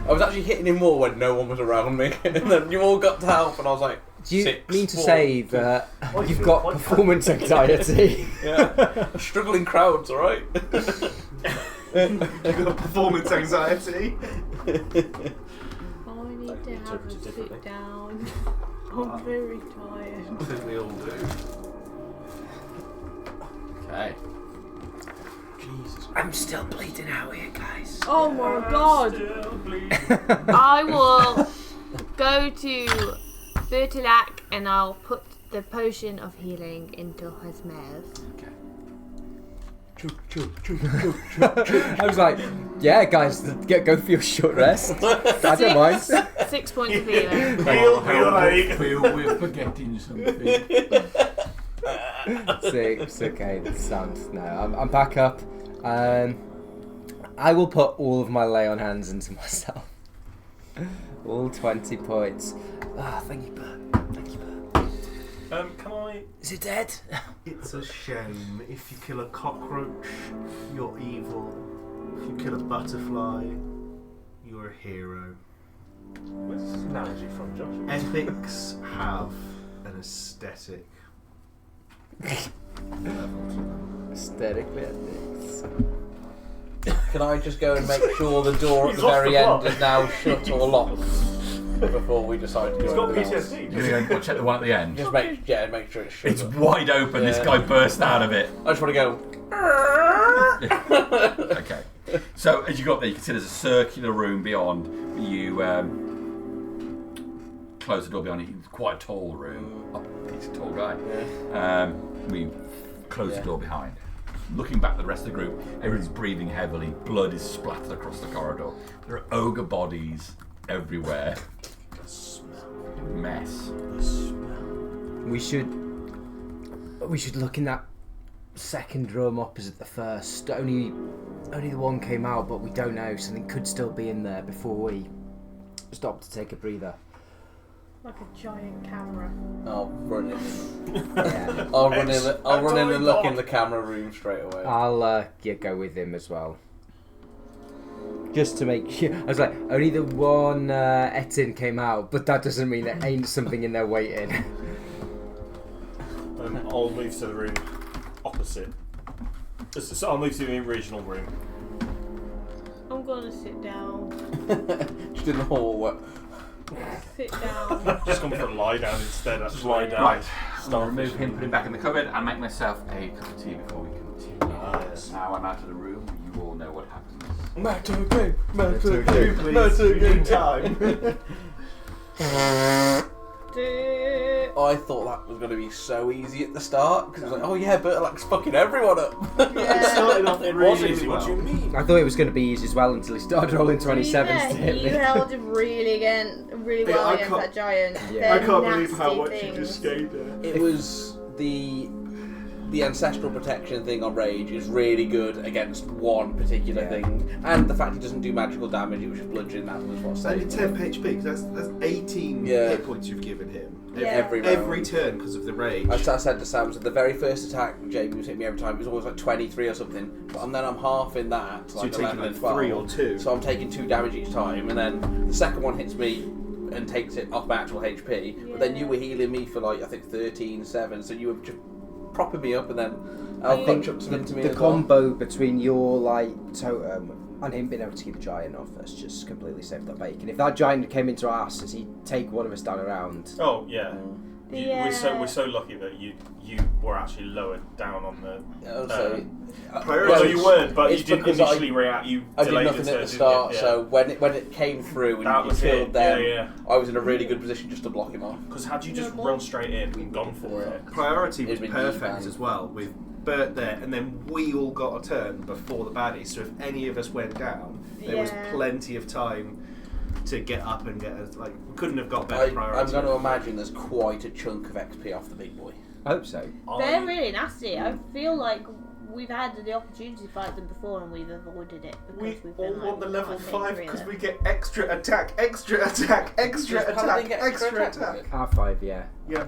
I was actually hitting him more when no one was around me. And then you all got to help, and I was like, Do you 6, mean to 4. say that you've got performance anxiety? Yeah. Struggling crowds, alright? You've got performance anxiety. I need to have a sit down. I'm very tired. I think we all do. Okay. Jesus. I'm still bleeding out here, guys. Oh my god. I will go to Bertilac and I'll put the potion of healing into his mouth. I was like, yeah, guys, go for your short rest. I don't mind. 6 points of healing. We're forgetting something. 6, okay, that sounds. No, I'm back up. I will put all of my lay on hands into myself. All 20 points. Ah, thank you, Bert. Thank you, Bert. Can I? Is it dead? It's a shame. If you kill a cockroach, you're evil. If you kill a butterfly, you're a hero. Where's this analogy from, Josh? Ethics have an aesthetic level to them. Aesthetically ethics. Can I just go and make sure the door at He's the off very the end block. is now shut or locked before we decide to do He's got anything else? PTSD. You're going to check the one at the end. Just make sure it's shut. It's wide open. This Yeah. guy burst out of it. I just want to go. Okay. So as you got there, you can see there's a circular room beyond. You close the door behind it. It's quite a tall room. Oh, he's a tall guy. We close the door behind. Looking back at the rest of the group, everybody's breathing heavily. Blood is splattered across the corridor. There are ogre bodies everywhere. Mess. We should look in that second room opposite the first. Only the one came out, but we don't know. Something could still be in there before we stop to take a breather. Like a giant camera. I'll run in. Yeah. I'll run in and look in the camera room straight away. I'll go with him as well. Just to make sure. I was like, only the one Etin came out, but that doesn't mean there ain't something in there waiting. I'll move to the room opposite. So I'll move to the original room. I'm gonna sit down. Just in the hall. Sit down. Just come for a lie down instead. Just Actually. lie down. Right, I'll Starfish. remove him, put him back in the cupboard, and make myself a cup of tea before we continue. Yes. Now I'm out of the room. You all know what happens. Matter game. Please, time. I thought that was going to be so easy at the start because it was like, oh yeah, Bertilak's fucking everyone up. It started off It really was easy. well. What do you mean? I thought it was going to be easy as well until he started rolling 27s to hit He me. held him really well I against can't- that giant. Yeah. They're I can't believe how nasty much things. you just stayed there. It was the ancestral protection thing on Rage is really good against one particular Yeah. thing, and the fact he doesn't do magical damage, it was just bludgeoning. That was what And saved in him. 10 HP, because that's 18 Yeah. hit points you've given him. Yeah. Every round. Every turn because of the rage. I said to Sam, so the very first attack Jamie was hitting me every time, it was always like 23 or something, and then I'm half in that, So like you're 11 taking and like 12. 3 or 2. So I'm taking 2 damage each time, and then the second one hits me and takes it off my actual HP, but then you were healing me for like, I think 13-7, so you were just propping me up, and then Alcott chucked some into me The as well. combo between your like totem and him being able to keep the giant off us just completely saved that bacon. If that giant came into our asses, he'd take one of us down around. Oh yeah. Yeah. We're so lucky that you were actually lowered down on the. Also, Priority- Well, you weren't, but you it's didn't because initially react. You I did delayed nothing the turn, at the didn't you? start, Yeah. so when it came through That and you was killed it. them, Yeah. I was in a really good position just to block him off. Because had you just run straight in and gone for it, Priority was It'd been perfect easy. as well, with Bert there, and then we all got a turn before the baddies, so if any of us went down, there was Yeah. plenty of time to get up and get us, like, we couldn't have got I'm better priority. going to imagine there's quite a chunk of XP off the big boy. I hope so. They're really nasty. I feel like we've had the opportunity to fight them before and we've avoided it because We we've all been want the like, level "Can't take 5 three of because them." we get extra attack, extra attack, extra Does Paladin attack, get extra extra attack. attack? R5, yeah. Yeah.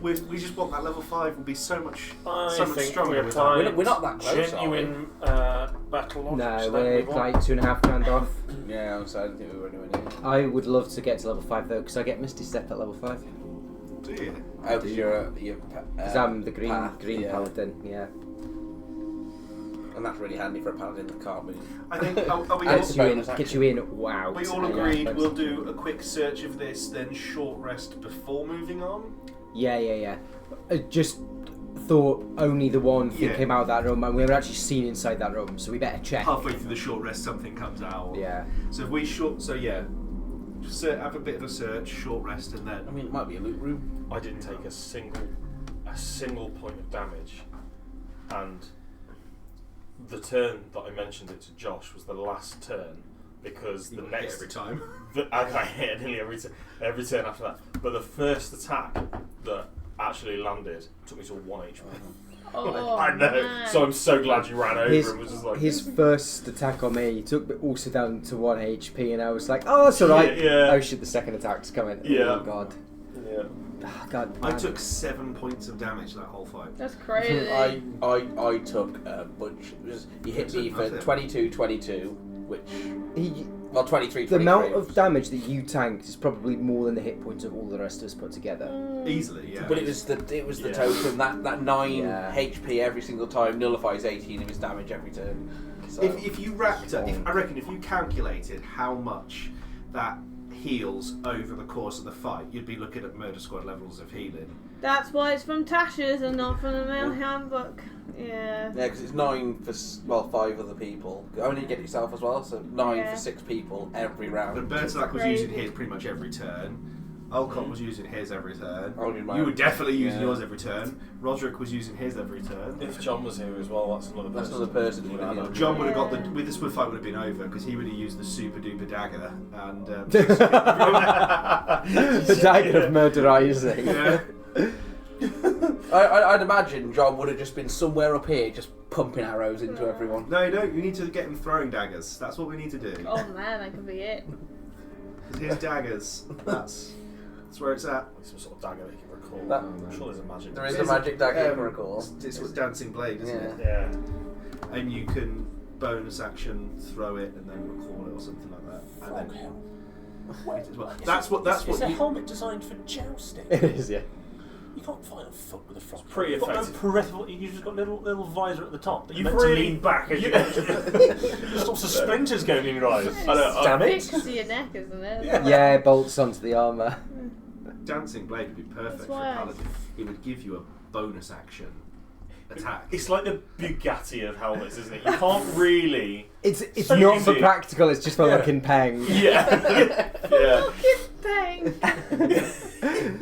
We just want that level 5 will be so much I so much think stronger we're with playing that. We're not that close, genuine battle logic. No, so we're move on. like 2.5 grand off. Yeah, so I don't think we were anywhere near. I would love to get to level 5 though, because I get Misty Step at level 5. Do you? Oh, because you're Because I'm the green yeah. paladin, yeah. And that's really handy for a paladin that can't move. I think, are we all, Gets you in, gets you in, wow. we all agreed we'll do a quick search of this, then short rest before moving on? Yeah. I just thought only the one thing Yeah. came out of that room, and we were actually seen inside that room, so we better check. Halfway through the short rest, something comes out. Yeah. So if we just have a bit of a search, short rest, and I then mean, it might be a loot room. I didn't take a single point of damage, and the turn that I mentioned it to Josh was the last turn because the next every time. I got hit nearly every turn after that. But the first attack that actually landed took me to 1 HP. Oh, I know. man. So I'm so glad you ran over and was just like His first attack on me took me also down to 1 HP, and I was like, oh, that's alright. Yeah. Oh shit, the second attack's coming. Yeah. Oh god. yeah. Oh, god. I man. took 7 points of damage that whole fight. That's crazy. I took a bunch. You hit me for 22, which He, 23. the 23. amount of damage that you tanked is probably more than the hit points of all the rest of us put together. Easily, yeah. But it was the Yeah. totem that 9 Yeah. HP every single time nullifies 18 of his damage every turn. So If you racked up, I reckon if you calculated how much that heals over the course of the fight, you'd be looking at Murder Squad levels of healing. That's why it's from Tasha's and not from the mail handbook. Yeah. yeah, because it's 9 for 5 other people. Only get it yourself as well, so 9 Yeah. for 6 people every But round. Bertilak was Crazy. using his pretty much every turn. Alcott was using his every turn. I did mine. You were definitely using Yeah. yours every turn. Roderick was using his every turn. If John was here as well, that's another person. That's another person who would have healed. John would have got Yeah. with this fight would have been over because he would have used the super duper dagger and The dagger of murderizing. yeah. I'd imagine John would have just been somewhere up here, just pumping arrows into everyone. No, you don't. You need to get him throwing daggers. That's what we need to do. Oh man, that could be it. 'Cause his daggers. That's where it's at. Some sort of dagger that you can recall. That- I'm sure there's a magic. There is a There's magic dagger you can um, recall. It's what Dancing Blade, isn't it? Yeah. And you can bonus action throw it and then recall it or something like that. And then hit as well. That's what It's a you. helmet designed for jousting. It is, yeah. You can't fight on foot with a frog. pretty You've got no effective. peripheral. You just got little visor at the top that You've you're meant to lean back as you go. There's lots of splinters going in your eyes. Damn it! Fixed to your neck, isn't it? Yeah, bolts onto the armour. Dancing Blade would be perfect That's for a why I- paladin. It would give you a bonus action attack. It's like the Bugatti of helmets, isn't it? You can't really. It's So not easy. for practical, it's just for Yeah. looking peng. Yeah. Yeah. Bang.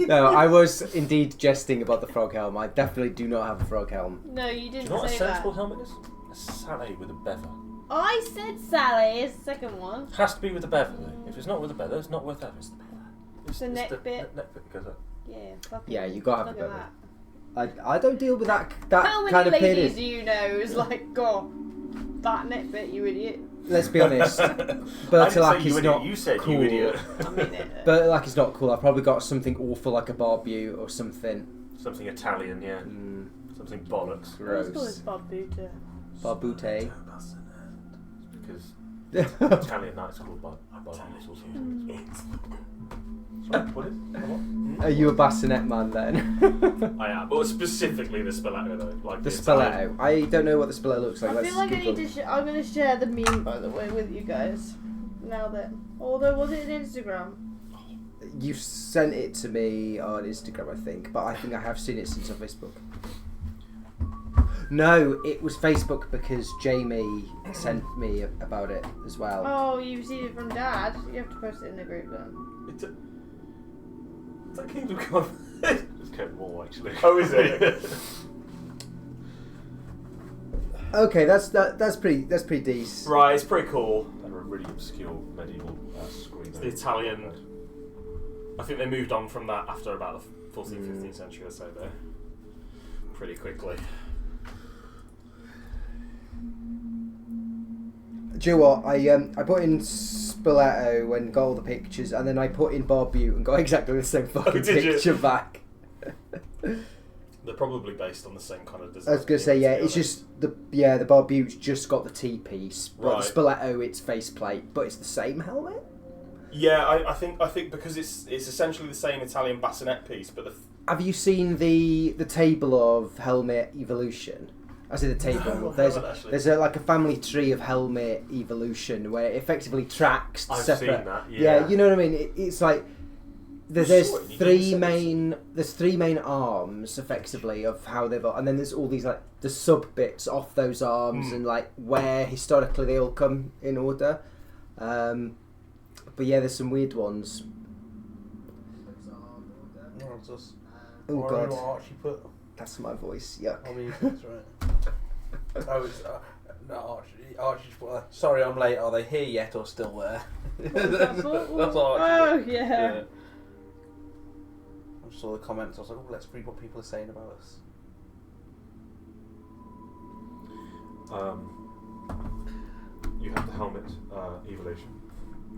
No, I was indeed jesting about the frog helm. I definitely do not have a frog helm. No, you Do didn't you know what a say that. sensible helmet is? A Sally with a bever. I said Sally is the second one. Has to be with a bever. Though. If it's not with a bever, it's not worth having. It's The neck bit. Neck bit goes up. Yeah, fucking. Yeah, you gotta have look a at better. that. I don't deal with that How kind many of ladies penis. do you know who's like, God, that neck bit, you idiot? Let's be honest. I didn't Bertilac say you is idiot, not you said cool. you idiot. I mean it. Bertilac is not cool. I've probably got something awful like a barbute or something. Something Italian, yeah. Something bollocks. Let's call Gross. this Bob Booter. Barbute. Because Italian nights called bollocks or something. Sorry, what is? What? Are you a bassinet man then? I am, but specifically the stiletto though. Like The Italian- stiletto. I don't know what the stiletto looks like. I Let's feel like I Google. need to. I'm going to share the meme, by the way, with you guys. Now that. Although, was it an Instagram? You sent it to me on Instagram, I think, but I think I have seen it since on Facebook. No, it was Facebook because Jamie sent me about it as well. Oh, you've seen it from Dad. You have to post it in the group then. It's a- Is that Kingdom Come? It's Kevin Wall, actually. Oh, is it? Okay, that's pretty decent. Right, it's pretty cool. They're a really obscure medieval screen. It's the Italian. I think they moved on from that after about the 14th, 15th century or so there. Pretty quickly. Do you know what? I put in Spoleto and got all the pictures, and then I put in Barbute and got exactly the same fucking did you? picture back. They're probably based on the same kind of design. I was gonna say, yeah, it's just the Barbute's just got the T piece, but Right. the Spoleto it's faceplate, but it's the same helmet. Yeah, I think because it's essentially the same Italian bassinet piece, but the Have you seen the table of helmet evolution? I say the table. No, I there's haven't actually. there's like a family tree of helmet evolution where it effectively tracks I've separate. seen that, Yeah, you know what I mean. It's like there's saw it, you three didn't say main there's three main arms effectively of how they've, and then there's all these like the sub bits off those arms and like where historically they all come in order. But yeah, there's some weird ones. Oh god, Archie put. that's my voice. Yuck. I mean, that's right. I was no Archie. Sorry, I'm late. Are they here yet or still there? That's Archie. Oh, yeah. I saw the comments. I was like, oh, let's read what people are saying about us. You have the helmet evolution,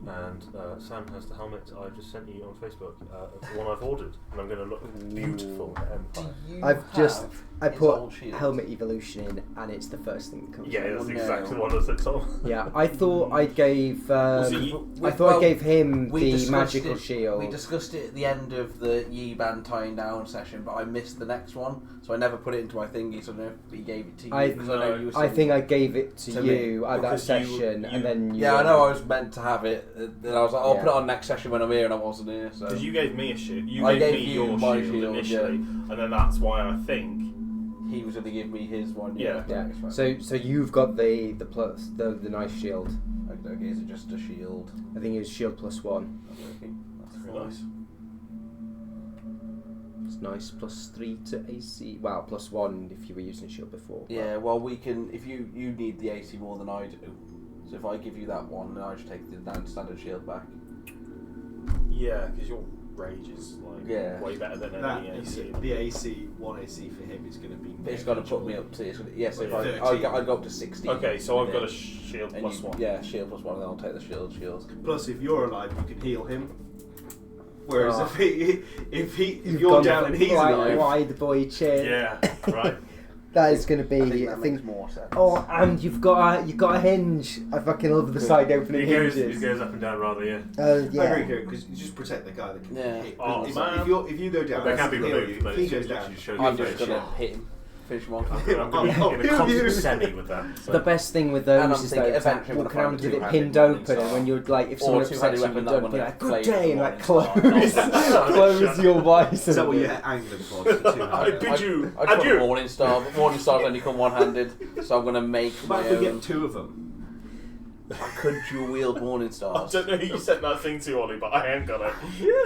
and Sam has the helmet I just sent you on Facebook, the one I've ordered, and I'm going to look beautiful at Empire. I his put old shield? helmet evolution in, and it's the first thing that comes. Yeah, up. that's no. exactly what I said, Tom. Yeah, I thought I gave. We- I thought well, I gave him we the discussed magical it- shield. We discussed it at the end of the Yi-Ban tying down session, but I missed the next one, so I never put it into my thingy, so I don't know if he gave it to you. I- because I know you were I saying- think I gave it to To me, you at that because you- session, and then you. Yeah, I know I was meant to have it. Then I was like, I'll Yeah. put it on next session when I'm here, and I wasn't here. So Because you gave me a shield. You I gave gave me you your my shield shield, initially, and then that's why I think. he was going to give me his one. Yeah. Yeah. That's right. So you've got the plus the nice shield. Okay, is it just a shield? I think it was shield +1. Okay, that's Very fine. nice. It's nice. +3 to AC. Well, +1 if you were using shield before. but- Yeah, well, we can. If you need the AC more than I do, so if I give you that one, then I just take the standard shield back. Yeah, because your rage is like Yeah. way better than That, any AC. the AC, one AC for him is going to be. It's got to put me up to. It's gonna, yes, if I 13. go up to 60. Okay, so I've got a and shield then plus you- one. Yeah, shield +1, and then I'll take the shield. Plus, if you're alive, you can heal him. Whereas Oh. if You've you're gone down for and he's quite alive, wide boy chin. Yeah, right. That is going to be. I think that makes more sense. Oh, and you've got a hinge. I fucking love the side opening hinges. It goes up and down rather, yeah. Yeah. I agree, because you just protect the guy that can hit. Oh, if, man. if you go down, They can be he'll removed, you. but If he it goes literally down, shows I'm you just finish. gonna hit him. Finish him off. I'm going to be in a constant semi with that. So. The best thing with And I'm those is thinking though, eventually I'm walk gonna around find with a it pinned two-handed open, and Morningstar. when you're like, if Or someone a upsets two-handed you, weapon you that don't one be that like, good flames day, the and like Morningstar. close your visor. is that what you're angling for? The two I bid you I tried adieu. Morningstar, but Morningstars only come one-handed, so I'm gonna make But my if we own. get two of them, I could dual wield I Morningstars. don't know who you sent that thing to, Ollie, but I ain't got it.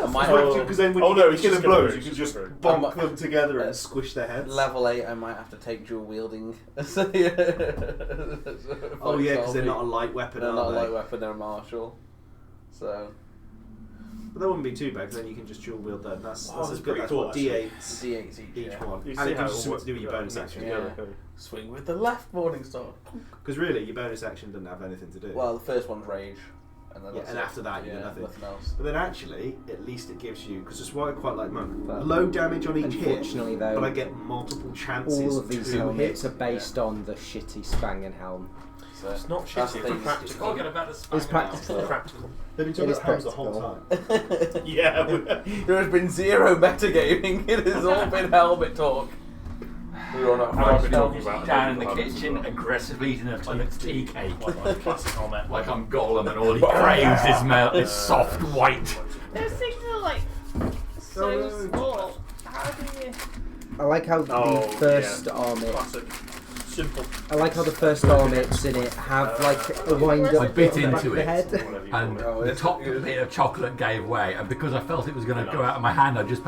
I might because then when Oh, you no, get it's killing just gonna blows, go, you can it's just just bonk them together and squish their heads. level 8, I might have to take dual wielding. Oh yeah, because they're not a light weapon, They're are not a they? light weapon, they're a martial. So, But that wouldn't be too bad, because then you can just dual wield them. That's that's good. pretty That's cool, what actually. D8s D8s each yeah. one. You And see it how gives you it something works to do with your bonus mixed action. Yeah. Swing with the left Morningstar. Because really, your bonus action doesn't have anything to do. Well, the first one's rage. And, then Yeah, that's and it. after that, you yeah, do nothing. else. But then actually, at least it gives you, because it's why I quite like Monk, But low damage on each hit, Unfortunately, though, but I get multiple chances all of these to helmets hit. are based on the shitty Spangen helm. So, It's not that's shitty, the it's thing. practical. Can't get about the It's practical. Practical. They've been It talking is about helms the whole practical. time. Yeah. There has been zero metagaming. It has all been helmet talk. We were on I've our been talking about down in the helmets. kitchen, aggressively eating a like tea cake. Like classic helmet. Like I'm Gollum and all he craves is is soft white. Those things are like so small. How do you? I like how Oh, the first yeah. armlet. Classic. Simple. I like how the first armlets in it have like a wind up I bit on the back into of the it. head. Whatever you And call it. the top bit of chocolate gave way, and because I felt it was going to go out of my hand, I just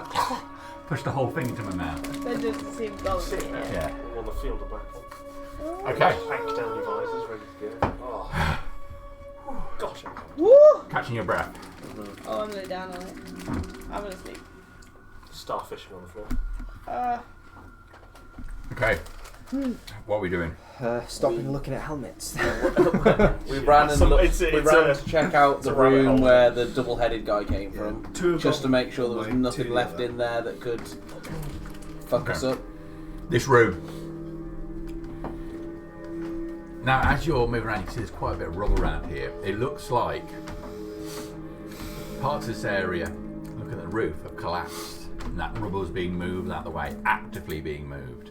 pushed the whole thing into my mouth. That doesn't seem golden. Yeah. On the field of battle. Okay. Pack down your visors, ready to go. Oh. Gosh, Woo! Catching your breath. Oh, I'm gonna down on it. I'm gonna sleep. starfishing on the floor. Okay. What are we doing? Stopping looking at helmets. We ran and looked, It's a- we it's ran a- to check out it's the a rabbit room hole. where the double-headed guy came from, Two of just to them, make sure there was like, nothing two left other. in there that could fuck us Okay. up. This room. Now, as you're moving around, you can see there's quite a bit of rubble around here. It looks like parts of this area, look at the roof, have collapsed. And that rubble's being moved out of the way, actively being moved.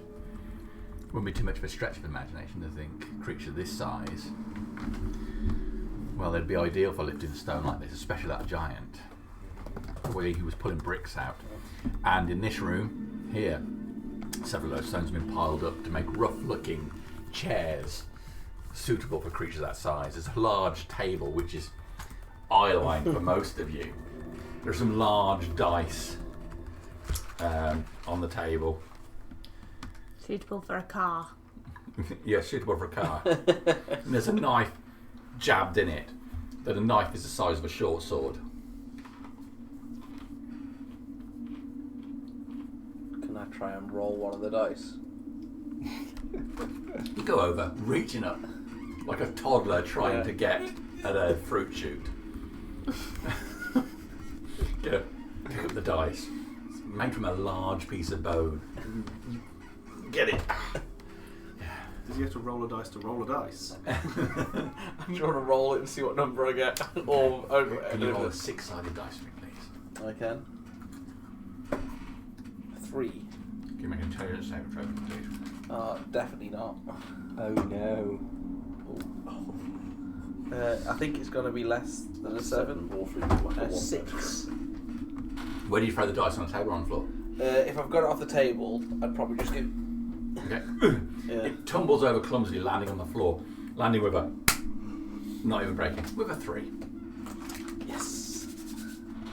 Wouldn't be too much of a stretch of imagination to think creature this size, well, they'd be ideal for lifting stone like this, especially that giant. The way he was pulling bricks out. And in this room, here, several of those stones have been piled up to make rough-looking chairs suitable for creatures that size. There's a large table which is eye-lined for most of you. There's some large dice on the table. Suitable for a car. Yeah, suitable for a car. And there's a knife jabbed in it. That a knife is the size of a short sword. Can I try and roll one of the dice? You go over, reaching up like a toddler trying Yeah. to get at a fruit shoot. Yeah, pick up the dice. It's made from a large piece of bone. You get it. Does he have to roll a dice to roll a dice? I'm trying to roll it and see what number I get. Or Can you roll a six-sided dice for me, please? I can. 3. Can you make an intelligence saving throw, please? Definitely not. Oh no. I think it's going to be less than a 7. 6. Where do you throw the dice on the table or on the floor? If I've got it off the table, I'd probably just give. Okay. Yeah. It tumbles over clumsily, landing on the floor. Landing with a... not even breaking. With a 3. Yes.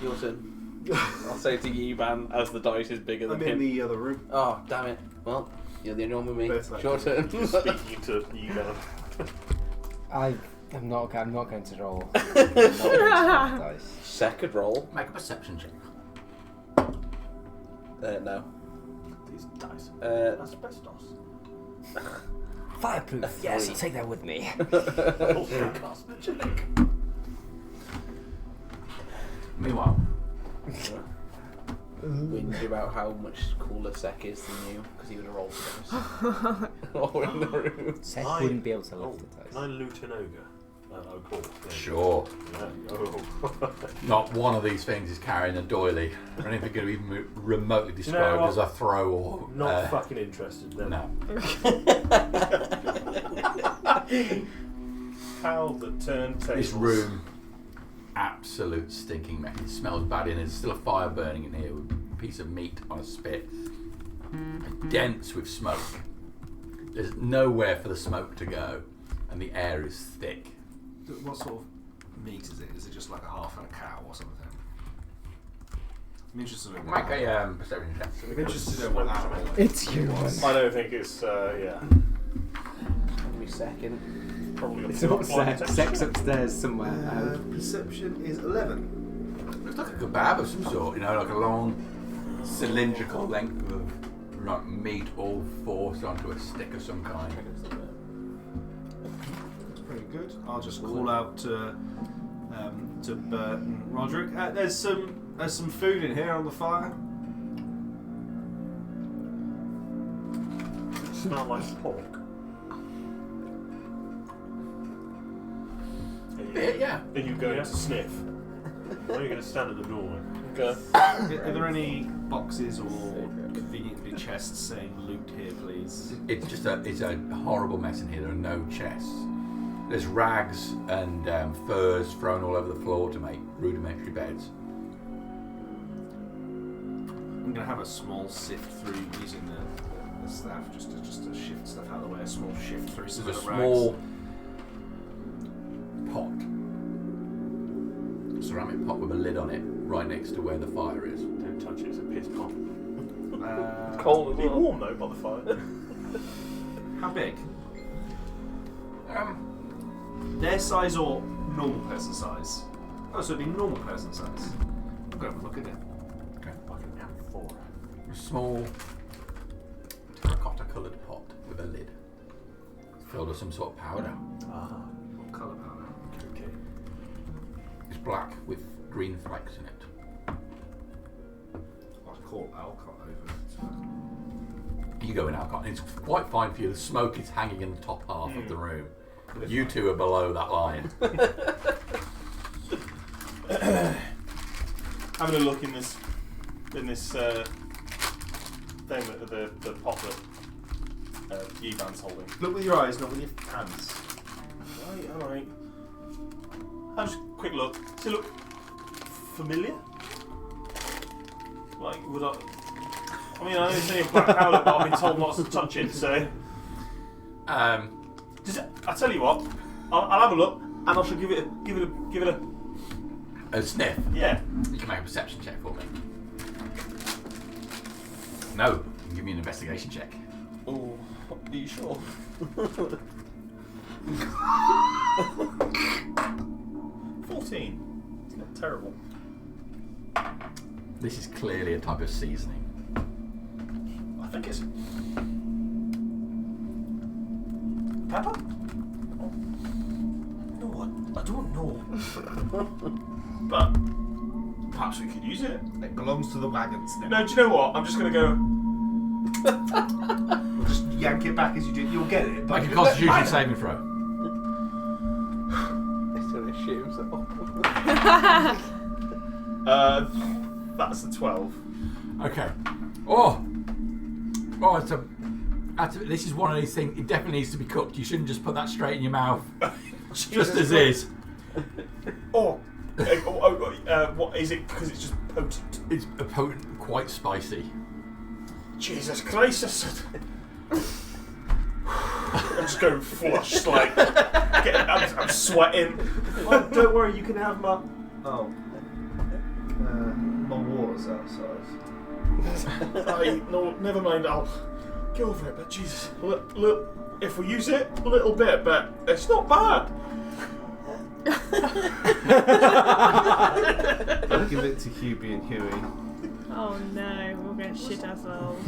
Your turn. I'll say to Yiban as the dice is bigger than I'm in him. the other room. Oh, damn it. Well, you're the only one with me. Both like Your turn. Speaking to you, Dan. I'm not going to roll. I'm not going to roll dice. Second roll. Make a perception check. No. These dice. Asbestos. Fireproof. A Yes, 3. I'll take that with me. Meanwhile, whinge about how much cooler Sek is than you because he would have rolled those. Or in the room. Sek wouldn't be able to lift it. Can I loot an ogre? Oh, cool. Yeah. Sure. Yeah. Oh. Not one of these things is carrying a doily or anything going to be even remotely described what? as a throw or. Not fucking interested. Then. No. How the turntables. This room, absolute stinking mess. It smells bad in. There's still a fire burning in here with a piece of meat on a spit. Dense with smoke. There's nowhere for the smoke to go, and the air is thick. What sort of meat is it? Is it just like a half of a cow or something? I'm interested in Make a perception check. I'm interested in what animal It's it human. was. I don't think it's, yeah. Give me a second. Probably got It's two not blind Sek. text. Sek's upstairs somewhere. Perception is 11. Looks like a kebab of some sort, you know, like a long cylindrical length of like meat all forced onto a stick of some kind. That's pretty good. I'll just call out to Bert and Roderick. There's some food in here on the fire. Smell like pork. Yeah. Are you going to sniff? Or are you going to stand at the door? Okay. Are there any boxes or conveniently chests saying "loot here, please"? It's just it's a horrible mess in here. There are no chests. There's rags and furs thrown all over the floor to make rudimentary beds. I'm gonna have a small sift through using the staff just to shift stuff out of the way. A small shift through some There's of a the small rags. pot, ceramic pot with a lid on it, right next to where the fire is. Don't touch it, it's a piss pot. It's Cold as Be well. warm though by the fire. How big? Um, Their size or normal person size? Oh, so it'd be normal person size. I'm gonna have a look at it. Like an amphora. a small terracotta-coloured pot with a lid, filled with some sort of powder. What colour powder? Okay. It's black with green flecks in it. I'll call Alcott over. You go in Alcott, and it's quite fine for you. The smoke is hanging in the top half of the room. You two are below that line. Having a look in this thing that the pot that Yivan's holding. Look with your eyes, not with your hands. Alright. Have just a quick look. Does it look familiar? Like, would I mean, I know it's only a black powder, but I've been told not to touch it, so. Does it, I tell you what, I'll have a look, and I shall give it A sniff. yeah. You can make a perception check for me. No, you can give me an investigation check. Oh, are you sure? 14. It's not terrible. This is clearly a type of seasoning. I think it's pepper. No, I don't know. But perhaps we could use it. It belongs to the wagons now. No, do you know what? I'm just gonna go. We'll just yank it back as you do. You'll get it. But Make a constitution saving throw. He's going to shoot himself. That's a 12. Okay. This is one of these things. It definitely needs to be cooked. You shouldn't just put that straight in your mouth, just as is. What is it? Because it's just potent. It's a potent, quite spicy. Jesus Christ! I'm just going flushed, like I'm sweating. Oh, don't worry, you can have my. Oh. My water's outside. No, never mind. I'll get over it. But Jesus, look, if we use it a little bit, but it's not bad. I'll give it to Hubie and Huey. Oh no, we're going to shit ourselves.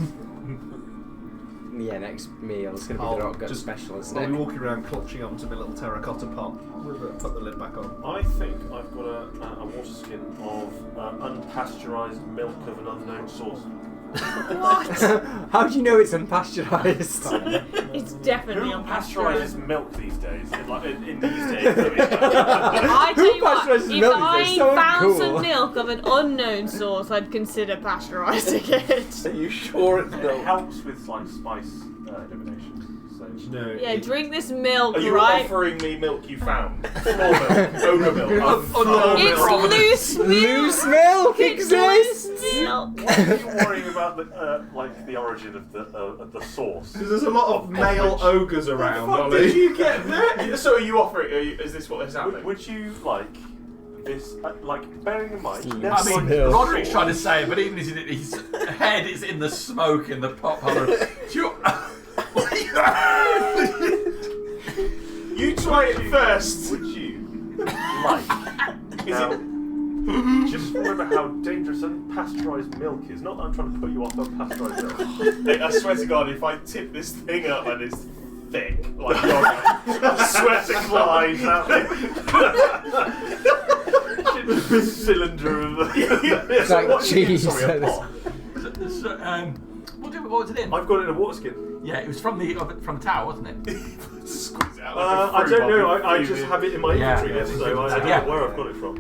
Yeah, next meal is going to be the rock gut special, isn't I'll be it? walking around clutching onto my little terracotta pot. Put the lid back on. I think I've got a water skin of unpasteurised milk of an unknown source. What? How do you know it's unpasteurised? It's definitely Who unpasteurised. pasteurises milk these days? In these days, I tell you what, pasteurises if milk? I They're so found uncool. some milk of an unknown source, I'd consider pasteurising it. Are you sure it's it milk? helps with like spice elimination. So No. Yeah, drink this milk, Are you right? offering me milk you found? Floor milk, ogre milk, It's loose milk. Loose milk It's loose exists! milk. why are you worrying about the origin of the source? Because there's a lot of male ogres around, What Ollie. did you get there? So are you offering? Is this what is happening? Would you like this? Bearing in mind, Loose never I mean, mind milk. Roderick's trying to say it, but even his head is in the smoke in the pot holder. You try it first. Would you like? Just remember how dangerous unpasteurised milk is. Not that I'm trying to put you off unpasteurised milk. Hey, I swear to God, if I tip this thing up and it's thick, like yogurt, I swear to God, This cylinder of It's like cheese. Sorry, a pot. What was it in? I've got it in a water skin. Yeah, it was from the tower, wasn't it? squeeze it out. I Like a don't fruit know. bubble. I just have it in my Yeah. inventory list, so I don't Yeah. know where I've got it from.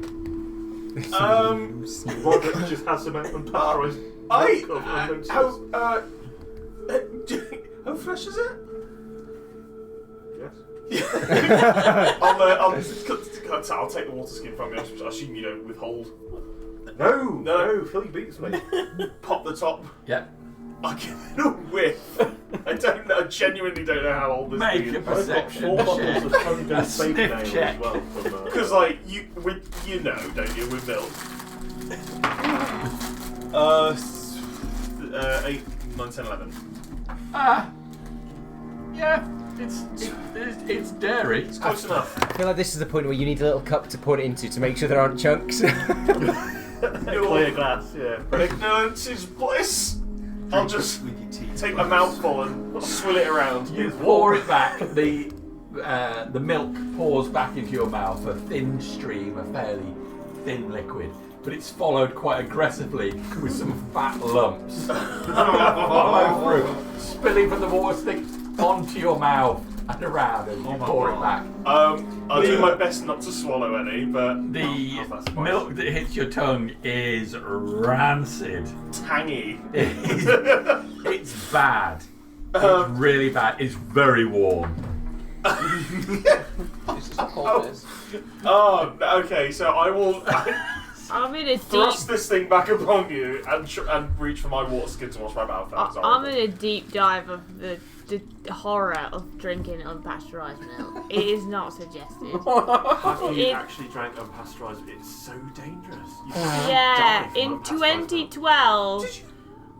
Roderick just has some unpasteurised milk of unknown source. How fresh is it? Yes. I'll take the water skin from you. I assume you don't withhold. No, fill your beaks, mate. Pop the top. Yeah. I give it a whiff. I don't know. I genuinely don't know how old this Make thing a is. I've got perception 4 bottles check. of honeycomb bacon Sniff ale check. as well. From, Because like you know, don't you, with milk? 8, 9, 10, 11. Yeah, it's dairy. It's close enough. I feel like this is the point where you need a little cup to pour it into to make sure there aren't chunks. clear glass, yeah. Ignorance is bliss. I'll just take a mouthful and swill it around. You pour it back. The milk pours back into your mouth, a thin stream, a fairly thin liquid, but it's followed quite aggressively with some fat lumps follow through, spilling from the water stick onto your mouth and around, and you pour it back. I'll do my best not to swallow any, but The milk that hits your tongue is rancid. tangy. It's bad. It's really bad. It's very warm. This is cold, is. Oh, okay. So I will I'm in a deep. thrust this thing back upon you and reach for my water skin to wash my mouth out. I'm in a deep dive of the horror of drinking unpasteurised milk. It is not suggested. Have you It- actually drank unpasteurised? It's so dangerous. You Yeah, die from in unpasteurised milk. 2012,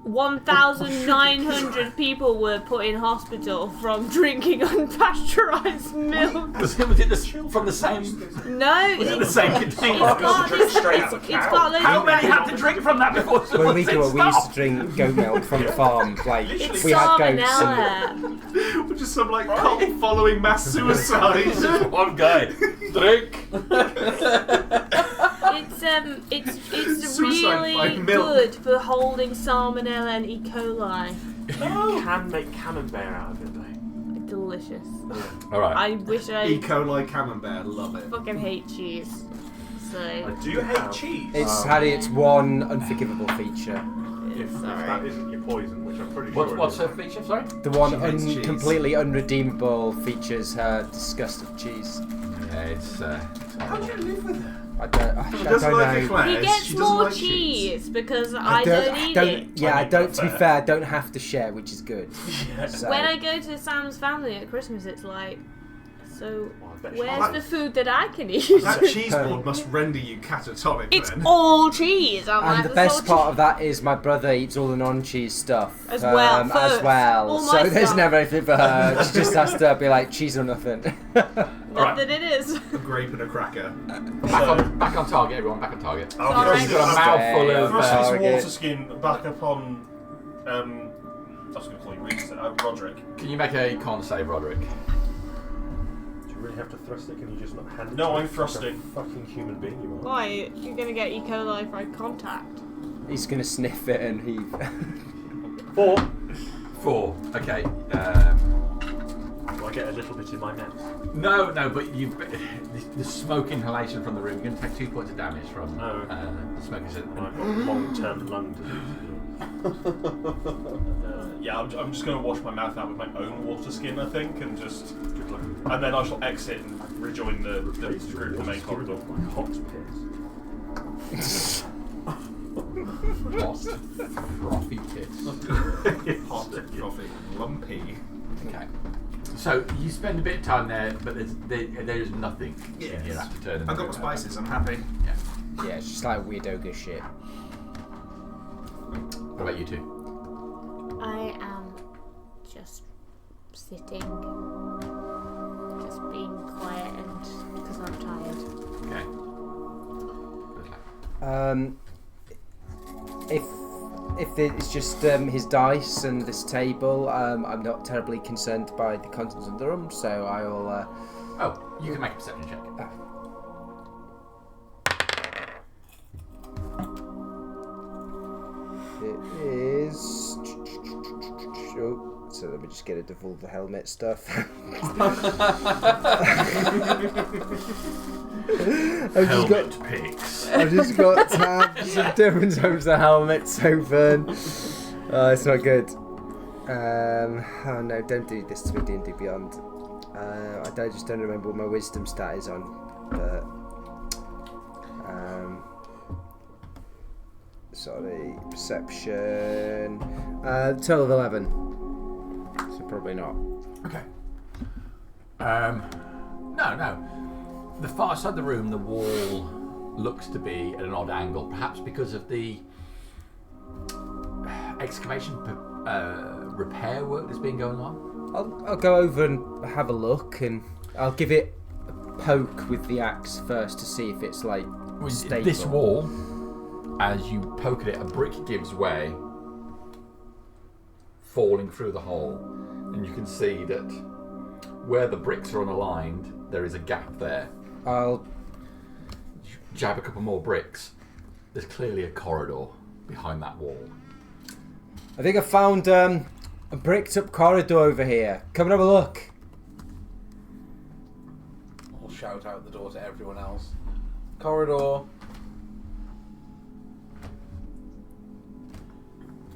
1,900 people were put in hospital from drinking unpasteurised milk. Was it from the same? No, Was it the it's same it's container? got this. straight out of It's a cow. got loads How of many had to drink from that before When we said grew up, we used to stop? drink goat milk from the farm. Like, It's we had goats and salmonella. Which is some like cult following mass suicide. One guy. Drink. It's Suicide by really milk. good for holding salmonella and E. coli. You can make camembert out of it, though. Delicious. All right. I wish E. I coli camembert, love it. fucking hate cheese. So Do you hate cheese? it's had its one unforgivable feature. If sorry. that isn't your poison, which I'm pretty sure. What's it her is. feature? Sorry. The one She hates cheese. completely unredeemable features her disgust of cheese. Yeah, it's. How do you live with her? I don't She doesn't like know. eclairs. he gets She doesn't more like cheese because I don't eat it. Yeah, I I mean, don't. To be fair. fair, I don't have to share, which is good. So, When I go to Sam's family at Christmas, it's like, so Oh, I bet she where's like- the food that I can eat? That cheese board must render you catatonic It's then. all cheese. I'm and like, the "That's best all part cheese." of that is my brother eats all the non-cheese stuff As well, As first. well. All So my there's stuff. never anything for her. She just has to be like cheese or nothing. Not that it is. A grape and a cracker. Back on target, everyone. Back on target. I'll Sorry. You've got a mouthful of. thrust this target. water skin back up on I was going to call you Reese. Roderick. Can you make a con save, Roderick? Do you really have to thrust it? Can you just not hand it? No, to I'm me? thrusting. Like a fucking human being you are. Why? You're gonna get E. coli from contact. He's gonna sniff it and heave. 4. 4. Okay. Do I get a little bit in my mouth? No, but the smoke inhalation from the room. You're going to take 2 points of damage from the smoke. I've got long-term lung disease. Yeah, I'm just going to wash my mouth out with my own water skin, I think, and just... Good luck. And then I shall exit and rejoin the group in the main corridor. My hot piss. Hot, frothy kiss. Hot, frothy, lumpy. Okay. So you spend a bit of time there, but there is nothing in here after turning. I've got my spices, I'm happy. Yeah. Yeah, it's just like weird ogre shit. What about you two? I am just sitting, just being quiet, and because I'm tired. Okay. If it's just his dice and this table, I'm not terribly concerned by the contents of the room, so I will. Oh, you can make a perception check. It is. Oh, so let me just get a devolve the helmet stuff. Helmet picks. I've just got tabs of different types of helmets, so fun. It's not good. Oh no, don't do this to me, D&D Beyond. I just don't remember what my wisdom stat is on, but sorry, perception. Total of 11. So probably not. Okay. No. The far side of the room, the wall looks to be at an odd angle, perhaps because of the excavation repair work that's been going on. I'll go over and have a look, and I'll give it a poke with the axe first to see if it's like stable. This wall, as you poke at it, a brick gives way, falling through the hole, and you can see that where the bricks are unaligned, there is a gap there. I'll jab a couple more bricks. There's clearly a corridor behind that wall. I think I found a bricked up corridor over here. Come and have a look. I'll shout out the door to everyone else. Corridor.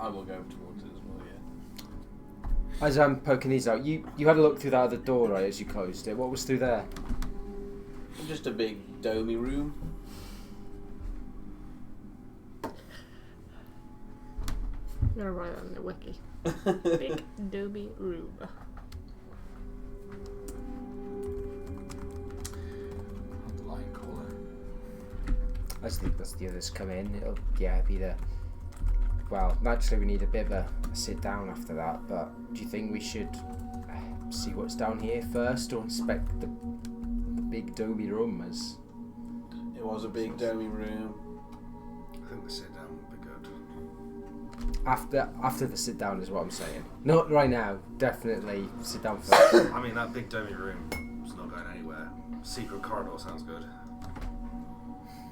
I will go towards it as well, yeah. As I'm poking these out, you had a look through that other door, right, as you closed it. What was through there? Just a big domey room. I'm gonna write that in the wiki. Big doobie room. Underlying caller. As the others come in, it'll be the. Well, naturally we need a bit of a sit down after that. But do you think we should see what's down here first, or inspect the big domey room? As It was a big domey room. I think the sit down would be good. after the sit down is what I'm saying. Not right now. Definitely sit down first. I mean, that big domy room is not going anywhere. Secret corridor sounds good.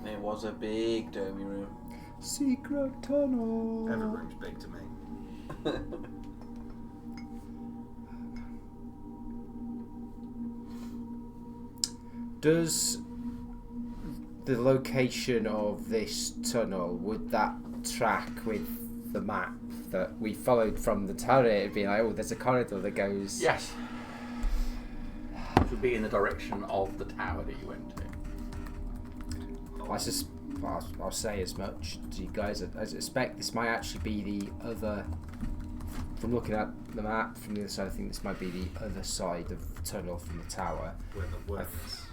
It was a big domey room. Secret tunnel. Every room's big to me. Does the location of this tunnel, would that track with the map that we followed from the turret? It'd be like, oh, there's a corridor that goes. Yes. Which would be in the direction of the tower that you went to. I'll say as much to you guys. I suspect this might actually be the other. From looking at the map from the other side, I think this might be the other side of the tunnel from the tower. Where the work is.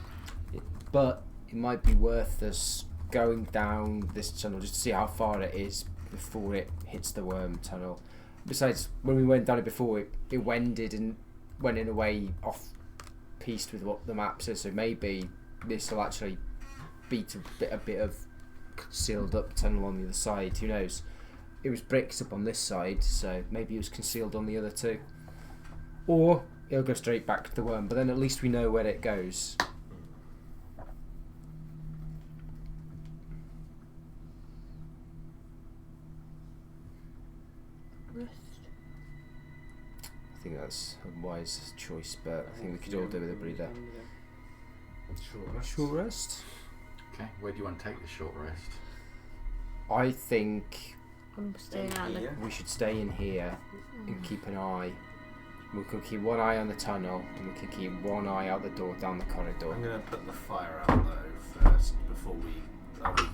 But it might be worth us going down this tunnel just to see how far it is before it hits the worm tunnel. Besides, when we went down it before, it wended and went in a way off-piste with what the map says. So maybe this will actually beat a bit of sealed up tunnel on the other side. Who knows? it was bricks up on this side, so maybe it was concealed on the other two. Or it'll go straight back to the worm, but then at least we know where it goes. I think that's a wise choice, but I think we could all do with a breather. Short rest? Okay, where do you want to take the short rest? I think I'm staying out in the... we should stay in here and keep an eye. We can keep one eye on the tunnel, and we can keep one eye out the door down the corridor. I'm going to put the fire out though first before we.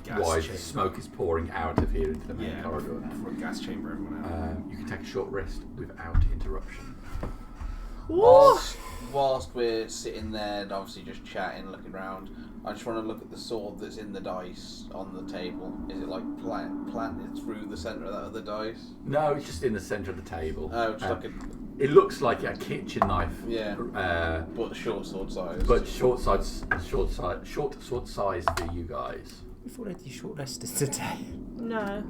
Gas Why chamber. the smoke is pouring out of here into the main corridor now. For a gas chamber, everyone out. You can take a short rest without interruption. Whilst we're sitting there and obviously just chatting, looking around, I just want to look at the sword that's in the dice on the table. Is it like planted through the centre of that other dice? No, it's just in the centre of the table. Oh, just like a... It looks like a kitchen knife. Yeah. But short sword size. But short sword size for you guys. We've already short rested today. No.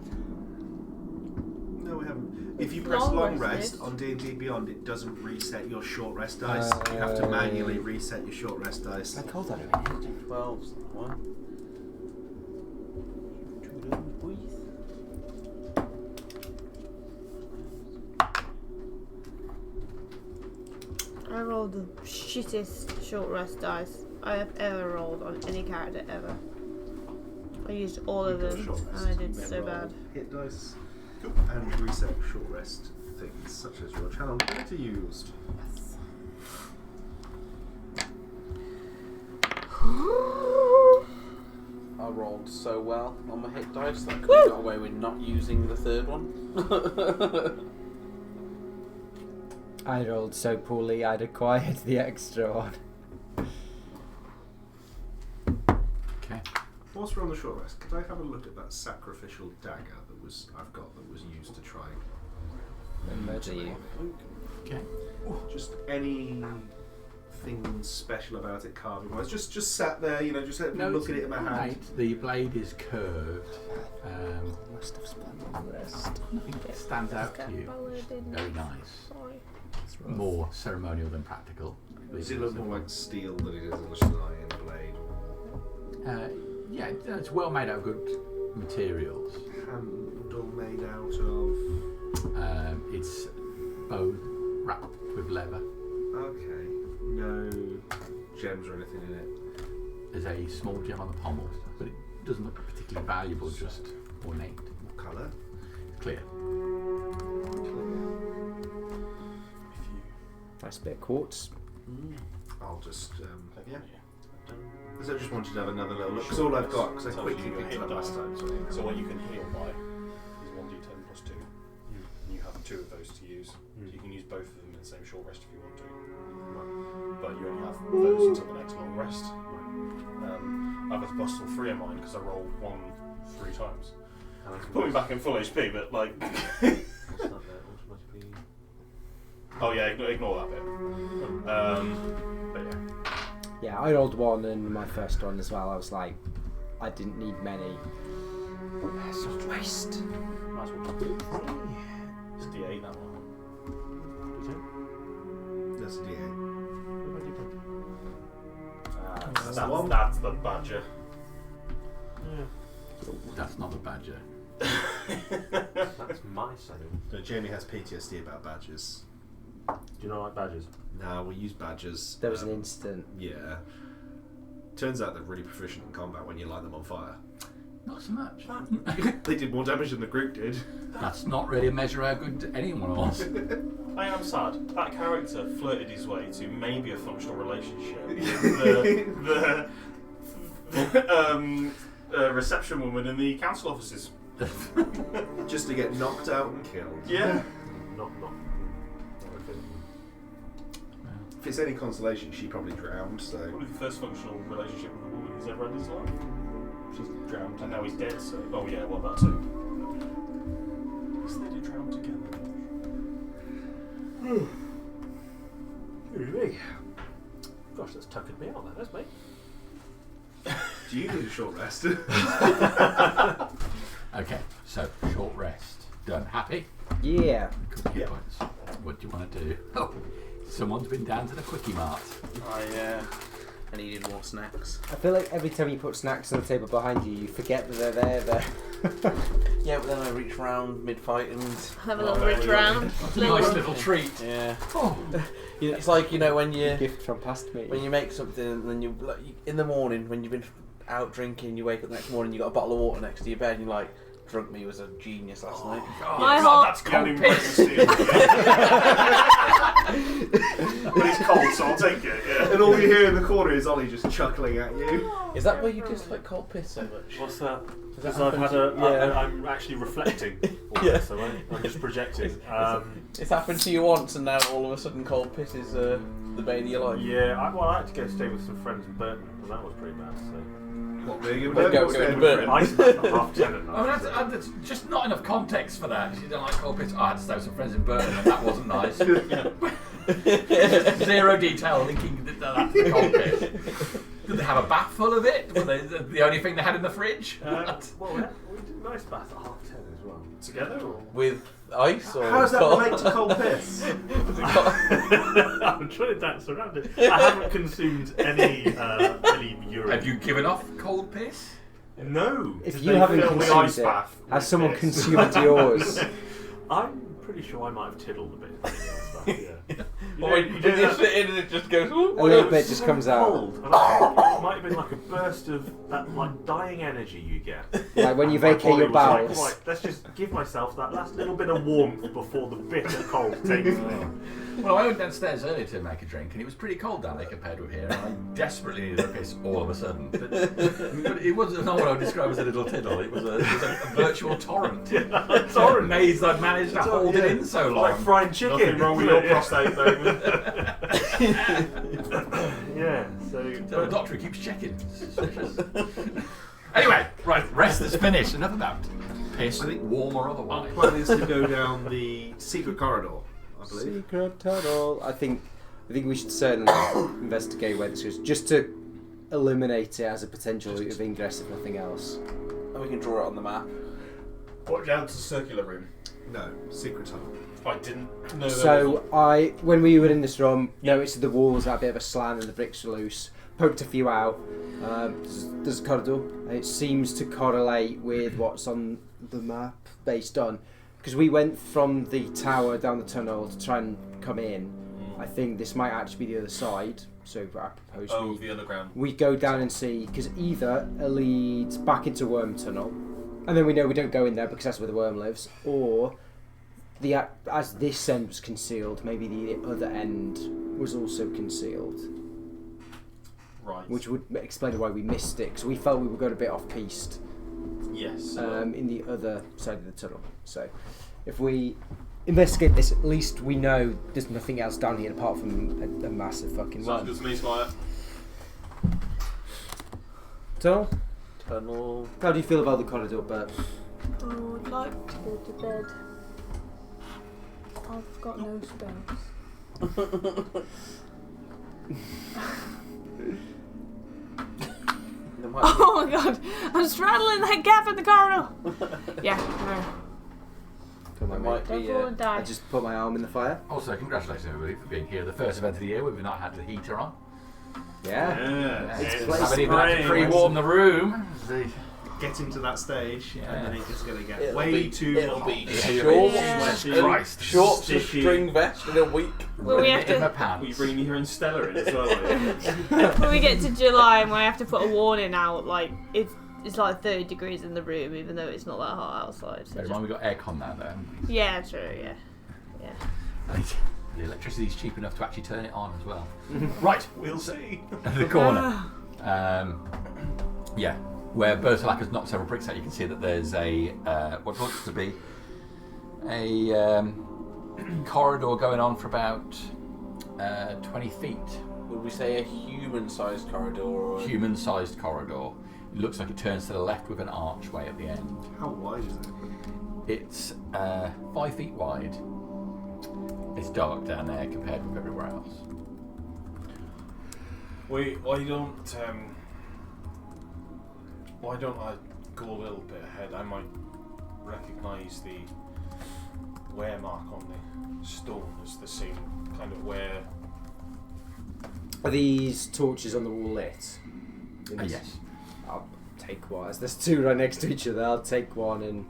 No, we haven't. If you press long rest on D&D Beyond, it doesn't reset your short rest dice. You have to manually reset your short rest dice. Like, hold on a minute. 12's one. I rolled the shittest short rest dice I have ever rolled on any character ever. I used all of them and I did so bad. Hit dice and reset short rest things such as your channel ability used. I rolled so well on my hit dice that I could have got away with not using the third one. I rolled so poorly I'd acquired the extra one. Okay. Whilst we're on the short rest, could I have a look at that sacrificial dagger I've got that was used to try And murder you. Okay. just anything special about it carving wise? Just sat there, just look at it in my hand. Right, the blade is curved. Must have spent on the rest. Nothing stands out to you. Very nice. Sorry. More ceremonial than practical. Does it look more like steel than it is a iron blade? Yeah, it's well made out of good materials. Handle made out of... It's bone wrapped with leather. Okay. No gems or anything in it. There's a small gem on the pommel, but it doesn't look particularly valuable, just ornate. What colour? Clear. Nice bit of quartz. I'll just... yeah. Because I just wanted to have another little look. Because all I've got, because I quickly picked it up last time. So what you can heal by is 1d10 plus 2. You have 2 of those to use. So you can use both of them in the same short rest if you want to. But you only have those until the next long rest. I've got to bustle 3 of mine because I rolled 1 3 times. Put me back in full HP, but like... What's that there? Automatically... Oh yeah, ignore that bit. But yeah. Yeah, I rolled 1 and my first one as well. I was like, I didn't need many. Sort waste. Might as well do it. It's D8 that one. That's a D8. That's the badger. That's not a badger. That's my saying. So Jamie has PTSD about badgers. Do you not like badgers? No, we use badgers. There was an incident. Yeah. Turns out they're really proficient in combat when you light them on fire. Not so much. They did more damage than the group did. That's not really a measure of how good anyone was. I am sad. That character flirted his way to maybe a functional relationship with the reception woman in the council offices. Just to get knocked out and killed. Yeah. Not. If it's any consolation, she probably drowned, so... Probably the first functional relationship with a woman he's ever had in his life. She's drowned and now he's dead, so... Oh yeah, well that too. Yes, they did drown together. Really? Gosh, that's tucking me out there, that's me. Do you need a short rest? Okay, so short rest. Done. Happy? Yeah. Cookie bites. What do you want to do? Oh, someone's been down to the Quickie Mart. I needed more snacks. I feel like every time you put snacks on the table behind you, you forget that they're there. Yeah, but then I reach round mid-fight and... Have a little reach around. That's a nice little treat. Yeah. Oh. It's like, you know, when you... Gift from past me. When you make something and then you... Like, in the morning, when you've been out drinking, you wake up the next morning, you got a bottle of water next to your bed and you're like, drunk me was a genius last night. God, My God, heart- that's cold piss. But it's cold, so I'll take it. Yeah. And all you hear in the corner is Ollie just chuckling at you. Is that why you dislike cold piss so much? What's that? Does Because that I've had happen a. to- yeah. I'm actually reflecting all Yeah. this, so I'm just projecting. It's happened to you once and now all of a sudden cold piss is the bane of your life. Yeah, I had to go stay with some friends in Burton, and that was pretty bad. So. What, being in Go bed? to What's going bed. on? I spent half 10 at night. I mean, so. that's just not enough context for that. You don't like cold piss. I had to stay with some friends in Burton, and that wasn't nice. Zero detail linking that to the cold piss. Did they have a bath full of it? Were they the only thing they had in the fridge? Well, we did a nice bath at half 10 as well. Together? Or? With ice or How does that cold? relate to cold piss? I'm trying to dance around it. I haven't consumed any urine. Have you given off cold piss? No. If Did you they haven't fill the consumed ice it, bath has with someone piss? consumed yours? I'm pretty sure I might have tiddled a bit. In the ice bath, yeah. But when you sit in and it just goes... A little bit just comes out. Cold. And it might have been like a burst of that like dying energy you get. Like when you My vacate body your was like, bowels. right, let's just give myself that last little bit of warmth before the bitter cold takes me. Well, I went downstairs earlier to make a drink, and it was pretty cold down there compared with here, and I desperately needed a piss all of a sudden. But it wasn't not what I would describe as a little tiddle. It was a virtual torrent. Torrent. Amazed I'd managed to hold it in so long. Like frying chicken. Nothing wrong with your prostate, baby. Yeah. So. So the doctor keeps checking. Suspicious. Anyway, right, rest is finished. Enough about piss, I think warm or Our otherwise. plan is to go down the secret corridor, I believe. Secret tunnel. I think we should certainly investigate where this goes, just to eliminate it as a potential route of ingress, if nothing else. And we can draw it on the map. Watch out to the circular room. No, secret tunnel. I didn't know So when we were in this room, noticed the walls had a bit of a slant and the bricks were loose. Poked a few out. There's a corridor. It seems to correlate with what's on the map based on, because we went from the tower down the tunnel to try and come in. I think this might actually be the other side. So I propose the underground. we go down and see, because either it leads back into Worm Tunnel, and then we know we don't go in there because that's where the worm lives, or as this end was concealed, maybe the other end was also concealed, Right. which would explain why we missed it, because we felt we were going a bit off piste Yes. in the other side of the tunnel. So if we investigate this, at least we know there's nothing else down here apart from a massive fucking Sounds worm. good to me, Squire. Tunnel? Tunnel. How do you feel about the corridor, Bert? I would like to go to bed. I've got no spells. There might be- Oh my god, I'm straddling that gap in the corridor. Yeah, Come there on, might no. be. Don't fall and die. I just put my arm in the fire. Also, congratulations everybody for being here. The first event of the year, we've not had the heater on. Yeah. Yeah. It's place haven't even had to spring. pre-warm the room. Getting to that stage, and then it's just going to get It'll way be- too it'll hot. be Yeah. shorts, Christ. shorts and Sticky. string vest in a week. Well, we have in my to. pants. Will you bring your own Stella in as well? Are you? When we get to July and we have to put a warning out, like it's like 30 degrees in the room, even though it's not that hot outside. So Bear in mind, we've got aircon now though. yeah, true. Yeah. And the electricity's cheap enough to actually turn it on as well. Right, We'll see. the corner. Yeah, where Bertolac has knocked several bricks out, you can see that there's a what looks to be a corridor going on for about 20 feet. Would we say a human-sized corridor? Or Human-sized corridor. It looks like it turns to the left with an archway at the end. How wide is it? It's 5 feet wide. It's dark down there compared with everywhere else. Why don't I go a little bit ahead? I might recognise the wear mark on the stone as the same kind of wear. Are these torches on the wall lit? Yes. I'll take one. As there's two right next to each other, I'll take one and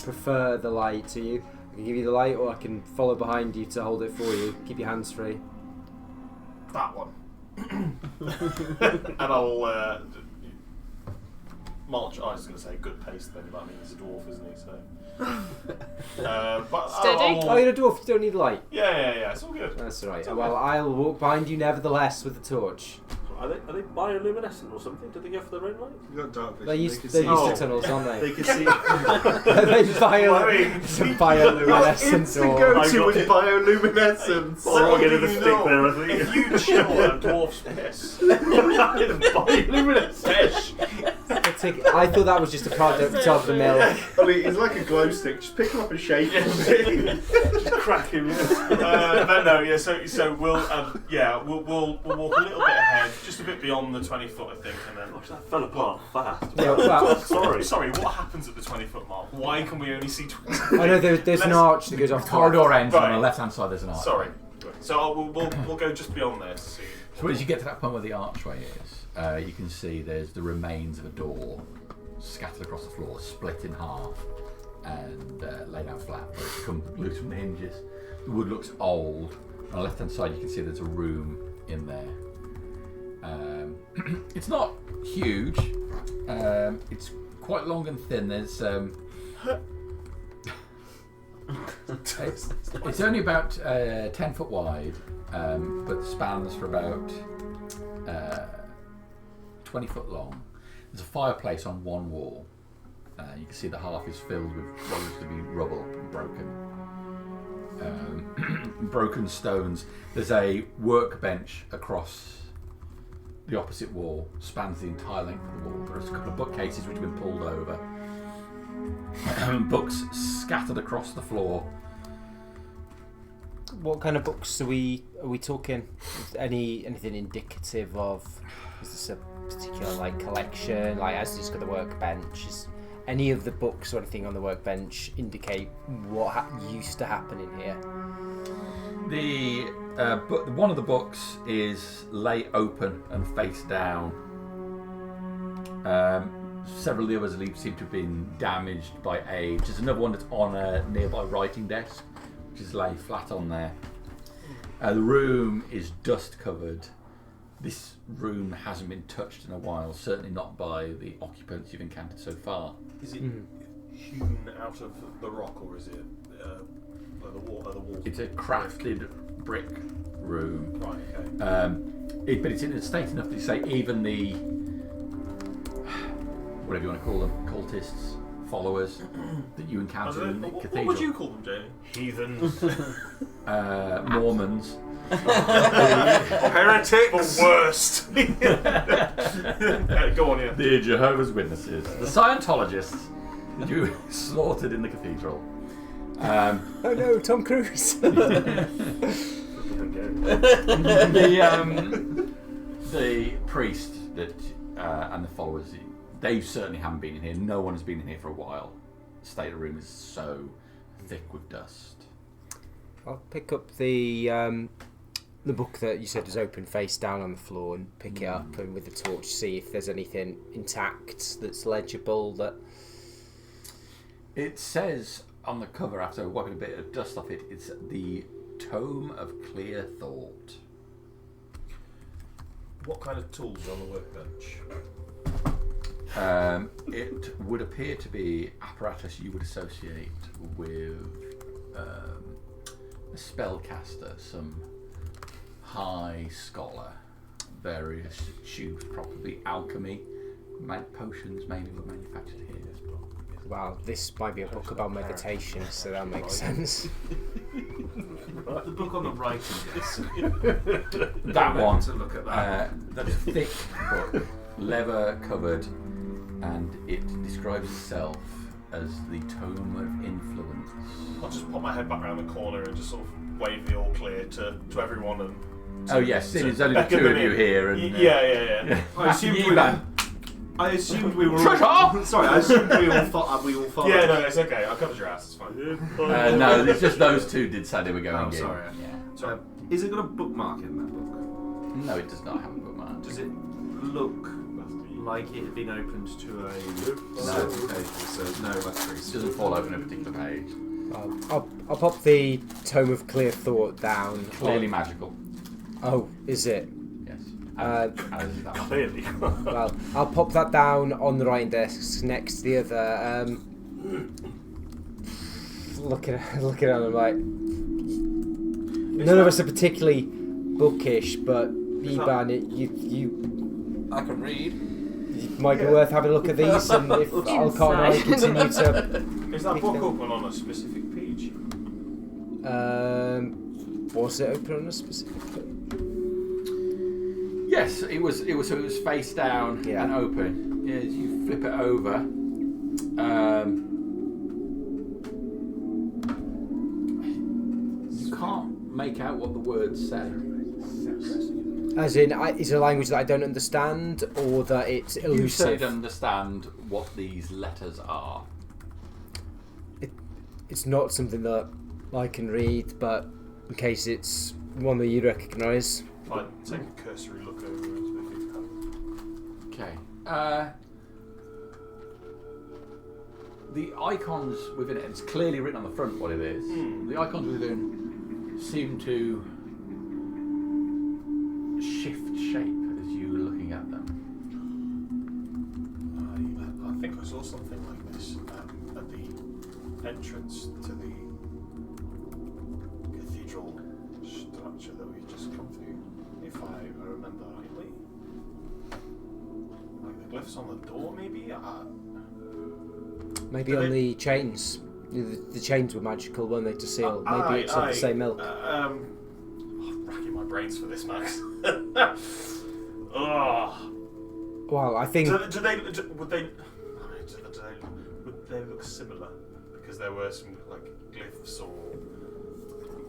prefer the light to you. I can give you the light, or I can follow behind you to hold it for you. Keep your hands free. That one. And I'll march. I was going to say good pace then, but I mean he's a dwarf, isn't he? So. But Steady. Oh, you're a dwarf. You don't need light. Yeah. It's all good. That's all right. It's all Well, I'll walk behind you nevertheless with the torch. Are they bioluminescent or something? Do they go for their own light? You've got dark vision. They're used They to can see- tunnels, aren't they? They can see. It's a bioluminescent door. go-to with bioluminescence. Well, I'm getting the stick there, I think. If you chill at a dwarf's piss, Bioluminescent. I thought that was just a product of the mill. I mean, it's like a glow stick. Just pick him up and shake him. Just crack him. but no, yeah. So we'll we'll walk a little bit ahead, just a bit beyond the 20 foot, I think, and then. Gosh, that fell apart fast. Yeah, well, Sorry. What happens at the 20 foot mark? Why can we only see 20? I know there's an arch that goes off the Corridor ends on Right. the left hand side. There's an arch. Sorry. So we'll go just beyond there to see. So as you get to that point where the archway is, you can see there's the remains of a door scattered across the floor, split in half, and laid out flat, but it's come loose from the hinges. The wood looks old. On the left-hand side, you can see there's a room in there. It's not huge. It's quite long and thin. There's it's only about 10 foot wide, but spans for about 20 foot long. There's a fireplace on one wall. You can see the half is filled with what looks to be rubble, broken stones. There's a workbench across the opposite wall, spans the entire length of the wall. There's a couple of bookcases which have been pulled over. Books scattered across the floor. What kind of books are we talking? Anything indicative of? Is this a particular collection? As just got the workbench. Is any of the books or anything on the workbench indicate what used to happen in here? One of the books is lay open and face down. Several of the others seem to have been damaged by age. There's another one that's on a nearby writing desk, which is lay flat on there. The room is dust covered. This room hasn't been touched in a while, certainly not by the occupants you've encountered so far. Is it hewn out of the rock, or is it the walls? It's a crafted brick room. Right. Okay. But it's in a state enough to say even the whatever you want to call them, cultists, followers that you encountered in the cathedral. What would you call them, Jamie? Heathens. Mormons. Heretics. The worst. Go on, yeah. The Jehovah's Witnesses. The Scientologists that you slaughtered in the cathedral. Oh no, Tom Cruise! The priest that and the followers, they certainly haven't been in here. No one has been in here for a while. The state of the room is so thick with dust. I'll pick up the book that you said was open face down on the floor and pick it up, and with the torch see if there's anything intact that's legible. That it says on the cover, after wiping a bit of dust off it, it's the Tome of Clear Thought. What kind of tools are on the workbench? It would appear to be apparatus you would associate with a spellcaster, some high scholar, various tubes, probably alchemy, potions maybe were manufactured here. wow, this might be a book about meditation, so that makes sense. The book on the writing desk. That one, To look at that. that's a thick book, leather covered, and it describes itself as the Tome of Influence. I'll just pop my head back around the corner and just sort of wave the all clear to everyone. And Oh yes, there's only the beckon two them of you in. here, and Yeah. I assume you we're man. I assumed we were Shut all... up! Sorry, I assumed we all followed. Yeah, no, it's okay. I covered your ass. It's fine. No, it's just those two did say they were going Oh, in. sorry. Yeah. Is it got a bookmark in that book? No, it does not have a bookmark. Does it look like it had been opened to a No. page? So no It letters. doesn't fall open a particular page. I'll pop the Tome of Clear Thought down. Clearly magical. Oh, is it? Yes. Uh, As is that one. Clearly. Well, I'll pop that down on the writing desk next to the other. Looking at it, I'm like, none of us are particularly bookish, but Eban, you I can read. it might be worth having a look at these, and if Alcott and I continue to, Is that book open on a specific page? was it open on a specific page? Yes, it was face down Yeah. and open. Yeah, as you flip it over. You can't make out what the words say. As in, is it a language that I don't understand, or that it's You elusive? don't understand what these letters are. It's not something that I can read, but in case it's one that you recognise. I'd take a cursory look over it if you have. Okay. The icons within it, it's clearly written on the front what it is. The icons within seem to shift shape as you were looking at them. I think I saw something like this at the entrance to the cathedral structure that we've just come through, if I remember rightly. Like the glyphs on the door, maybe? Maybe Do on they- the chains. The chains were magical, weren't they, to seal? Maybe it's of the same milk. I'm racking my brains for this, Max. Oh. Well, I think Would they look similar? Because there were some like glyphs or.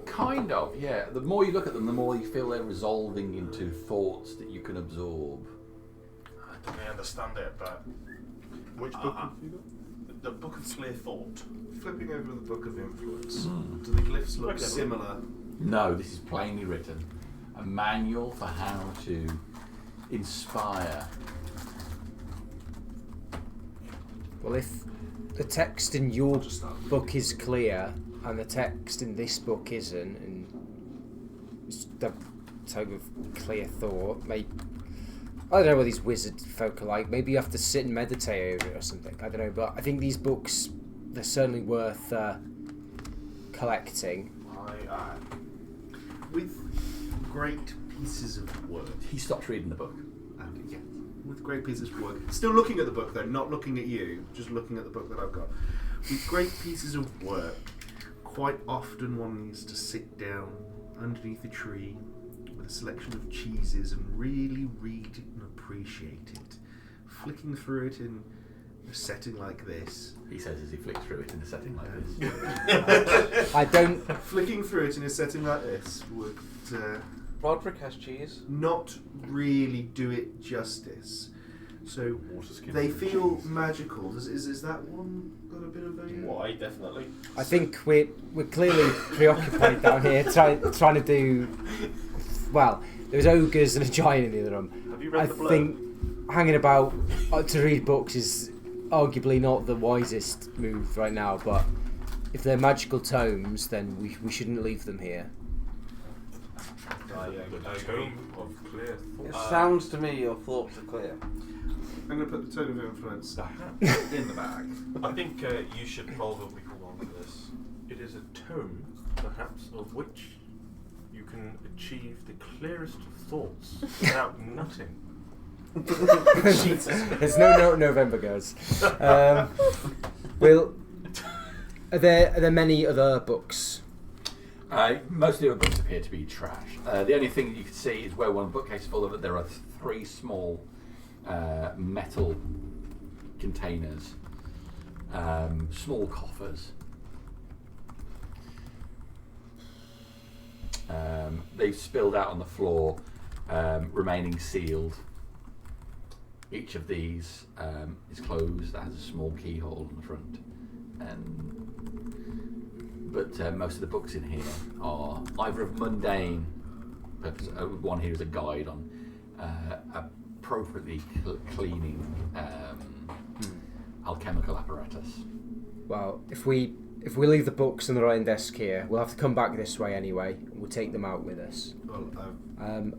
Kind of, yeah. The more you look at them, the more you feel they're resolving into thoughts that you can absorb. I don't really understand it, but. Which book have you got? The Book of Clear Thought. Flipping over the Book of Influence. Do the glyphs look Okay. similar? No, this is plainly written. A manual for how to inspire. well, if the text in your I'll just start reading. book is clear and the text in this book isn't, and it's the Tome of Clear Thought, maybe I don't know what these wizard folk are like. Maybe you have to sit and meditate over it or something. I don't know, but I think these books, they're certainly worth collecting. With great pieces of work. He stops reading the book. And yeah, with great pieces of work. Still looking at the book though, not looking at you, just looking at the book that I've got. With great pieces of work, quite often one needs to sit down underneath a tree with a selection of cheeses and really read it and appreciate it. Flicking through it in a setting like this. He says as he flicks through it in a setting like this. I don't. Flicking through it in a setting like this would Roderick has cheese. not really do it justice. So Water skin. they feel magical. Is that one got a bit of a... Why, definitely. I think we're clearly preoccupied down here trying to do. Well, there was ogres and a giant in the other room. Have you read I the blurb? think hanging about to read books is arguably not the wisest move right now, but if they're magical tomes, then we shouldn't leave them here. The Tome of Clear It Thought. sounds to me your thoughts are clear. I'm going to put the Tone of Influence in the bag. I think you should probably hold on to this. It is a tome, perhaps, of which you can achieve the clearest of thoughts without nutting. There's no November goes. Will are there many other books? Most of the other books appear to be trash. The only thing that you can see is where one bookcase is full of it, there are 3 small metal containers, small coffers. They've spilled out on the floor, remaining sealed. Each of these is closed, has a small keyhole in the front, but most of the books in here are either of mundane purpose. One here is a guide on appropriately cleaning alchemical apparatus. Well, if we leave the books on the writing desk here, we'll have to come back this way anyway. We'll take them out with us. Well,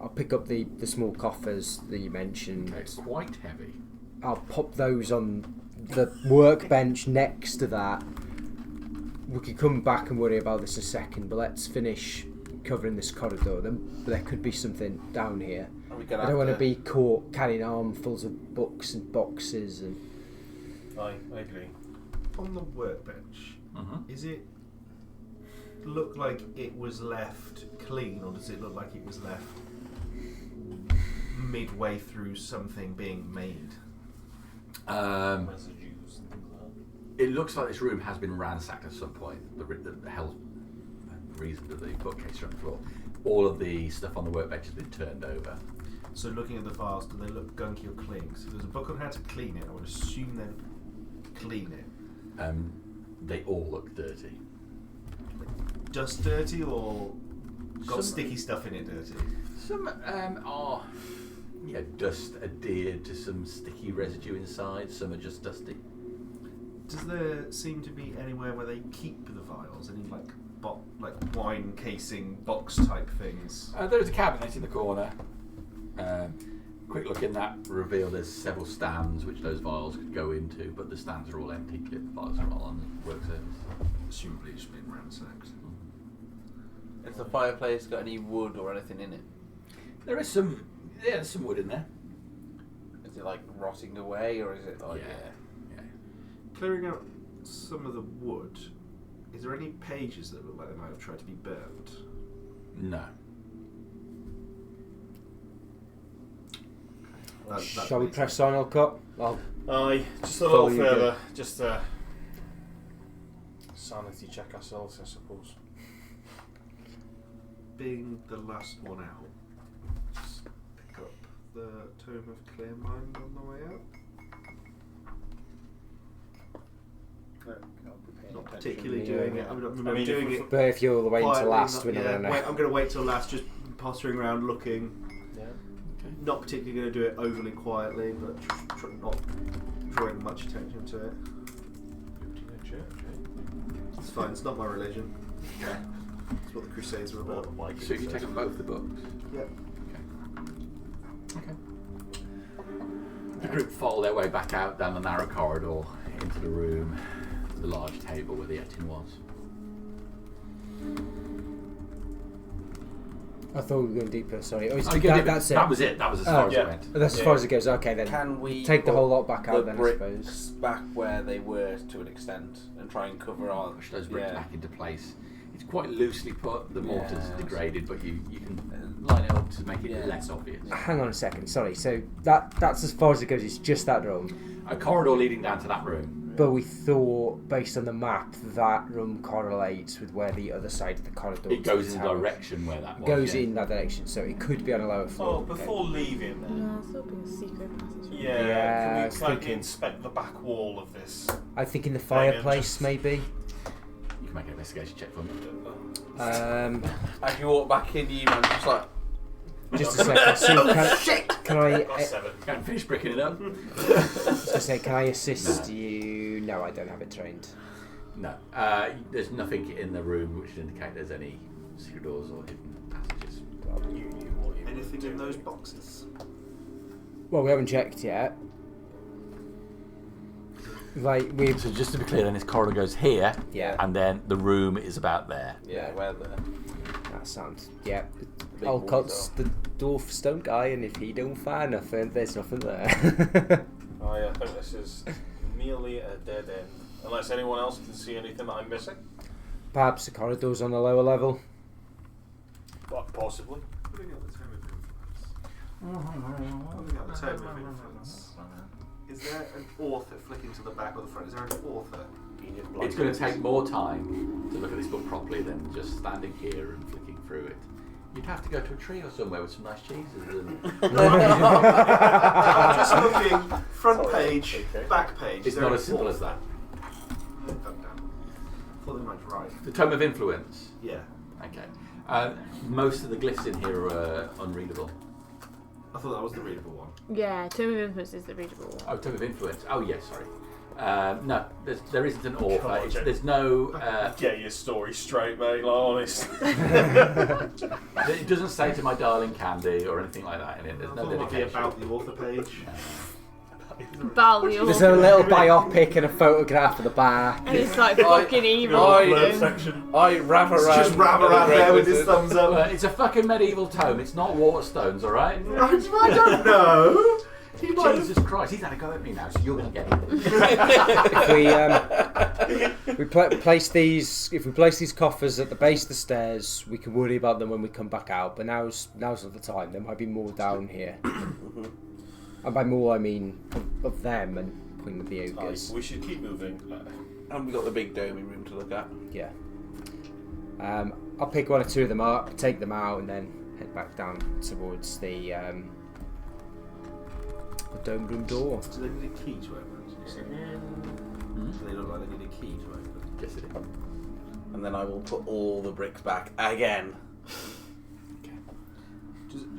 I'll pick up the small coffers that you mentioned. Okay, it's quite heavy. I'll pop those on the workbench next to that. We could come back and worry about this a second, but let's finish covering this corridor. There could be something down here. I don't want to be caught carrying armfuls of books and boxes and. I agree. on the workbench, is it look like it was left clean, or does it look like it was left midway through something being made? Residues, things like that. It looks like this room has been ransacked at some point. The reason that the bookcase are on the floor. All of the stuff on the workbench has been turned over. So looking at the files, do they look gunky or clean? So there's a book on how to clean it. I would assume then clean it. They all look dirty. Just dirty, or got Some- sticky stuff in it dirty? Some are dust adhered to some sticky residue inside. Some are just dusty. Does there seem to be anywhere where they keep the vials? Any like wine casing box type things? There is a cabinet in the corner. Quick look in that reveal there's several stands which those vials could go into, but the stands are all empty. The vials are all on the work surface. Presumably it's been ransacked. Has the fireplace got any wood or anything in it? There is some, there's some wood in there. Is it like rotting away, or is it like? Yeah. Clearing out some of the wood, is there any pages that look like they might have tried to be burnt? No. Shall we press on, Alcott? Aye, just a Follow little you further. Just sanity check ourselves, I suppose. Being the last one out, just pick up the Tome of Clear Mind on the way out. Not particularly doing it. I'm doing it. But if you're waiting till quietly, last, we're not- not yeah, gonna. I'm going to wait till last, just pottering around looking. Yeah. Not particularly going to do it overly quietly, but not drawing much attention to it. It's fine, it's not my religion. It's what the Crusades were about. So you take both the books? Yep. Okay. The group file their way back out down the narrow corridor into the room, the large table where the etching was. I thought we were going deeper. Sorry. That's it. That Was it. That was as far as it yeah. went. That's as far as it goes. Okay then. Can we take the put whole lot back out the then? I bricks suppose. back where they were to an extent and try and cover our Push those bricks yeah. back into place. It's quite loosely put. The mortar's Yeah. degraded, but you can line it up to make it Yeah. less obvious. Hang on a second. Sorry. So that's as far as it goes. It's just that room. A corridor leading down to that room. But we thought, based on the map, that room correlates with where the other side of the corridor. It goes to in the the tower direction where that was. goes yeah. in that direction, so it could be on a lower floor. Oh, before leaving then. No, it's open a secret passage. Yeah, Yeah, I can was we try and thinking- inspect the back wall of this? I think in the Maybe fireplace, just- maybe. You can make an investigation check for me. As you walk back in, you man just like Just a second. So can I? Got 7. You can't finish bricking it up. Just to say, can I assist you? No, I don't have it trained. No. There's nothing in the room which would indicate there's any secret doors or hidden passages. Anything in those boxes? Well, we haven't checked yet. Like we. So just to be clear, then this corridor goes here, Yeah. and then the room is about there. yeah, where the That sounds. Yeah. big Alcott's walls the dwarf stone guy, and if he don't find nothing, there's nothing there. I think this is merely a dead end. Unless anyone else can see anything that I'm missing. Perhaps the corridor's on a lower level. But possibly. Putting out the Tome of Influence. Putting out the Tome of Influence. Is there an author flicking to the back or the front? Is there an author? It's going to take more time to look at this book properly than just standing here and flicking through it. You'd have to go to a tree or somewhere with some nice cheeses. And... I'm just looking front page, back page. It's not as simple as that. I thought they might write. The Tome of Influence. Yeah. Okay. Most of the glyphs in here are unreadable. I thought that was the readable one. Yeah, Tomb of Influence is the readable one. Oh, Tome of Influence. Oh, yes, sorry. No, there isn't an author. Come on, Jake. There's no... Get your story straight, mate. Like, honest. it doesn't say to my darling Candy or anything like that in it. There's I no thought it might be dedication. about the author page. About the There's a little biopic and a photograph of the bar. And it's like fucking evil. Blurb section. I wrap around. Just wrap around there with his thumbs up. It's a fucking medieval tome. It's not Waterstones, all right? I don't know. He might have... Jesus Christ, he's had a go at me now, so you're going to get it. If we place these coffers at the base of the stairs, we can worry about them when we come back out. But now's not the time. There might be more down here, and by more I mean of them and pointing with the ogres. We should keep moving. And we got the big domey room to look at. Yeah. I'll pick one or two of them up, take them out, and then head back down towards the dome room door. Do they need a key to open? Do they look like they need a key to open? Yes, it is. And then I will put all the bricks back again.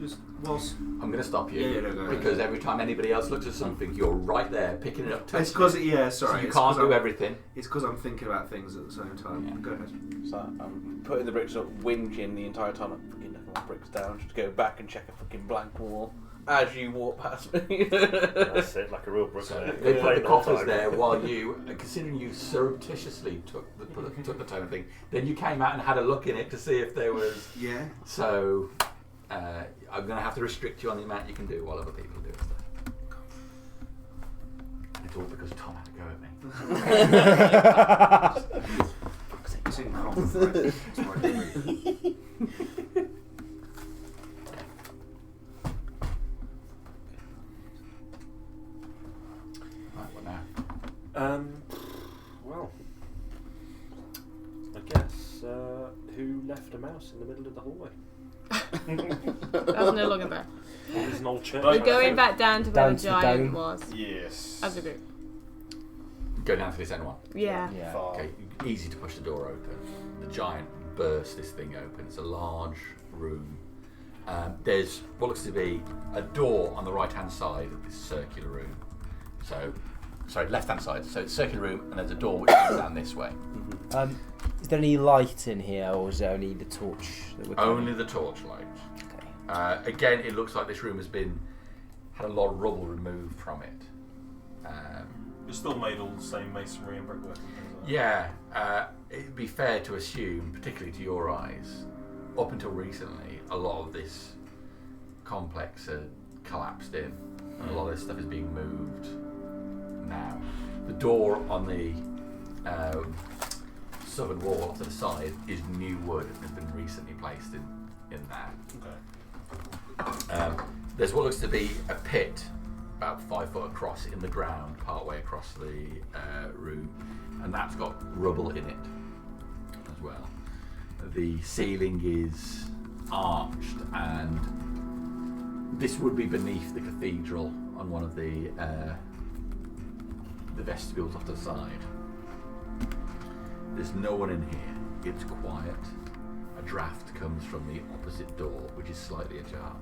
Just whilst... I'm going to stop you Yeah, no, go ahead. because every time anybody else looks at something, you're right there picking it up. It's touching because, it. yeah, So sorry. you it's can't 'cause do I'm- everything. It's because I'm thinking about things at the same time. Yeah. Go ahead. So I'm putting the bricks up, whinging the entire time. I'm fucking knocking my bricks down just to go back and check a fucking blank wall as you walk past me. That's it, like a real So bricklayer. they put the coffers there while you, considering you surreptitiously took the tome thing, then you came out and had a look in it to see if there was... Yeah. So I'm going to have to restrict you on the amount you can do while other people are doing stuff. And it's all because Tom had to go at me. It's in common, right? It's my degree. Right, what now? Well, I guess who left a mouse in the middle of the hallway? That's no longer there. There's an old church. We're going back down to where Down the to the giant dome. was. Yes. As a group. Go down to this end one. Yeah. Yeah. Okay, easy to push the door open. The giant bursts this thing open. It's a large room. There's what looks to be a door on the right-hand side of this circular room. So, sorry, left-hand side. So it's a circular room, and there's a door which goes down this way. Is there any light in here, or is there only the torch that we're Only the torchlight. Okay. Again, it looks like this room has had a lot of rubble removed from it. It's still made all the same masonry and brickwork and things like that. Yeah, it'd be fair to assume, particularly to your eyes, up until recently, a lot of this complex had collapsed in, and a lot of this stuff is being moved now. The door on the southern wall off to the side is new wood and has been recently placed in there. Okay. There's what looks to be a pit about 5 foot across in the ground, partway across the room, and that's got rubble in it as well. The ceiling is arched, and this would be beneath the cathedral on one of the vestibules off to the side. There's no one in here. It's quiet. A draft comes from the opposite door, which is slightly ajar.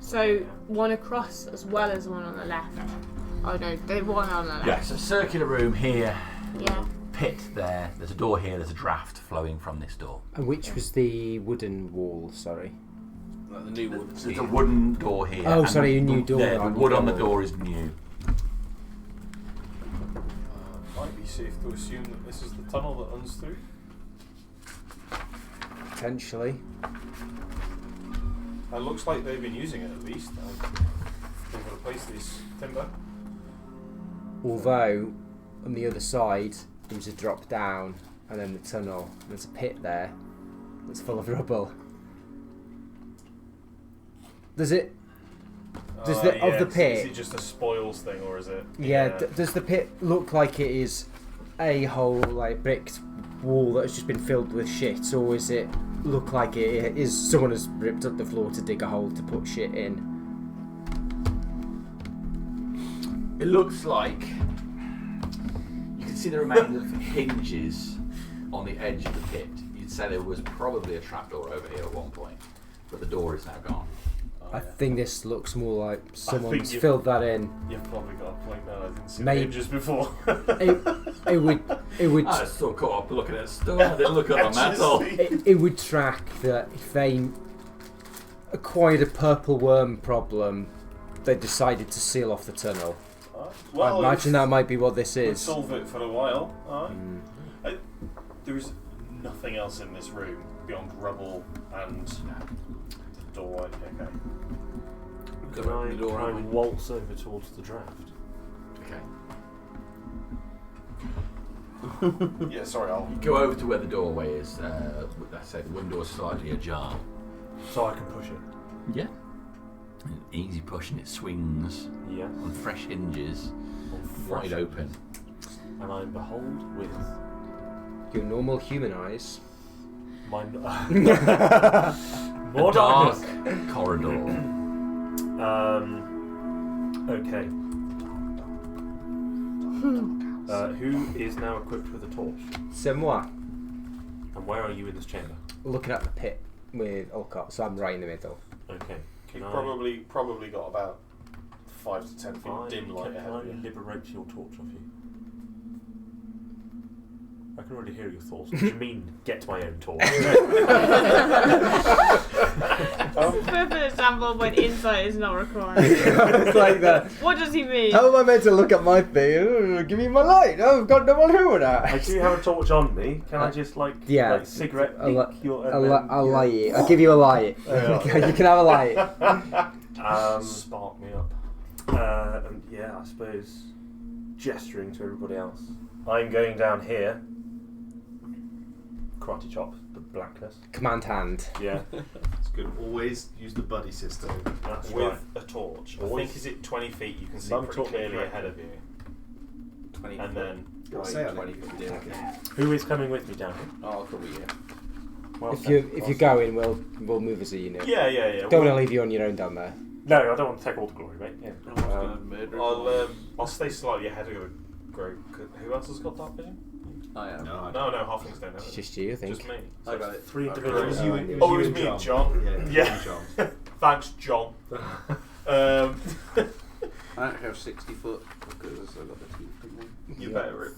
So one across as well as one on the left. Oh no, the one on the left. Yeah, so circular room here, Yeah. pit there, there's a door here, there's a draft flowing from this door. And which was the wooden wall? Sorry. Like the new wood. So there's a wooden door here. Oh, and sorry, a new door. Yeah, the Oh, wood new on the door. door is new. Might be safe to assume that this is the tunnel that runs through. Potentially. It looks like they've been using it at least. They've replaced this timber. Although, on the other side, there was a drop down, and then the tunnel. There's a pit there that's full of rubble. Does it? Does the of the pit? Is it just a spoils thing, or is it? Yeah. Does the pit look like it is a whole like bricked wall that has just been filled with shit, or is it look like it is someone has ripped up the floor to dig a hole to put shit in. It looks like you can see the remains of hinges on the edge of the pit. You'd say there was probably a trapdoor over here at one point, but the door is now gone. I think this looks more like someone's you've- filled that in. You've probably got a point there. I didn't see Maybe- the hinges before. It would I was still caught up looking at stuff. I didn't look at the metal. it would track that if they acquired a purple worm problem, they decided to seal off the tunnel. I imagine that might be what this We'll is. solve it for a while. There is nothing else in this room beyond rubble and the doorway. Okay. Can I waltz over towards the draft? Okay. Yeah, sorry, I'll. Go over to where the doorway is. Let's say the window is slightly ajar. So I can push it. Yeah. An easy push and it swings Yeah. on fresh hinges, wide Fresh. open. And I behold with Your normal human eyes. my A more dark darkness. corridor. Okay. Who is now equipped with a torch? C'est moi. And where are you in this chamber? Looking at the pit with Olcott, so I'm right in the middle. Okay. Can You've I, probably got about 5 to 10 feet dim light can ahead I of you. liberate your torch off you? I can already hear your thoughts. What do you mean, get my own torch? Perfect example of when insight is not required. It's like that. What does he mean? How am I meant to look at my thing? Give me my light. Oh, I've got no one who would I do have a torch on me. Can I just Yeah. like cigarette I'll, pick your? I'll light it. I'll give you a light. Yeah. You can have a light. Spark me up. And yeah, I suppose gesturing to everybody else. I'm going down here. Karate chop, the blackness. Command hand. Yeah, It's good. Always use the buddy system. that's With right. a torch. I Always- think is it 20 feet you can see Mum pretty taught me clearly correctly. ahead of you. 20 And then right, Say it. 20 foot dim. Who is coming with me down here? Oh, I'll cover you. Well, If you're going, we'll move as a unit. yeah. Don't Well, want to leave you on your own down there. No, I don't want to take all the glory, mate. Yeah. I'll stay slightly ahead of the group. Who else has got dark vision? I am. No, No, halflings don't have It's it. just you, I think. Just me. I got it. 3 It was individuals. you, it you was and me and John. Yeah. Yeah. Thanks, John. I don't have 60 foot because I've got the teeth.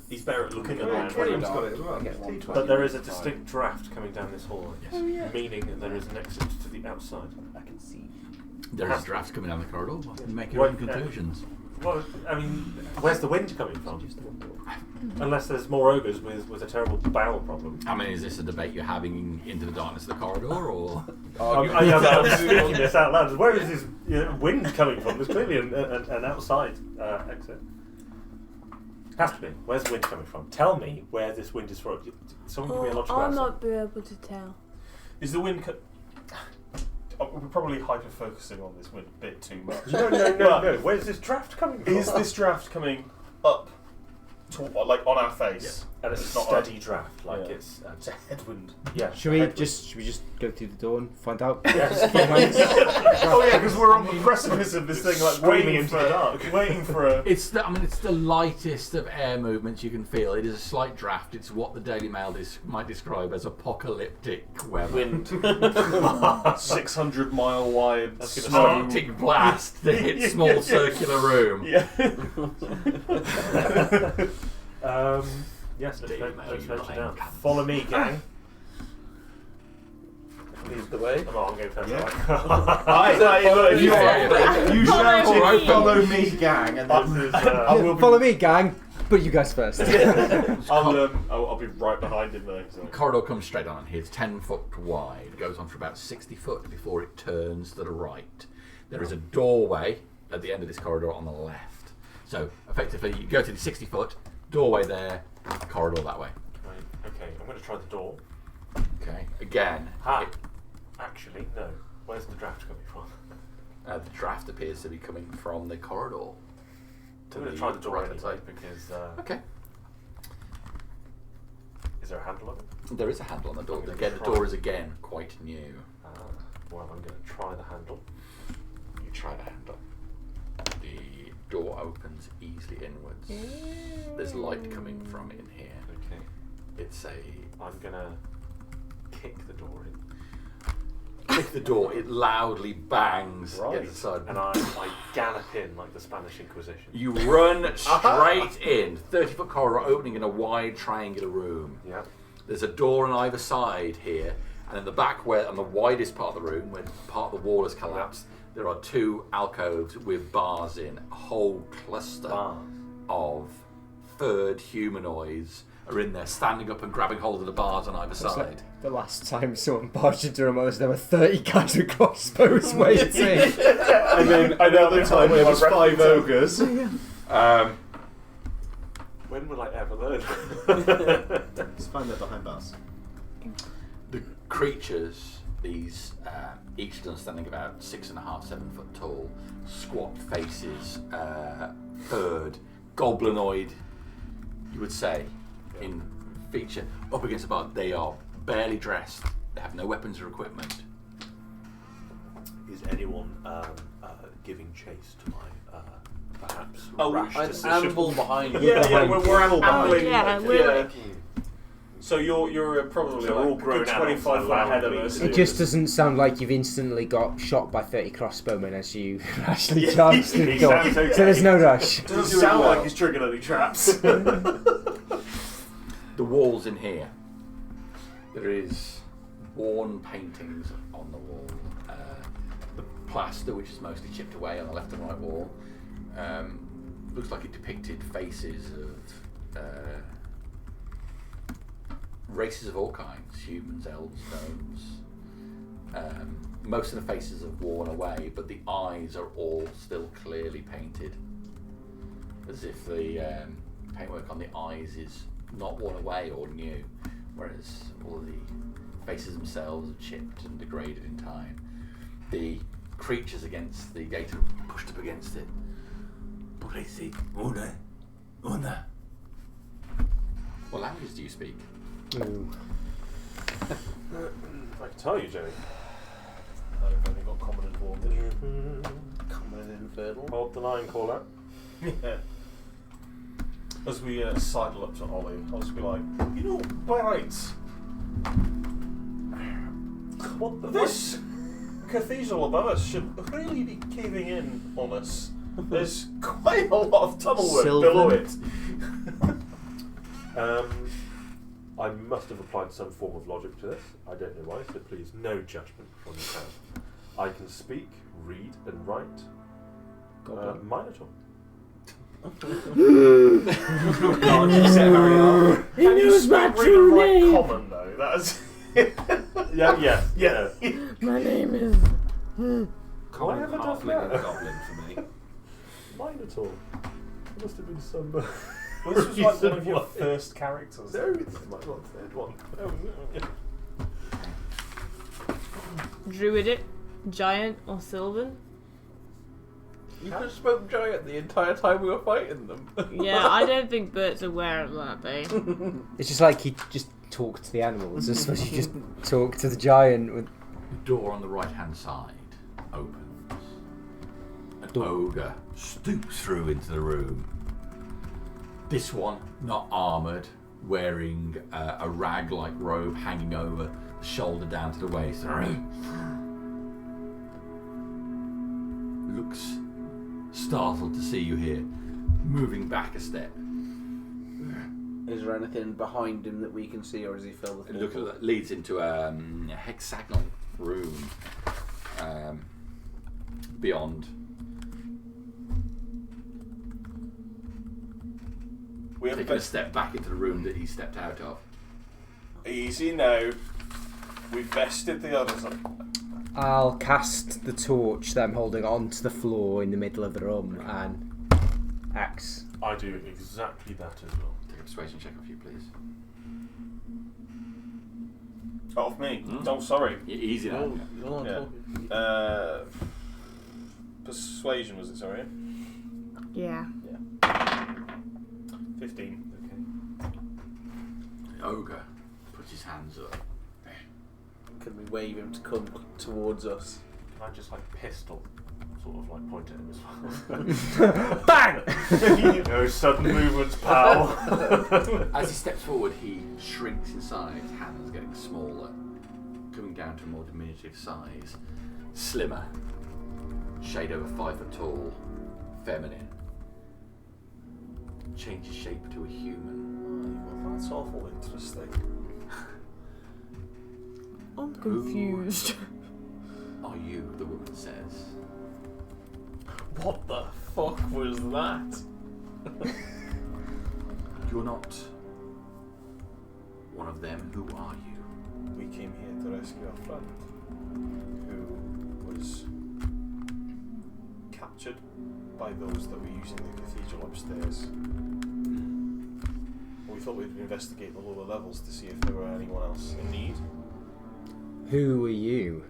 He's better at looking Yeah, around. Callum's got it as well. Okay. But there is a distinct draft coming down this hallway, Yes. meaning that there is an exit to the outside. I can see. There is drafts coming down the corridor. Make your Well, own conclusions. Well, I mean, where's the wind coming from? Unless there's more ogres with a terrible bowel problem. I mean, is this a debate you're having into the darkness of the corridor, or I'm speaking this out loud. Where is this wind coming from? There's clearly an outside exit. Has to be. Where's the wind coming from? Tell me where this wind is from. Someone give me a logical I'll answer. not be able to tell. Is the wind? We're probably hyper focusing on this wind a bit too much. No. Where's this draft coming from? Is this draft coming up, like on our face? And it's a not steady draft, like Yeah. it's It's a headwind. yeah. Should we just go through the door and find out? Oh yeah, because we're on the precipice of this thing, like Screaming waiting into for the dark. waiting for a. it's the lightest of air movements you can feel. It is a slight draft. It's what the Daily Mail might describe as apocalyptic weather. Wind. 600-mile wide That's gonna snow. Arctic blast that hits small circular room. Yeah. Yes, let's Daily Mail, venture you down. lying. Follow me, gang. Lead the way. Oh, I'm going first. Yeah. If you Yeah. You Follow shouted, me. "Follow me, gang," and This then is, I will be, Follow me, gang. But you guys first. I'll be right behind him though. So. The corridor comes straight on. It's 10 foot wide. It goes on for about 60 foot before it turns to the right. There is a doorway at the end of this corridor on the left. So effectively, you go to the 60 foot doorway there, corridor that way. Right, okay, I'm going to try the door. Okay. Again, Actually, no. Where's the draft coming from? the draft appears to be coming from the corridor. I'm going to try the door right-hand anyway side. because. Okay. Is there a handle on it? There is a handle on the door. Again, the door is again quite new. Well, I'm going to try the handle. You try the handle. The door opens easily inwards. There's light coming from in here. Okay. It's a... I'm going to kick the door in. Kick the door, it loudly bangs Right. against the side. And I gallop in like the Spanish Inquisition. You run straight in, 30-foot corridor opening in a wide triangular room. Yeah. There's a door on either side here, and in the back, where on the widest part of the room, where part of the wall has collapsed, there are 2 alcoves with bars in. A whole cluster of furred humanoids are in there, standing up and grabbing hold of the bars on either It's side. like the last time someone barged into a mother's, there were 30 guys with crossbows waiting. And then another time there was 5 ogres. When will I ever learn? It's fine, they're behind bars. The creatures, these, each of them standing about 6.5, 7 foot tall, squat faces, furred, goblinoid, you would say, in feature, up against the bar. They are barely dressed. They have no weapons or equipment. Is anyone giving chase to my perhaps Oh, rash an decision? amble behind you. Yeah, we're ambling. yeah, we're- So you're probably So all like a grown good adults 25 foot ahead of allowed us. me It just doesn't sound like you've instantly got shot by 30 crossbowmen as you actually charge through the He door. sounds okay. So there's no rush. Doesn't sound like he's triggered any traps. The walls in here, there is worn paintings on the wall. The plaster, which is mostly chipped away on the left and right wall, looks like it depicted faces of races of all kinds, humans, elves, gnomes. Most of the faces have worn away, but the eyes are all still clearly painted, as if the paintwork on the eyes is not worn away or new, whereas all the faces themselves are chipped and degraded in time. The creatures against the gate are pushed up against it. What language do you speak? Ooh. I can tell you, Joey. I've only got common and dwarvish. Common and infernal. Hold the line, call out. Yeah. As we sidle up to Ollie, I'll just be like, you know, by rights, What the this cathedral above us should really be caving in on us. There's quite a lot of tunnel work below it. I must have applied some form of logic to this. I don't know why, so please, no judgment from the crowd. I can speak, read, and write Minotaur. Can't you say very hard? Can you speak read like common though? That's yeah. My name is. Why have I done halfling and that? goblin for me. Minotaur. There must have been some. Well, this was like one of your Why? first characters. No, this is my third one. Druidic, giant, or sylvan? You could have spoken giant the entire time we were fighting them. Yeah, I don't think Bert's aware of that, babe. It's just like he just talked to the animals. I suppose you just talk to the giant with. The door on the right-hand side opens. An ogre stoops through into the room. This one, not armoured, wearing a rag-like robe hanging over the shoulder down to the waist. Looks startled to see you here, moving back a step. Is there anything behind him that we can see, or is he filled with Look, leads into a hexagonal room beyond. We have Taking a step back into the room that he stepped out of. easy now. We bested the others. I'll cast the torch that I'm holding onto the floor in the middle of the room and axe. I do exactly that as well. Take a persuasion check off you, please. Off me. Oh, sorry. Easy now. Yeah. Persuasion was it? Sorry. Yeah. 15. The ogre puts puts his hands up. Can we wave him to come towards us? Can I just like pistol, sort of like point at him as well? Bang! No sudden movements, pal. As he steps forward, he shrinks in size, hands getting smaller, coming down to a more diminutive size, slimmer, shade over 5 foot tall, feminine. Changes shape to a human. Well, that's awful interesting. I'm confused. Are you? The woman says. What the fuck was that? You're not one of them. Who are you? We came here to rescue our friend, who was captured by those that were using the cathedral upstairs. We thought we'd investigate the lower levels to see if there were anyone else in need. Who are you?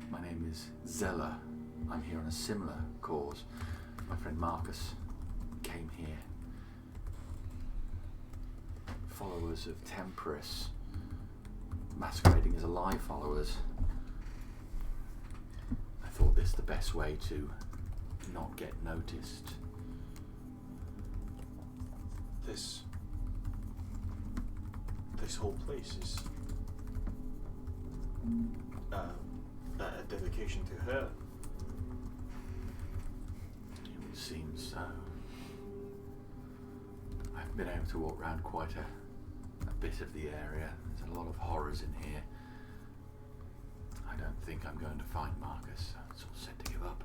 My name is Zella. I'm here on a similar cause. My friend Marcus came here. Followers of Temperus, masquerading as alive followers. I thought this the best way to not get noticed. This whole place is a dedication to her. It would seem so. I've been able to walk around quite a bit of the area. There's a lot of horrors in here. I don't think I'm going to find Marcus. It's all set to give up.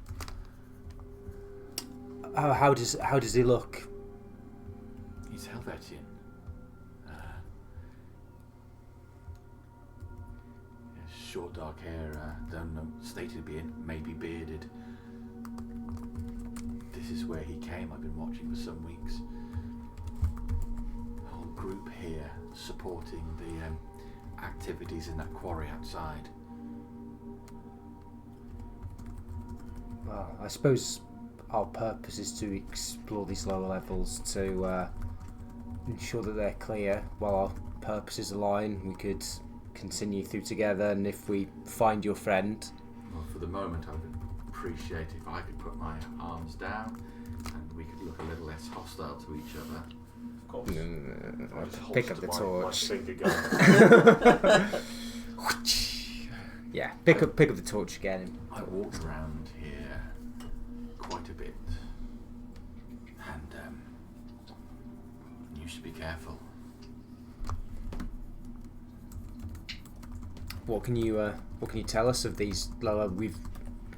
How does he look? He's Helvetian. Short dark hair, don't know, stated to be maybe bearded. This is where he came. I've been watching for some weeks. A whole group here supporting the activities in that quarry outside. Well, I suppose our purpose is to explore these lower levels to ensure that they're clear. While our purposes align, we could continue through together, and if we find your friend... Well, for the moment, I would appreciate if I could put my arms down and we could look a little less hostile to each other. Of course. I just Pick up the holster torch. my finger gun. Yeah, pick up the torch again. I walked around here quite a bit, and you should be careful. What can you tell us of these lower? We've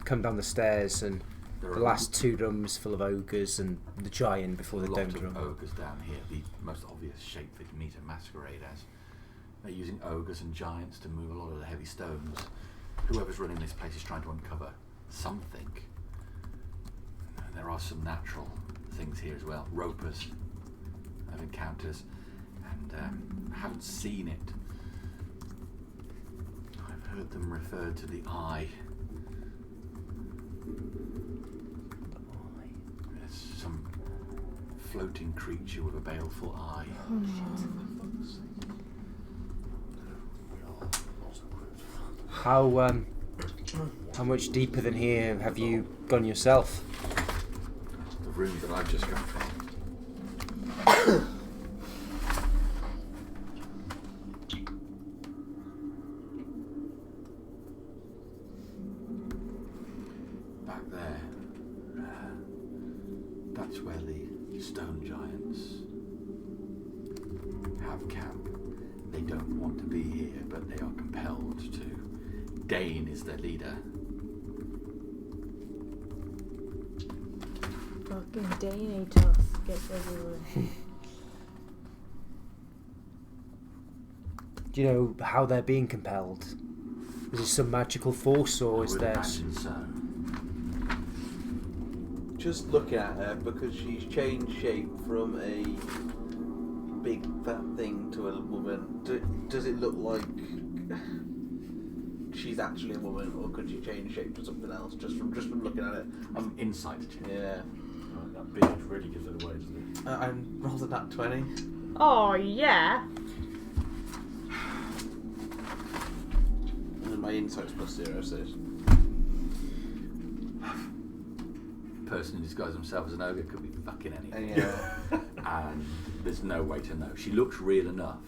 come down the stairs, and There the are last 2 rooms full of ogres and the giant before a the lot domed of room. ogres down here. The most obvious shape they can meet a masquerade as. They're using ogres and giants to move a lot of the heavy stones. Whoever's running this place is trying to uncover something. And there are some natural things here as well. Ropers have encounters, and I haven't seen it. I've heard them refer to the eye. There's some floating creature with a baleful eye. How much deeper than here have you gone yourself? The room that I've just come from. Back there, that's where the stone giants have camp. They don't want to be here, but they are compelled to. Dane is their leader. Fucking Dane gets everywhere. Do you know how they're being compelled? Is it some magical force, or I is would there? imagine so. Just looking at her, because she's changed shape from a big fat thing to a woman, does it look like she's actually a woman, or could she change shape to something else just from looking at it? Insight check. Yeah. Oh, that beard really gives it away, doesn't it? I'm rolling that 20. Oh yeah. and my insight's +0, so Person who disguises themselves as an ogre could be fucking anything. yeah. And there's no way to know. She looks real enough.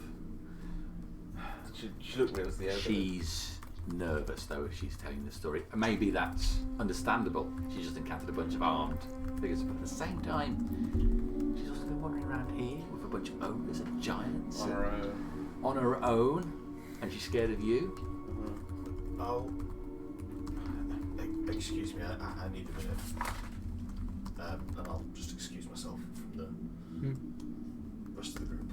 She looked real as the ogre. She's nervous though if she's telling the story. And maybe that's understandable. She's just encountered a bunch of armed figures, but at the same time, she's also been wandering around here with a bunch of ogres and giants on her own. on her own, and she's scared of you. Oh, excuse me, I need a minute. And I'll just excuse myself from the rest of the group.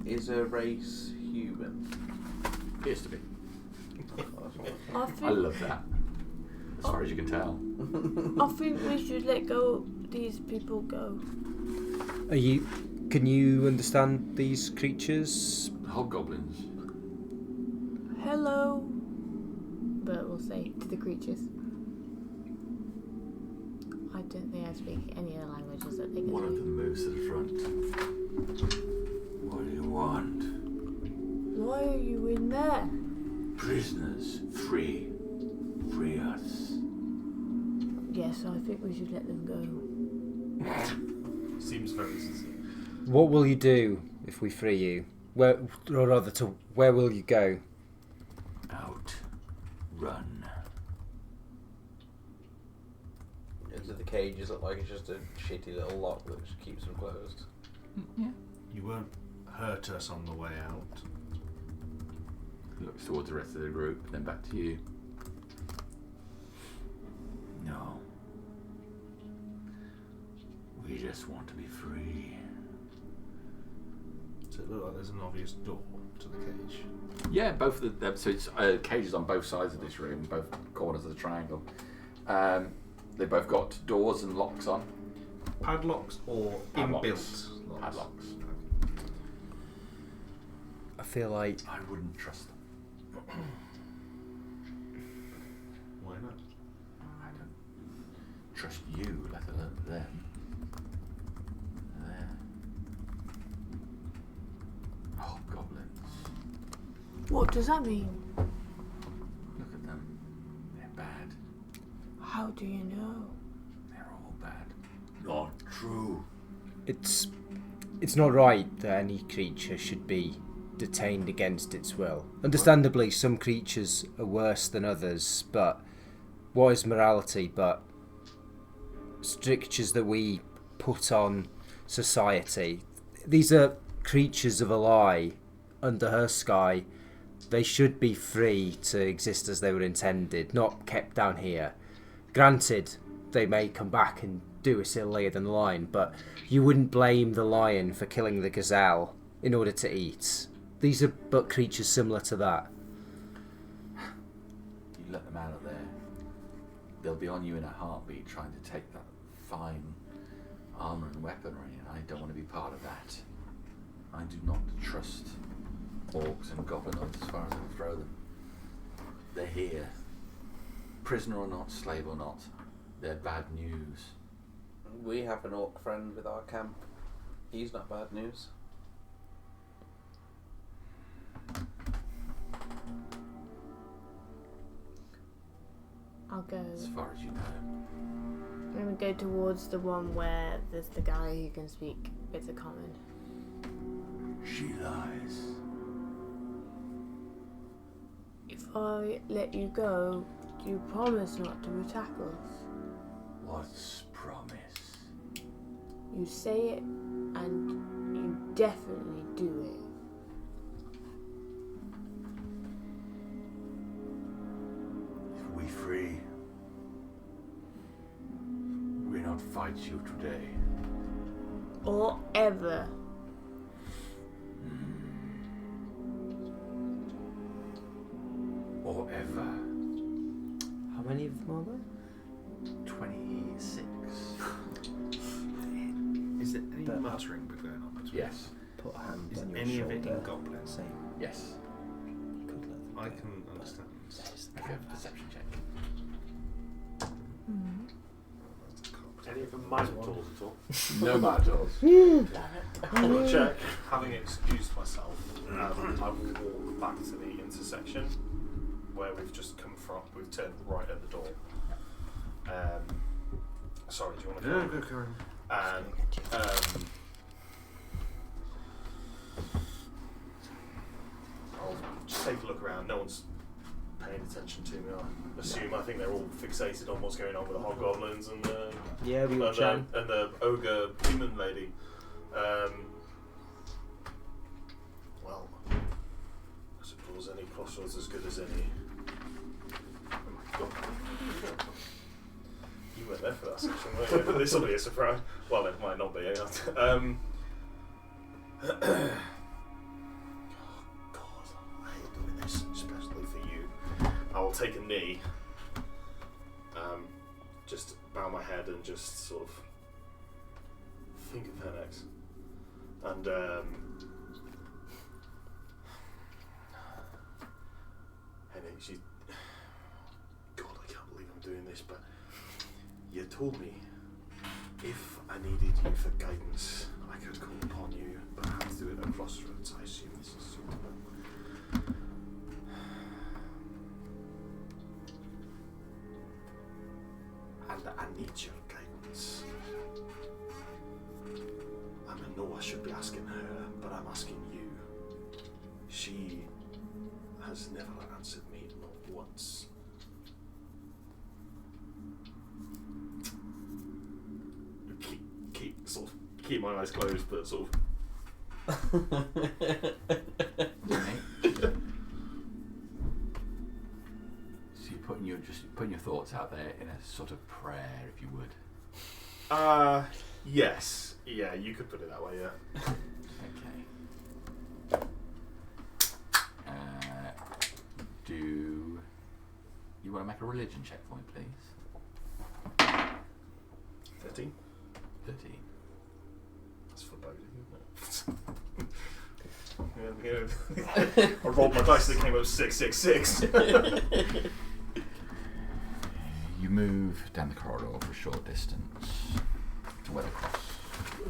Is her race human? Appears to be. I I think, love that. As far as you can tell. I think we should let go these people go. Can you understand these creatures? Hobgoblins. Hello. But we'll say to the creatures. I don't think I speak any of the languages that they can One of speak. them moves to the front. What do you want? Why are you in there? Prisoners, free. Free us. Yes, I think we should let them go. Seems very sincere. What will you do if we free you? Where, or rather, where will you go? Out. Run. Do the cages look like it's just a shitty little lock that just keeps them closed? Yeah. You won't hurt us on the way out. Looks towards the rest of the group, then back to you. No. We just want to be free. Does it look like there's an obvious door to the cage? Yeah, both of the so it's cages on both sides of this room, both corners of the triangle. They both got doors and locks on. Padlocks or Padlocks. inbuilt locks? Padlocks. I feel like I wouldn't trust them. Why not? I don't trust you, let alone them. They're hobgoblins. What does that mean? Look at them. They're bad. How do you know? They're all bad. Not true. it's not right that any creature should be detained against its will. Understandably, some creatures are worse than others, but what is morality but strictures that we put on society? These are creatures of a lie under her sky. They should be free to exist as they were intended, not kept down here. Granted, they may come back and do us ill later down the line, but you wouldn't blame the lion for killing the gazelle in order to eat. These are but creatures similar to that. You let them out of there, they'll be on you in a heartbeat trying to take that fine armour and weaponry, and I don't want to be part of that. I do not trust orcs and goblinoids as far as I can throw them. They're here. Prisoner or not, slave or not, they're bad news. We have an orc friend with our camp. He's not bad news. I'll go. As far as you know. I'm gonna go towards the one where there's the guy who can speak bits of common. She lies. If I let you go, do you promise not to attack us? What's promise? You say it, and you definitely do it. If we free, we not fight you today. Or ever. Or ever. How many of them are there? 26. Is there any But- muttering going on between? Yes. Put a hand Is on your any of it in shoulder. Goblin? Say, Yes. you could let them I go, can but understand. there's the Okay, camera. perception check. Any of them magic tools at all? No battles. I will check. Having excused myself, I will walk back to the intersection where we've just come from. We've turned right at the door. Sorry, do you want to No, go Karen. And I'll just take a look around. No one's paying attention to me. I think they're all fixated on what's going on with the hobgoblins and Yeah, we were chatting. and the ogre human lady. Well, I suppose any crossroads as good as any. Oh my God. You weren't there for that section, were you? This will be a surprise. Well, it might not be. Oh, God, I hate doing this, especially for you. I will take a knee, just bow my head and just sort of think of her next. And Henning, she. God, I can't believe I'm doing this, but you told me if I needed you for guidance, I could call upon you, but I have to do it at crossroads. I assume this is suitable. And I need your guidance. I know I should be asking her, but I'm asking you. She has never answered me, not once. Keep my eyes closed, but sort of. So you're putting your thoughts out there in a sort of prayer, if you would. Yes. Yeah, you could put it that way, yeah. Okay. Do you want to make a religion check for me, please? 13. 13. That's foreboding, isn't it? I rolled my dice and it came up 666. You move down the corridor for a short distance to where the cross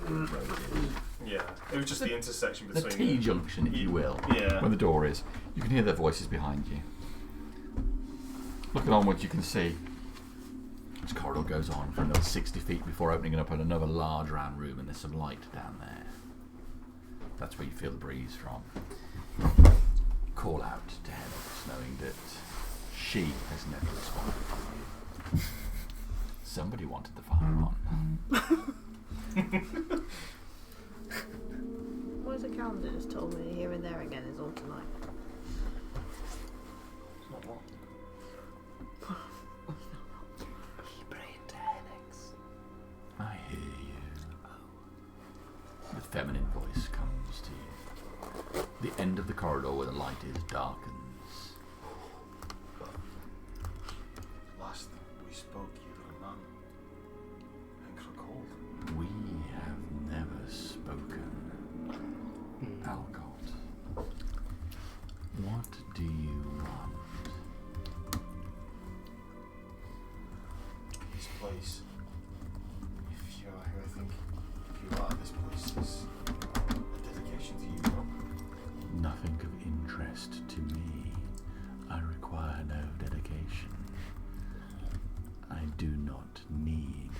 road is. Yeah, it was just the intersection The between T-junction, if you will. Yeah. Where the door is. You can hear their voices behind you. Looking onwards, you can see this corridor goes on for another 60 feet before opening up in another large round room, and there's some light down there. That's where you feel the breeze from. Call out to Helen's, knowing that she has never responded to you. Somebody wanted the fire on. What is the calendar just told me here and there again is all tonight? It's not what? I hear you. The feminine voice comes to you. The end of the corridor where the light is darkens. Last we spoke, you were a man. And cold. We have never spoken. Alcott. What do you want? This place. If you are here, I think if you are, this place is a dedication to you, no? Nothing of interest to me. I require no dedication. I do not need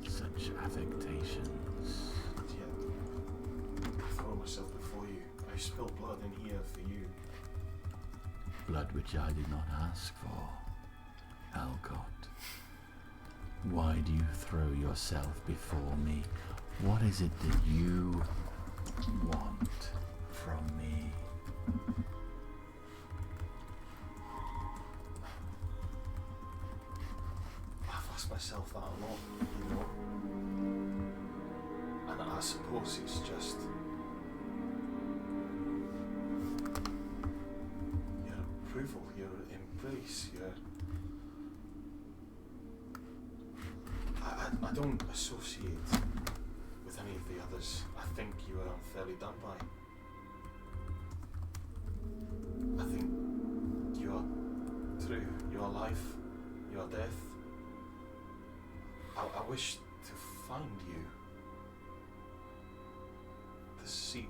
such affectations. But yet, I throw myself before you. I spill blood in here for you. Blood which I did not ask for. Alcott. Why do you throw yourself before me? What is it that you want from me? I've asked myself that a lot, you know. And I suppose it's just your approval, your embrace, your. I don't associate with any of the others. I think you are unfairly done by. I think you are true. Your life, your death. I wish to find you. To see.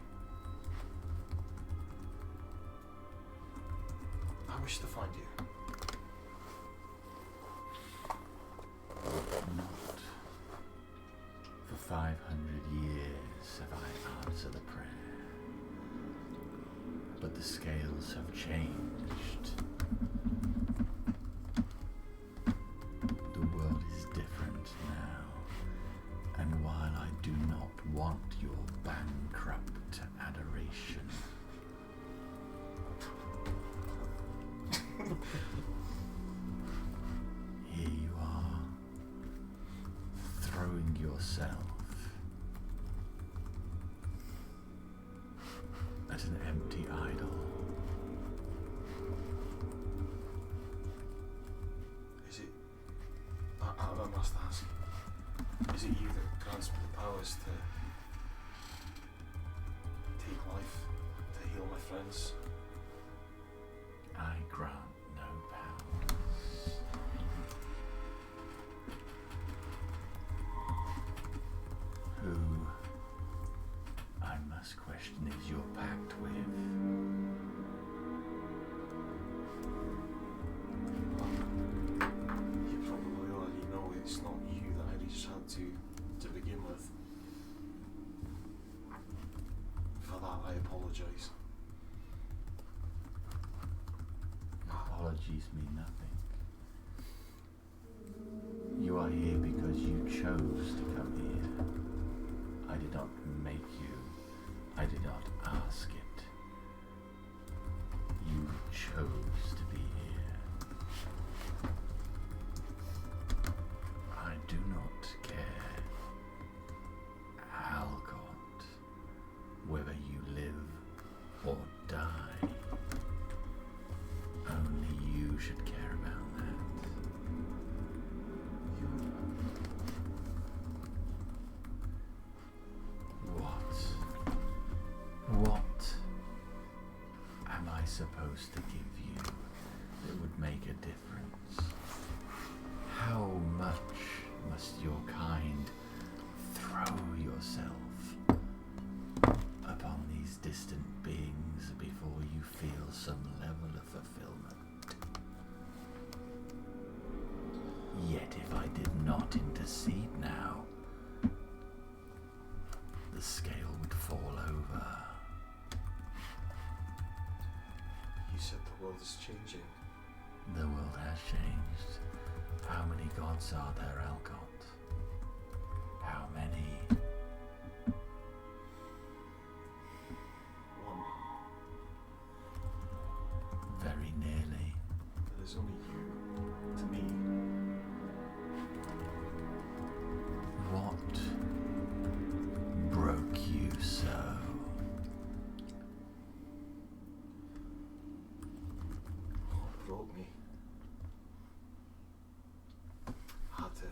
wish to find you. Not for 500 years have I answered a prayer, but the scales have changed. The world is different now, and while I do not want your bankrupt adoration, here you are, throwing yourself at an empty idol. Is it... I must ask. Is it you that grants me the powers to take life, to heal my friends? I grant no powers. Who, I must question, is your pact with? You probably already know it's not you that I reached out to begin with. For that, I apologise. Apologies mean nothing. You are here because you chose to come here. I did not make you. I did not ask it. You chose to be here. I do not care, Alcott, whether you live or die. Only you should care about that. What am I supposed to give you that would make a difference? How much must your kind throw yourself upon these distant beings before you feel some level of fulfillment? Yet if I did not intercede now, the scale would fall over. You said the world is changing. The world has changed. How many gods are there, Alcott? How many? One. Very nearly. There is only you to me. What broke you so? What broke me? Had to.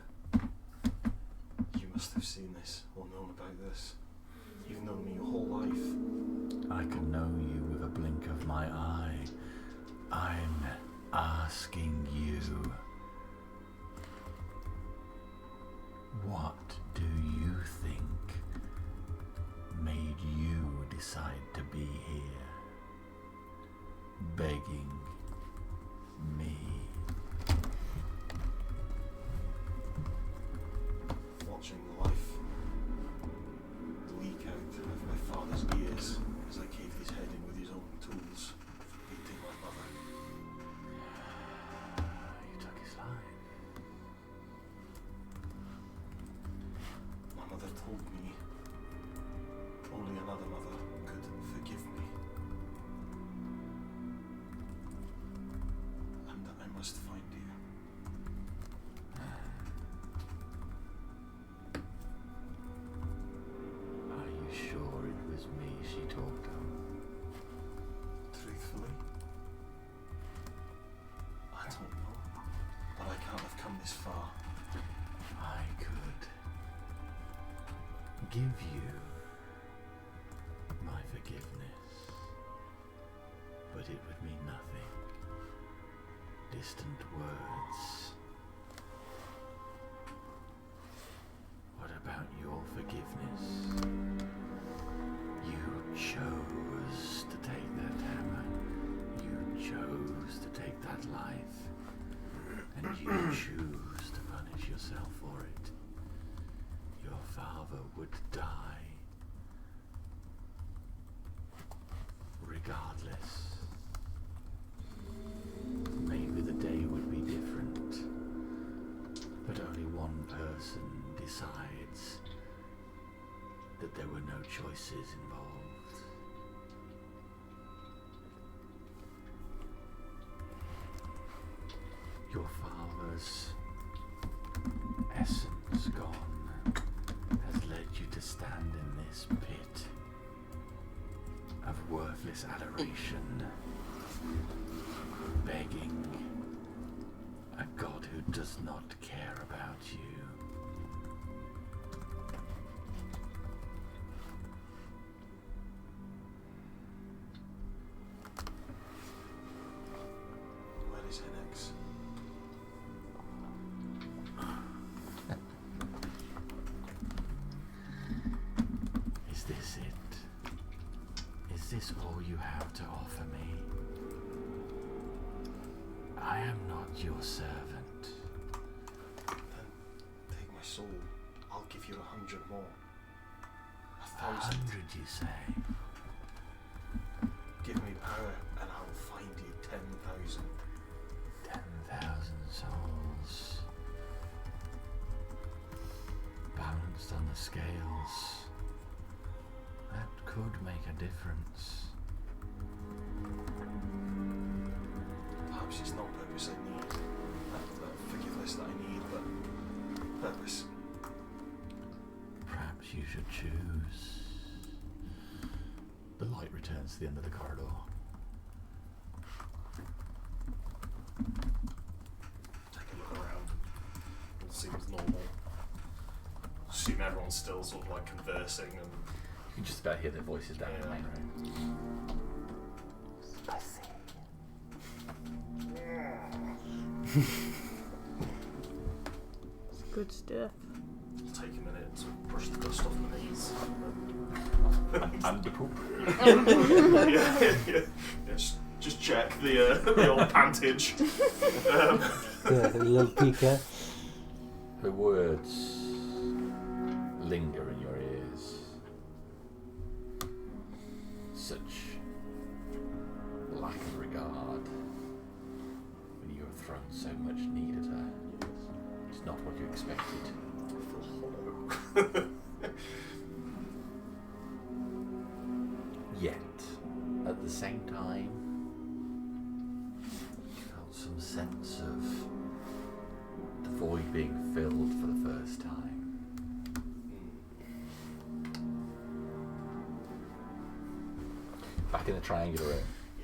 You must have seen this or known about this. You've known me your whole life. I can know you with a blink of my eye. I'm asking you. What do you think made you decide to be here? Begging me. Watching the life leak out of my father's ears as I caved his head in with his own tools, hating my mother. You took his life. My mother told me only another mother could forgive me. And that I must find you. Are you sure it was me she talked of? Truthfully, I don't know. But I can't have come this far. I could give you my forgiveness, but it would mean nothing. Distant words. What about your forgiveness? You chose to take that hammer. You chose chose to take that life, and you choose to punish yourself for it, your father would die. Regardless. Maybe the day would be different, but only one person decides that there were no choices involved. Your father's essence gone has led you to stand in this pit of worthless adoration, begging a god who does not care about you. Where is Henex? Is this it? Is this all you have to offer me? I am not your servant. Then take my soul. I'll give you 100 more. 1,000. 100, you say? Give me power and I will find you 10,000. 10,000 souls. Balanced on the scales. That could make a difference. Perhaps it's not purpose I need. That forgiveness that I need, but purpose. Perhaps you should choose. The light returns to the end of the corridor. Take a look around. It all seems normal. Assume everyone's still sort of like conversing and You can just about hear their voices down in the main room. It's good stuff. it'll take a minute to brush the dust off my knees. And the poop. yeah. Just check the old pantage. A little peeker. Her words linger in your ears. Such lack of regard when you have thrown so much need at her. It's not what you expected. I feel hollow. Yet, at the same time, you felt some sense of the void being filled for the first time. Back in the triangular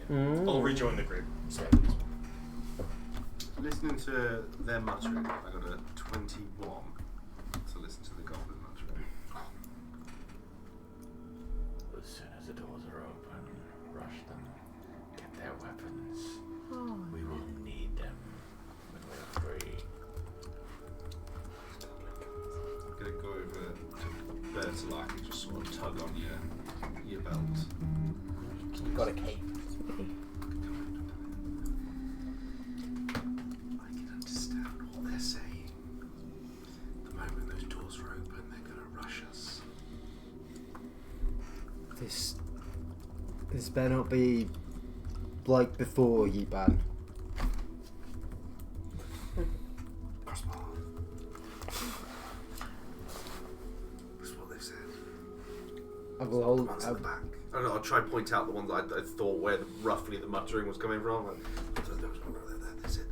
room. I'll rejoin the group. So. Listening to them muttering, I got a 21 to listen to the goblin muttering. As soon as the doors are open, rush them, get their weapons. Oh. We will need them when we're free. I'm gonna go over to Bertolak and just sort of tug on your belt. You've got a cape. I can understand what they're saying. The moment those doors are open, they're gonna rush us. This better not be like before, Yiban. Crossbar. That's what they said. I will hold. One's at the back. I don't know, I'll try and point out the ones I thought where roughly the muttering was coming from. That's it.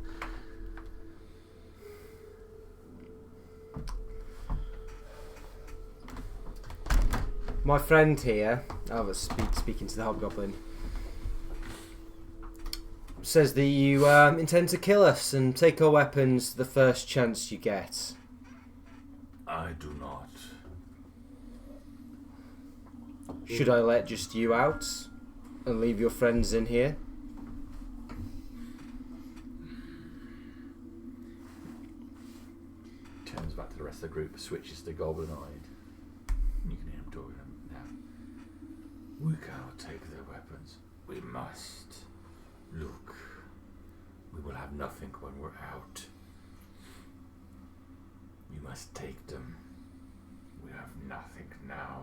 My friend here, I was speaking to the hobgoblin, says that you intend to kill us and take our weapons the first chance you get. I do not. Should I let just you out and leave your friends in here? Turns back to the rest of the group, switches to goblin-eyed. You can hear him talking to them now. We cannot take their weapons. We must. Look, have nothing when we're out. We must take them. We have nothing now.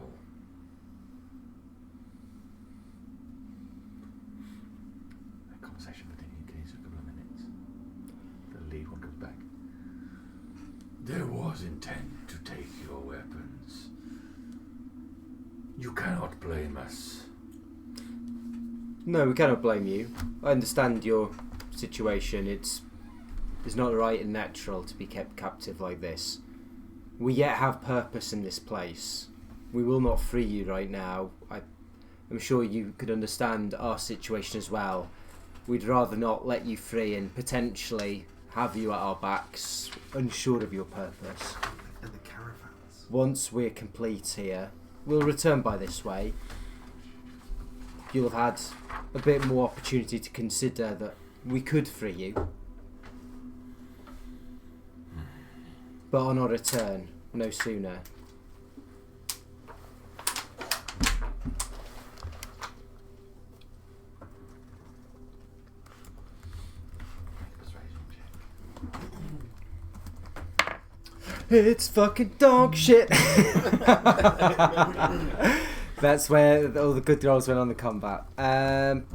That conversation continues a couple of minutes. The lead one comes back. There was intent to take your weapons. You cannot blame us. No, we cannot blame you. I understand your situation. It's not right and natural to be kept captive like this. We yet have purpose in this place. We will not free you right now. I'm sure you could understand our situation as well. We'd rather not let you free and potentially have you at our backs, unsure of your purpose. And the caravans. Once we're complete here, we'll return by this way. You'll have had a bit more opportunity to consider that we could free you. But on our return, no sooner. It's fucking dog shit. That's where all the good rolls went on the combat.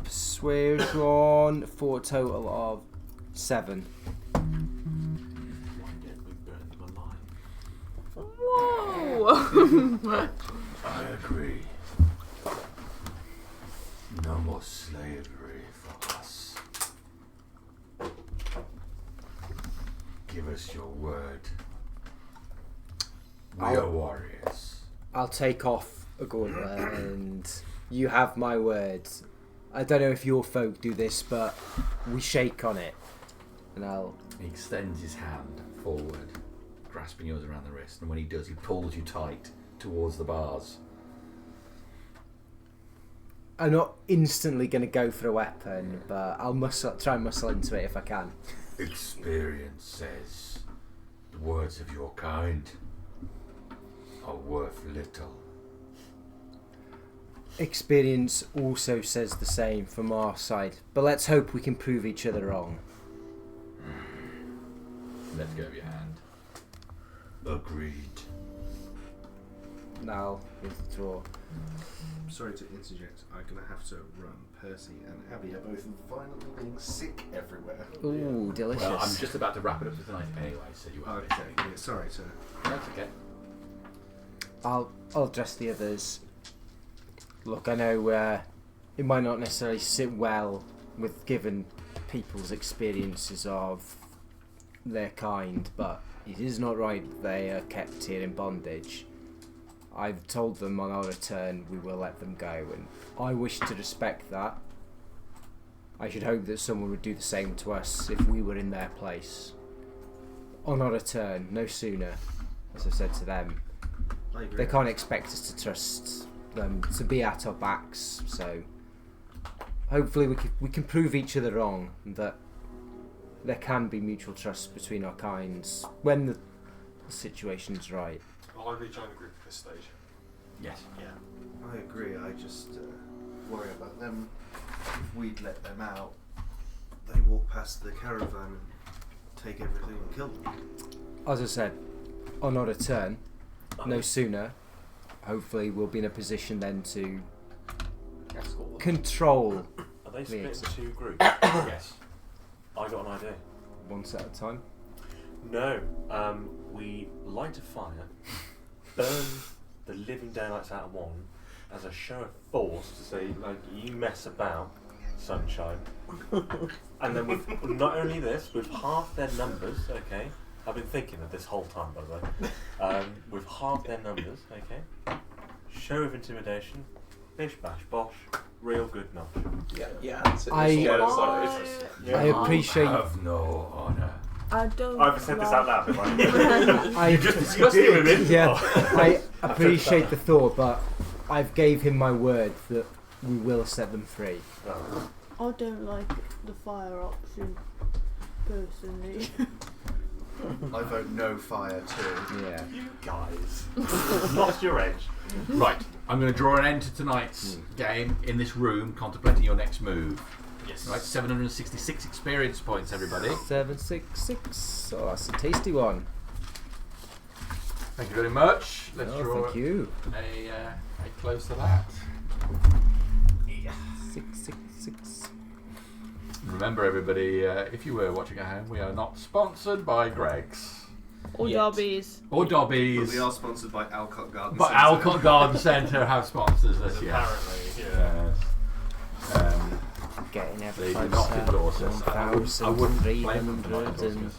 Persuasion for a total of 7. Why didn't we burn them alive? Whoa! I agree. No more slavery for us. Give us your word. We are warriors. I'll take off a gauntlet and you have my word. I don't know if your folk do this, but we shake on it. And He extends his hand forward, grasping yours around the wrist, and when he does, he pulls you tight towards the bars. I'm not instantly going to go for a weapon, but I'll try and muscle into it if I can. Experience says the words of your kind are worth little. Experience also says the same from our side, but let's hope we can prove each other wrong. Let go of your hand. Agreed. Now, withdraw. Sorry to interject. I'm going to have to run. Percy and Abby are both violently being sick everywhere. Ooh, delicious. Well, I'm just about to wrap it up for tonight anyway, so you are Okay, yeah, sorry to... That's okay. I'll address the others. Look, I know it might not necessarily sit well with given people's experiences of their kind, but it is not right that they are kept here in bondage. I've told them on our return we will let them go, and I wish to respect that. I should hope that someone would do the same to us if we were in their place. On our return, no sooner, as I've said to them. I agree. They can't expect us to trust them to be at our backs, so hopefully we can prove each other wrong, and that there can be mutual trust between our kinds when the situation's right. Will I rejoin the group at this stage? Yes. Yeah. I agree. I just worry about them. If we'd let them out, they walk past the caravan and take everything and kill them. As I said, on our return, no sooner, hopefully we'll be in a position then to control Are they split into two groups? Yes. I got an idea. one set at a time. No, we light a fire, burn the living daylights out of one as a show of force to say, like, you mess about, sunshine. And then with not only this, with half their numbers, okay, I've been thinking of this whole time, by the way, with half their numbers, okay, show of intimidation, bish bash bosh, real good notch. Yeah. I appreciate. Have no honor. I don't. I've said this out loud, have I? I just discussed it with him. Yeah, I appreciate the thought, but I've gave him my word that we will set them free. I don't like the fire option, personally. I vote no fire too. Yeah. You guys lost your edge. Right. I'm going to draw an end to tonight's game in this room, contemplating your next move. Yes. Right, 766 experience points, everybody. 766. Oh, that's a tasty one. Thank you very much. Let's Oh, draw thank you. a close to that. 666. Remember, everybody, if you were watching at home, we are not sponsored by Greggs Or Yet. Dobbies. or But Dobbies, we are sponsored by Alcott Garden but Centre. Alcott Garden Centre have sponsors us. Yes. Apparently, yeah. Yes. Getting They every do not endorse us. I wouldn't blame them for not 1,300 endorsing and us.